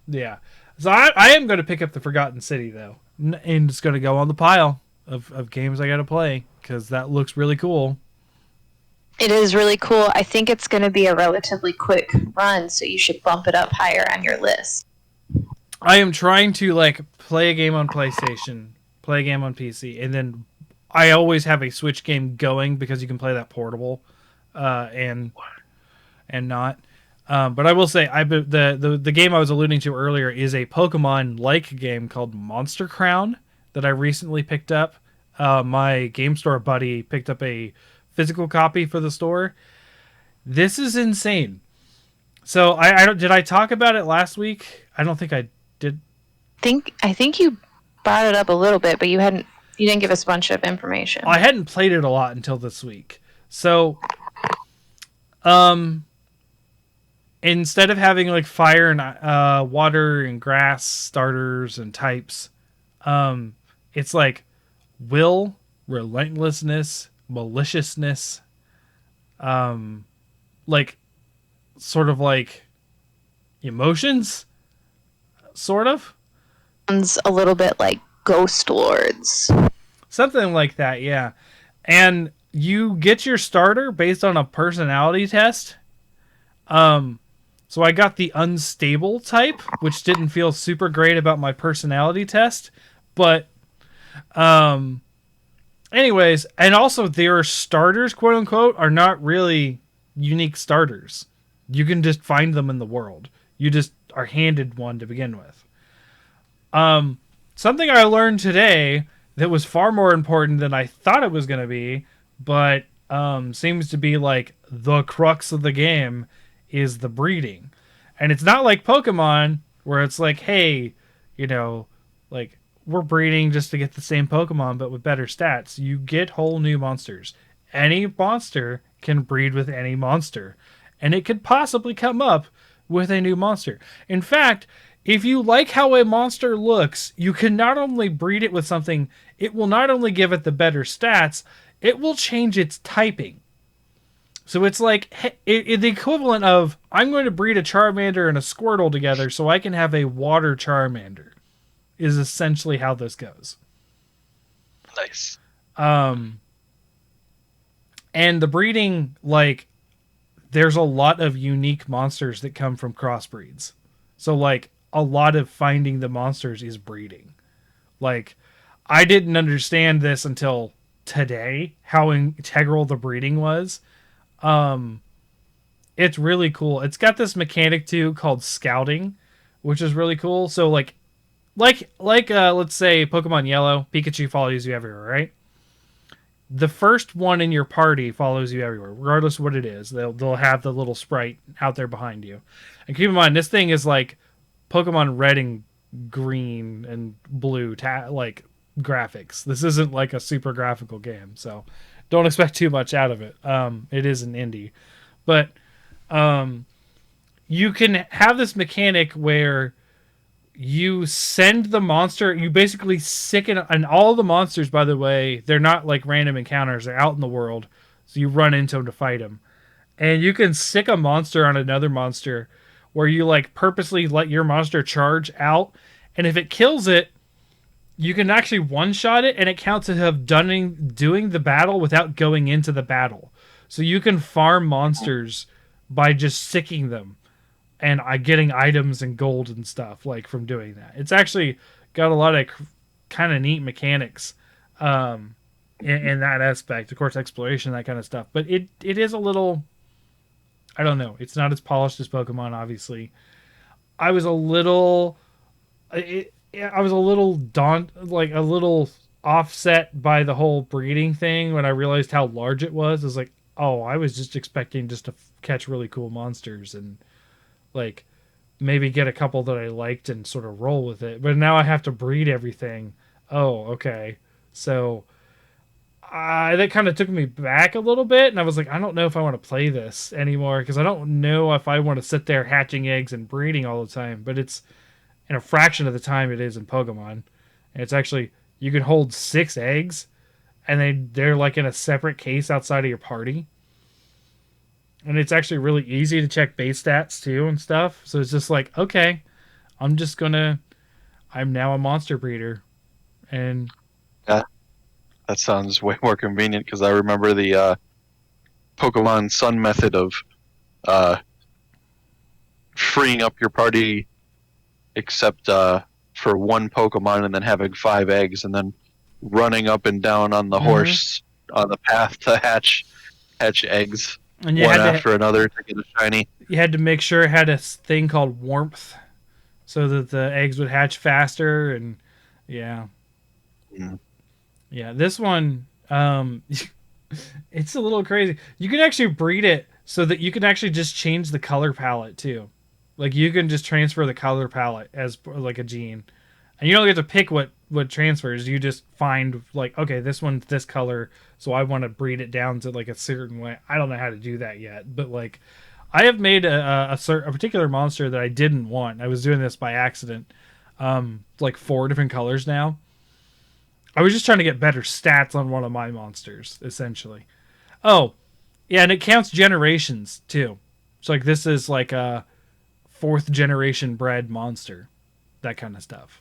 S1: Yeah. So I am going to pick up the Forgotten City though, and it's going to go on the pile of games I got to play because that looks really cool.
S3: It is really cool. I think it's going to be a relatively quick run, so you should bump it up higher on your list.
S1: I am trying to like play a game on PlayStation, play a game on PC, and then I always have a Switch game going because you can play that portable, and not. But I will say, the game I was alluding to earlier is a Pokemon-like game called Monster Crown that I recently picked up. My game store buddy picked up a physical copy for the store. This is insane. So did I talk about it last week? I don't think I did.
S3: I think you brought it up a little bit, but you didn't give us a bunch of information.
S1: I hadn't played it a lot until this week. So, instead of having like fire and water and grass starters and types, it's like will, relentlessness, maliciousness, like sort of like emotions, sort of.
S3: Sounds a little bit like Ghost Lords.
S1: Something like that, yeah. And you get your starter based on a personality test. So I got the unstable type, which didn't feel super great about my personality test, but anyways, and also their starters, quote unquote, are not really unique starters. You can just find them in the world. You just are handed one to begin with. Something I learned today that was far more important than I thought it was going to be, but seems to be like the crux of the game, is the breeding. And it's not like Pokemon where it's like, hey, like we're breeding just to get the same Pokemon but with better stats. You get whole new monsters. Any monster can breed with any monster, and it could possibly come up with a new monster. In fact, if you like how a monster looks, you can not only breed it with something, it will not only give it the better stats, it will change its typing. So it's like the equivalent of, I'm going to breed a Charmander and a Squirtle together so I can have a water Charmander, is essentially how this goes.
S2: Nice.
S1: And the breeding, like, there's a lot of unique monsters that come from crossbreeds. So, like, a lot of finding the monsters is breeding. Like, I didn't understand this until today, how integral the breeding was. It's really cool. It's got this mechanic too called scouting, which is really cool. So like let's say Pokemon Yellow, Pikachu follows you everywhere, right? The first one in your party follows you everywhere, regardless of what it is. They'll have the little sprite out there behind you. And keep in mind, this thing is like Pokemon Red and Green and Blue like graphics. This isn't like a super graphical game, so don't expect too much out of it. It is an indie. But you can have this mechanic where you send the monster, you basically sicken, and all the monsters, by the way, they're not like random encounters, they're out in the world, so you run into them to fight them. And you can sick a monster on another monster where you like purposely let your monster charge out, and if it kills it, you can actually one-shot it, and it counts as doing the battle without going into the battle. So you can farm monsters by just sicking them and getting items and gold and stuff like from doing that. It's actually got a lot of kind of neat mechanics in that aspect. Of course, exploration, that kind of stuff. But it is a little, I don't know. It's not as polished as Pokemon, obviously. I was a little a little offset by the whole breeding thing when I realized how large it was. I was like, oh, I was just expecting just to catch really cool monsters and like maybe get a couple that I liked and sort of roll with it. But now I have to breed everything. Oh, okay. So that kind of took me back a little bit, and I was like, I don't know if I want to play this anymore because I don't know if I want to sit there hatching eggs and breeding all the time. But it's in a fraction of the time it is in Pokemon, and it's actually you can hold 6 eggs, and they're like in a separate case outside of your party, and it's actually really easy to check base stats too and stuff. So it's just like, okay, I'm now a monster breeder, and
S2: Yeah, that sounds way more convenient because I remember the Pokemon Sun method of uh, freeing up your party except for one Pokemon and then having 5 eggs and then running up and down on the horse on the path to hatch eggs
S1: and you
S2: one
S1: had
S2: after another to get a shiny.
S1: you had to make sure it had a thing called warmth, so that the eggs would hatch faster. And yeah,
S2: Mm.
S1: yeah, this one, it's a little crazy. You can actually breed it so that you can actually just change the color palette too. Like you can just transfer the color palette as like a gene, and you don't get to pick what transfers. You just find like, okay, this one's this color, so I want to breed it down to like a certain way. I don't know how to do that yet, but like I have made a particular monster that I didn't want. I was doing this by accident. Like 4 different colors now. I was just trying to get better stats on one of my monsters, essentially. Oh, yeah, and it counts generations too. So like this is like a 4th generation bred monster, that kind of stuff.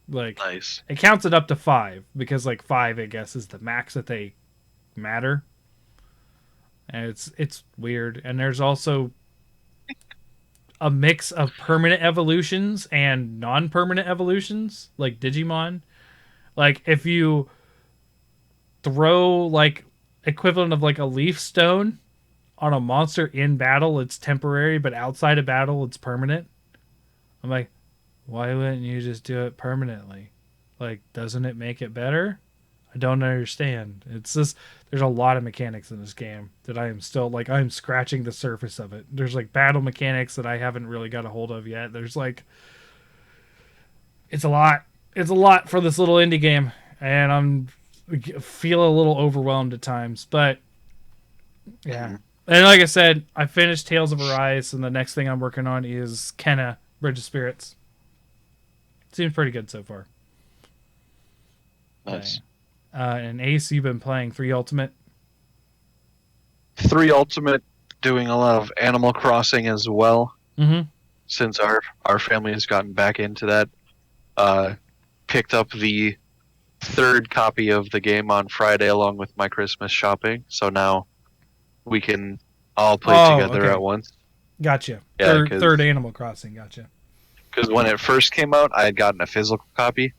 S1: Like
S2: Nice.
S1: it counts it up to 5 because like 5, I guess, is the max that they matter. And it's weird. And there's also a mix of permanent evolutions and non-permanent evolutions, like Digimon. Like if you throw like equivalent of like a leaf stone on a monster in battle, it's temporary, but outside of battle, it's permanent. I'm like, why wouldn't you just do it permanently? Like, doesn't it make it better? I don't understand. It's just there's a lot of mechanics in this game that I am still like I'm scratching the surface of it. There's like battle mechanics that I haven't really got a hold of yet. There's like it's a lot. It's a lot for this little indie game, and feel a little overwhelmed at times. But yeah, and like I said, I finished Tales of Arise, and the next thing I'm working on is Kenna Bridge of Spirits. Seems pretty good so far.
S2: Nice.
S1: And Ace, you've been playing 3 Ultimate.
S2: 3 Ultimate, doing a lot of Animal Crossing as well.
S1: Mm-hmm.
S2: Since our family has gotten back into that. Picked up the 3rd copy of the game on Friday along with my Christmas shopping, so now we can all play together at once.
S1: Gotcha.
S2: Yeah,
S1: third Animal Crossing. Gotcha.
S2: Because when it first came out, I had gotten a physical copy,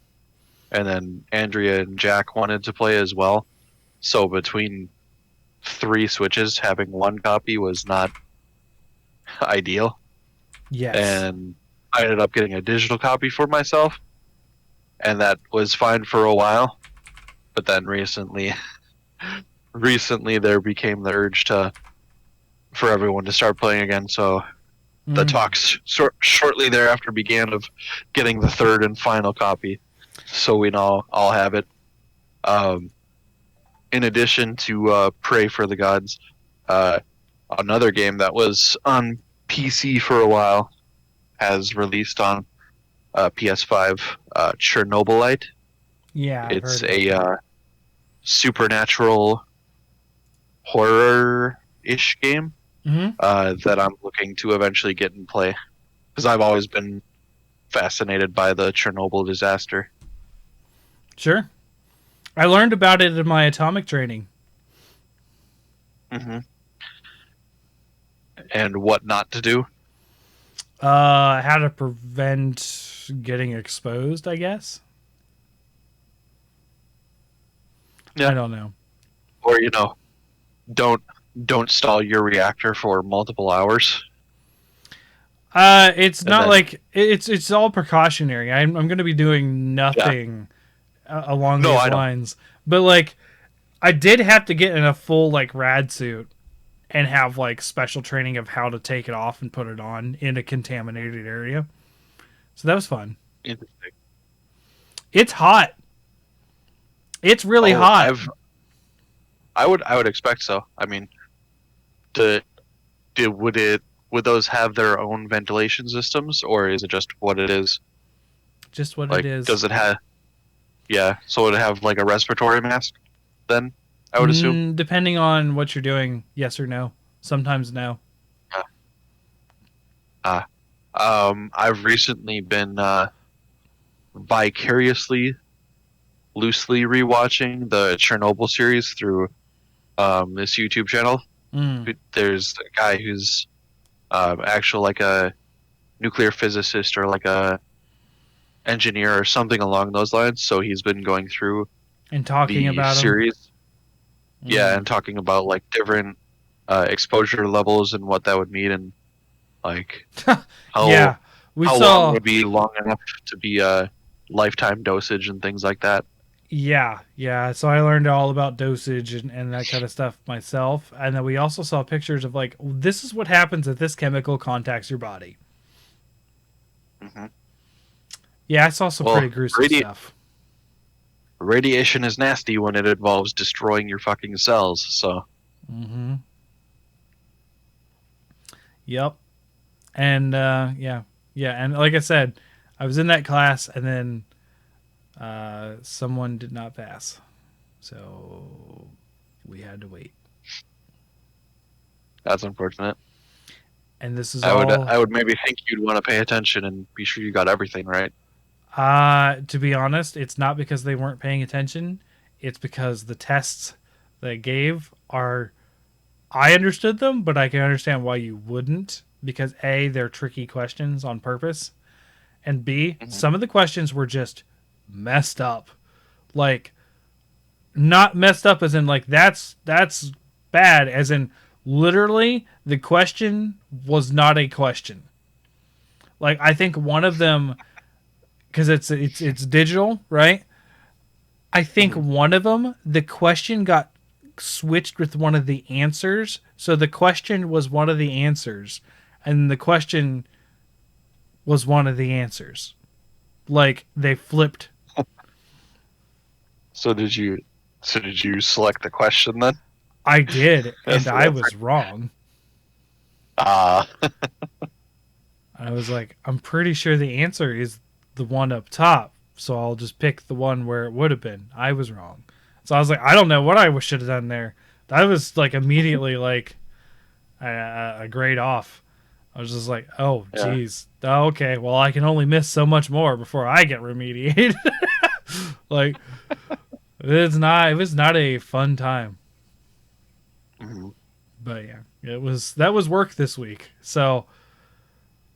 S2: and then Andrea and Jack wanted to play as well. So between 3 Switches, having 1 copy was not ideal.
S1: Yes.
S2: And I ended up getting a digital copy for myself, and that was fine for a while. But then recently there became the urge for everyone to start playing again. So the talks shortly thereafter began of getting the 3rd and final copy, so we all have it. In addition to Pray for the Gods, another game that was on PC for a while has released on PS5, Chernobylite.
S1: Yeah,
S2: it's a supernatural horror-ish game that I'm looking to eventually get and play, because I've always been fascinated by the Chernobyl disaster.
S1: Sure. I learned about it in my atomic training.
S2: Mm-hmm. And what not to do?
S1: How to prevent getting exposed, I guess.
S2: Yeah.
S1: I don't know.
S2: Or, don't stall your reactor for multiple hours.
S1: It's not like it's all precautionary. I'm going to be doing nothing along these lines. But like, I did have to get in a full like rad suit and have like special training of how to take it off and put it on in a contaminated area. So that was fun.
S2: Interesting.
S1: It's hot. It's really hot.
S2: I would expect so. I mean, the did would those have their own ventilation systems, or is it just what it is?
S1: Just what it
S2: Like,
S1: is.
S2: does it have? Yeah, so would it have like a respiratory mask? Then I would assume.
S1: Depending on what you're doing, yes or no. Sometimes no.
S2: Uh, I've recently been vicariously, loosely rewatching the Chernobyl series through this YouTube channel.
S1: Mm.
S2: There's a guy who's actual like a nuclear physicist or like a engineer or something along those lines. So he's been going through
S1: And talking
S2: the
S1: about them.
S2: series, yeah, and talking about like different exposure levels and what that would mean, and like how
S1: Yeah. We
S2: how long
S1: saw.
S2: would be long enough to be a lifetime dosage and things like that.
S1: Yeah. So I learned all about dosage and that kind of stuff myself. And then we also saw pictures of like, this is what happens if this chemical contacts your body.
S2: Hmm.
S1: Yeah, I saw some
S2: Well,
S1: pretty gruesome stuff.
S2: radiation is nasty when it involves destroying your fucking cells. So
S1: Mm-hmm. Yep. And yeah. And like I said, I was in that class, and then someone did not pass, so we had to wait.
S2: that's unfortunate.
S1: And this is
S2: I
S1: all.
S2: would maybe think you'd want to pay attention and be sure you got everything right.
S1: To be honest, it's not because they weren't paying attention. It's because the tests they gave are. I understood them, but I can understand why you wouldn't. Because A, they're tricky questions on purpose, and B,
S2: Hmm.
S1: some of the questions were just messed up. Like, not messed up as in like that's bad, as in literally the question was not a question. Like, I think one of them, because it's digital, right? I think
S2: Hmm.
S1: one of them, the question got switched with one of the answers, so the question was one of the answers, and the question was one of the answers. Like, they flipped.
S2: So did you? So did you select the question then?
S1: I did, and I
S2: That's
S1: was wrong.
S2: ah.
S1: I was like, I'm pretty sure the answer is the one up top, so I'll just pick the one where it would have been. I was wrong. So I was like, I don't know what I should have done there. I was like immediately like a grade off. I was just like, oh,
S2: Yeah.
S1: geez. Oh, okay, well, I can only miss so much more before I get remediated. Like, it was not a fun time.
S2: Hmm.
S1: But yeah, that was work this week. So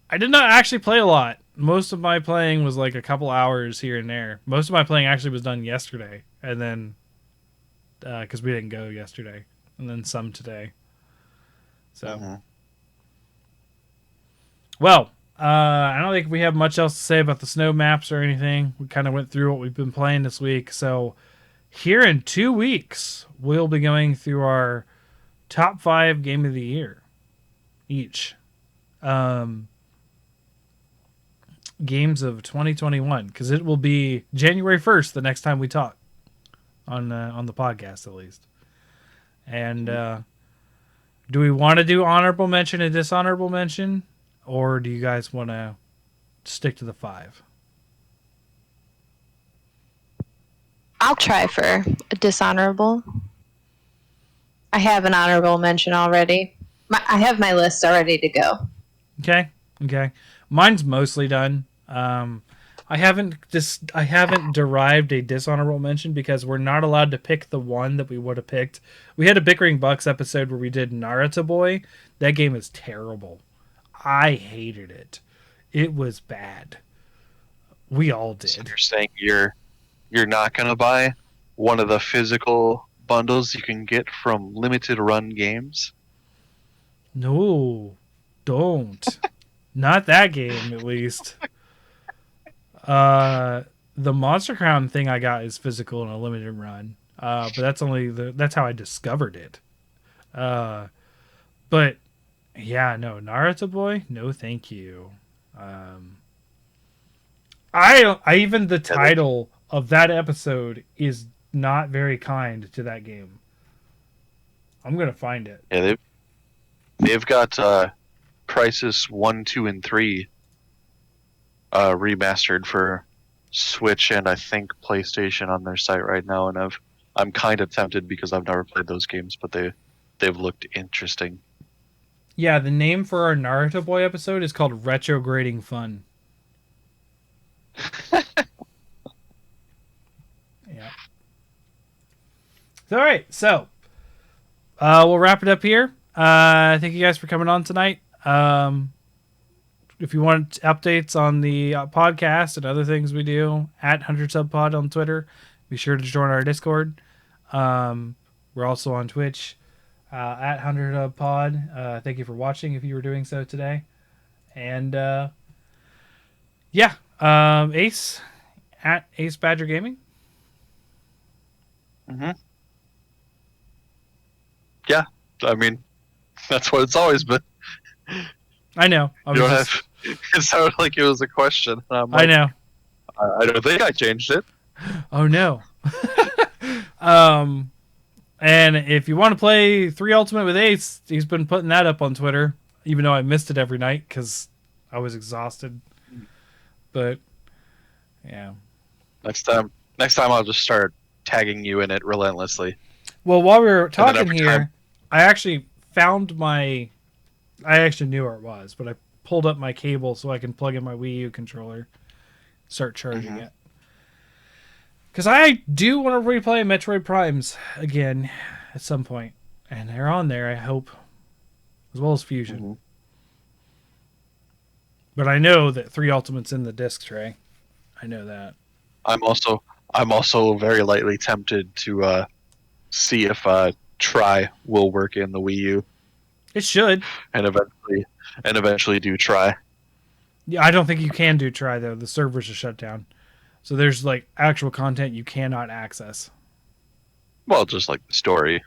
S1: I did not actually play a lot. Most of my playing was like a couple hours here and there. Most of my playing actually was done yesterday, and then because we didn't go yesterday, and then some today. So,
S2: Hmm.
S1: well, I don't think we have much else to say about the snow maps or anything. We kind of went through what we've been playing this week. So, here in 2 weeks, we'll be going through our top 5 game of the year each. Um, Games of 2021, because it will be January 1st the next time we talk on the podcast, at least. And do we want to do honorable mention and dishonorable mention, or do you guys want to stick to the 5?
S3: I'll try for a dishonorable. I have an honorable mention already. I have my list already to go.
S1: Okay. Mine's mostly done. I haven't derived a dishonorable mention because we're not allowed to pick the one that we would have picked. We had a Bickering Bucks episode where we did Naruto Boy. That game is terrible. I hated it. It was bad. We all
S2: So
S1: did.
S2: you're saying you're not gonna buy one of the physical bundles you can get from limited run games?
S1: No, don't. Not that game, at least. Uh, the Monster Crown thing I got is physical in a limited run. But that's how I discovered it. Uh, but yeah, no, Naruto Boy, no, thank you. Um, I even the
S2: Yeah,
S1: title of that episode is not very kind to that game. I'm gonna find it.
S2: Yeah, they've got Crisis 1, 2, and 3 remastered for Switch and I think PlayStation on their site right now, and I'm kind of tempted because I've never played those games, but they've looked interesting.
S1: Yeah, the name for our Naruto Boy episode is called Retrograding Fun. Yeah. All right, so we'll wrap it up here. Thank you guys for coming on tonight. If you want updates on the podcast and other things we do, at 100subpod on Twitter, be sure to join our Discord. We're also on Twitch at 100pod. Thank you for watching if you were doing so today. And Ace at Ace Badger Gaming.
S2: Mm-hmm. Yeah, I mean, that's what it's always been.
S1: I know.
S2: It sounded like it was a question. I'm like,
S1: I know.
S2: I don't think I changed it.
S1: Oh no. And if you want to play 3 Ultimate with Ace, he's been putting that up on Twitter, even though I missed it every night because I was exhausted. But yeah.
S2: Next time I'll just start tagging you in it relentlessly.
S1: Well, while we were talking here,
S2: time...
S1: I actually found I actually knew where it was, but I pulled up my cable so I can plug in my Wii U controller, start charging it. Because I do want to replay Metroid Primes again at some point. And they're on there, I hope. As well as Fusion. Mm-hmm. But I know that 3 Ultimate's in the disc tray. I know that. I'm
S2: also very lightly tempted to see if Try will work in the Wii U.
S1: It should.
S2: And eventually do Try.
S1: Yeah, I don't think you can do Try though. The servers are shut down. So there's like actual content you cannot access.
S2: Well, just like the story.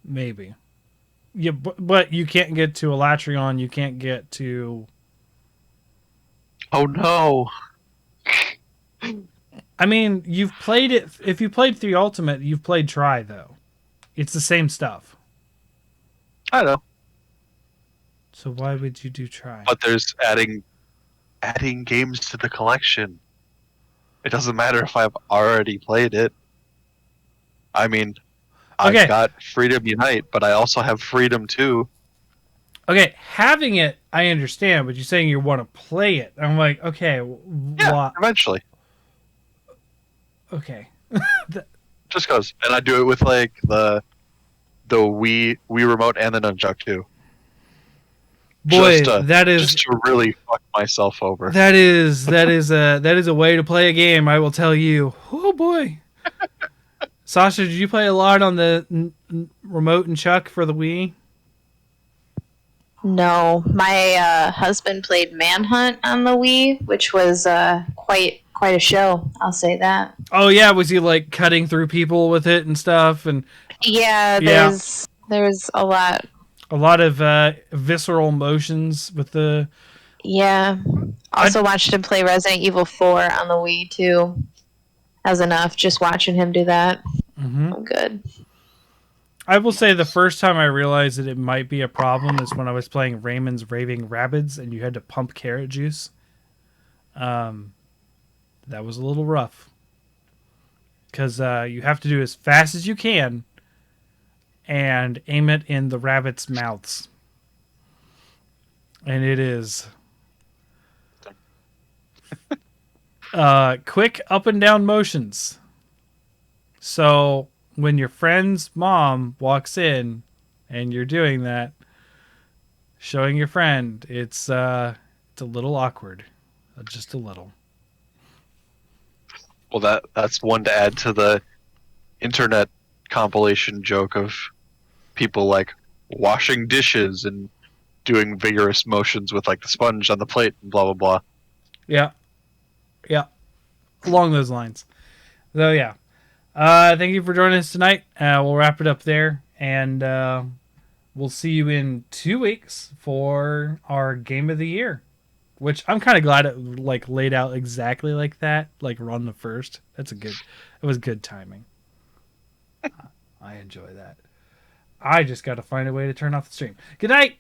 S1: Maybe. Yeah, but you can't get to Elatrion. You can't get to...
S2: Oh no!
S1: I mean, you've played it... If you played 3 Ultimate, you've played Try, though. It's the same stuff.
S2: I know.
S1: So why would you do Try?
S2: But there's adding games to the collection. It doesn't matter if I've already played it. I mean, I've got Freedom Unite, but I also have Freedom 2.
S1: Okay, having it, I understand, but you're saying you want to play it. I'm like, okay,
S2: yeah, eventually.
S1: Okay.
S2: Just because. And I do it with like the Wii remote and the Nunchuck too.
S1: Boy,
S2: just to really fuck myself over.
S1: That is a way to play a game, I will tell you. Oh boy. Sasha, did you play a lot on the remote and Chuck for the Wii?
S3: No, my husband played Manhunt on the Wii, which was quite a show. I'll say that.
S1: Oh yeah, was he like cutting through people with it and stuff? And
S3: there's a lot.
S1: A lot of visceral motions with the...
S3: Yeah. Also watched him play Resident Evil 4 on the Wii, too. That was enough, just watching him do that.
S1: Mm-hmm.
S3: I'm good.
S1: I will say the first time I realized that it might be a problem is when I was playing Raymond's Raving Rabbids and you had to pump carrot juice. That was a little rough. Because you have to do as fast as you can and aim it in the rabbits' mouths. And it is quick up and down motions. So when your friend's mom walks in and you're doing that, showing your friend, it's a little awkward. Just a little.
S2: Well, that's one to add to the internet compilation joke of people like washing dishes and doing vigorous motions with like the sponge on the plate and blah blah blah.
S1: Yeah. Along those lines. So yeah. Thank you for joining us tonight. We'll wrap it up there, and we'll see you in 2 weeks for our Game of the Year, which I'm kind of glad it like laid out exactly like that, like run the first. It was good timing. I enjoy that. I just got to find a way to turn off the stream. Good night.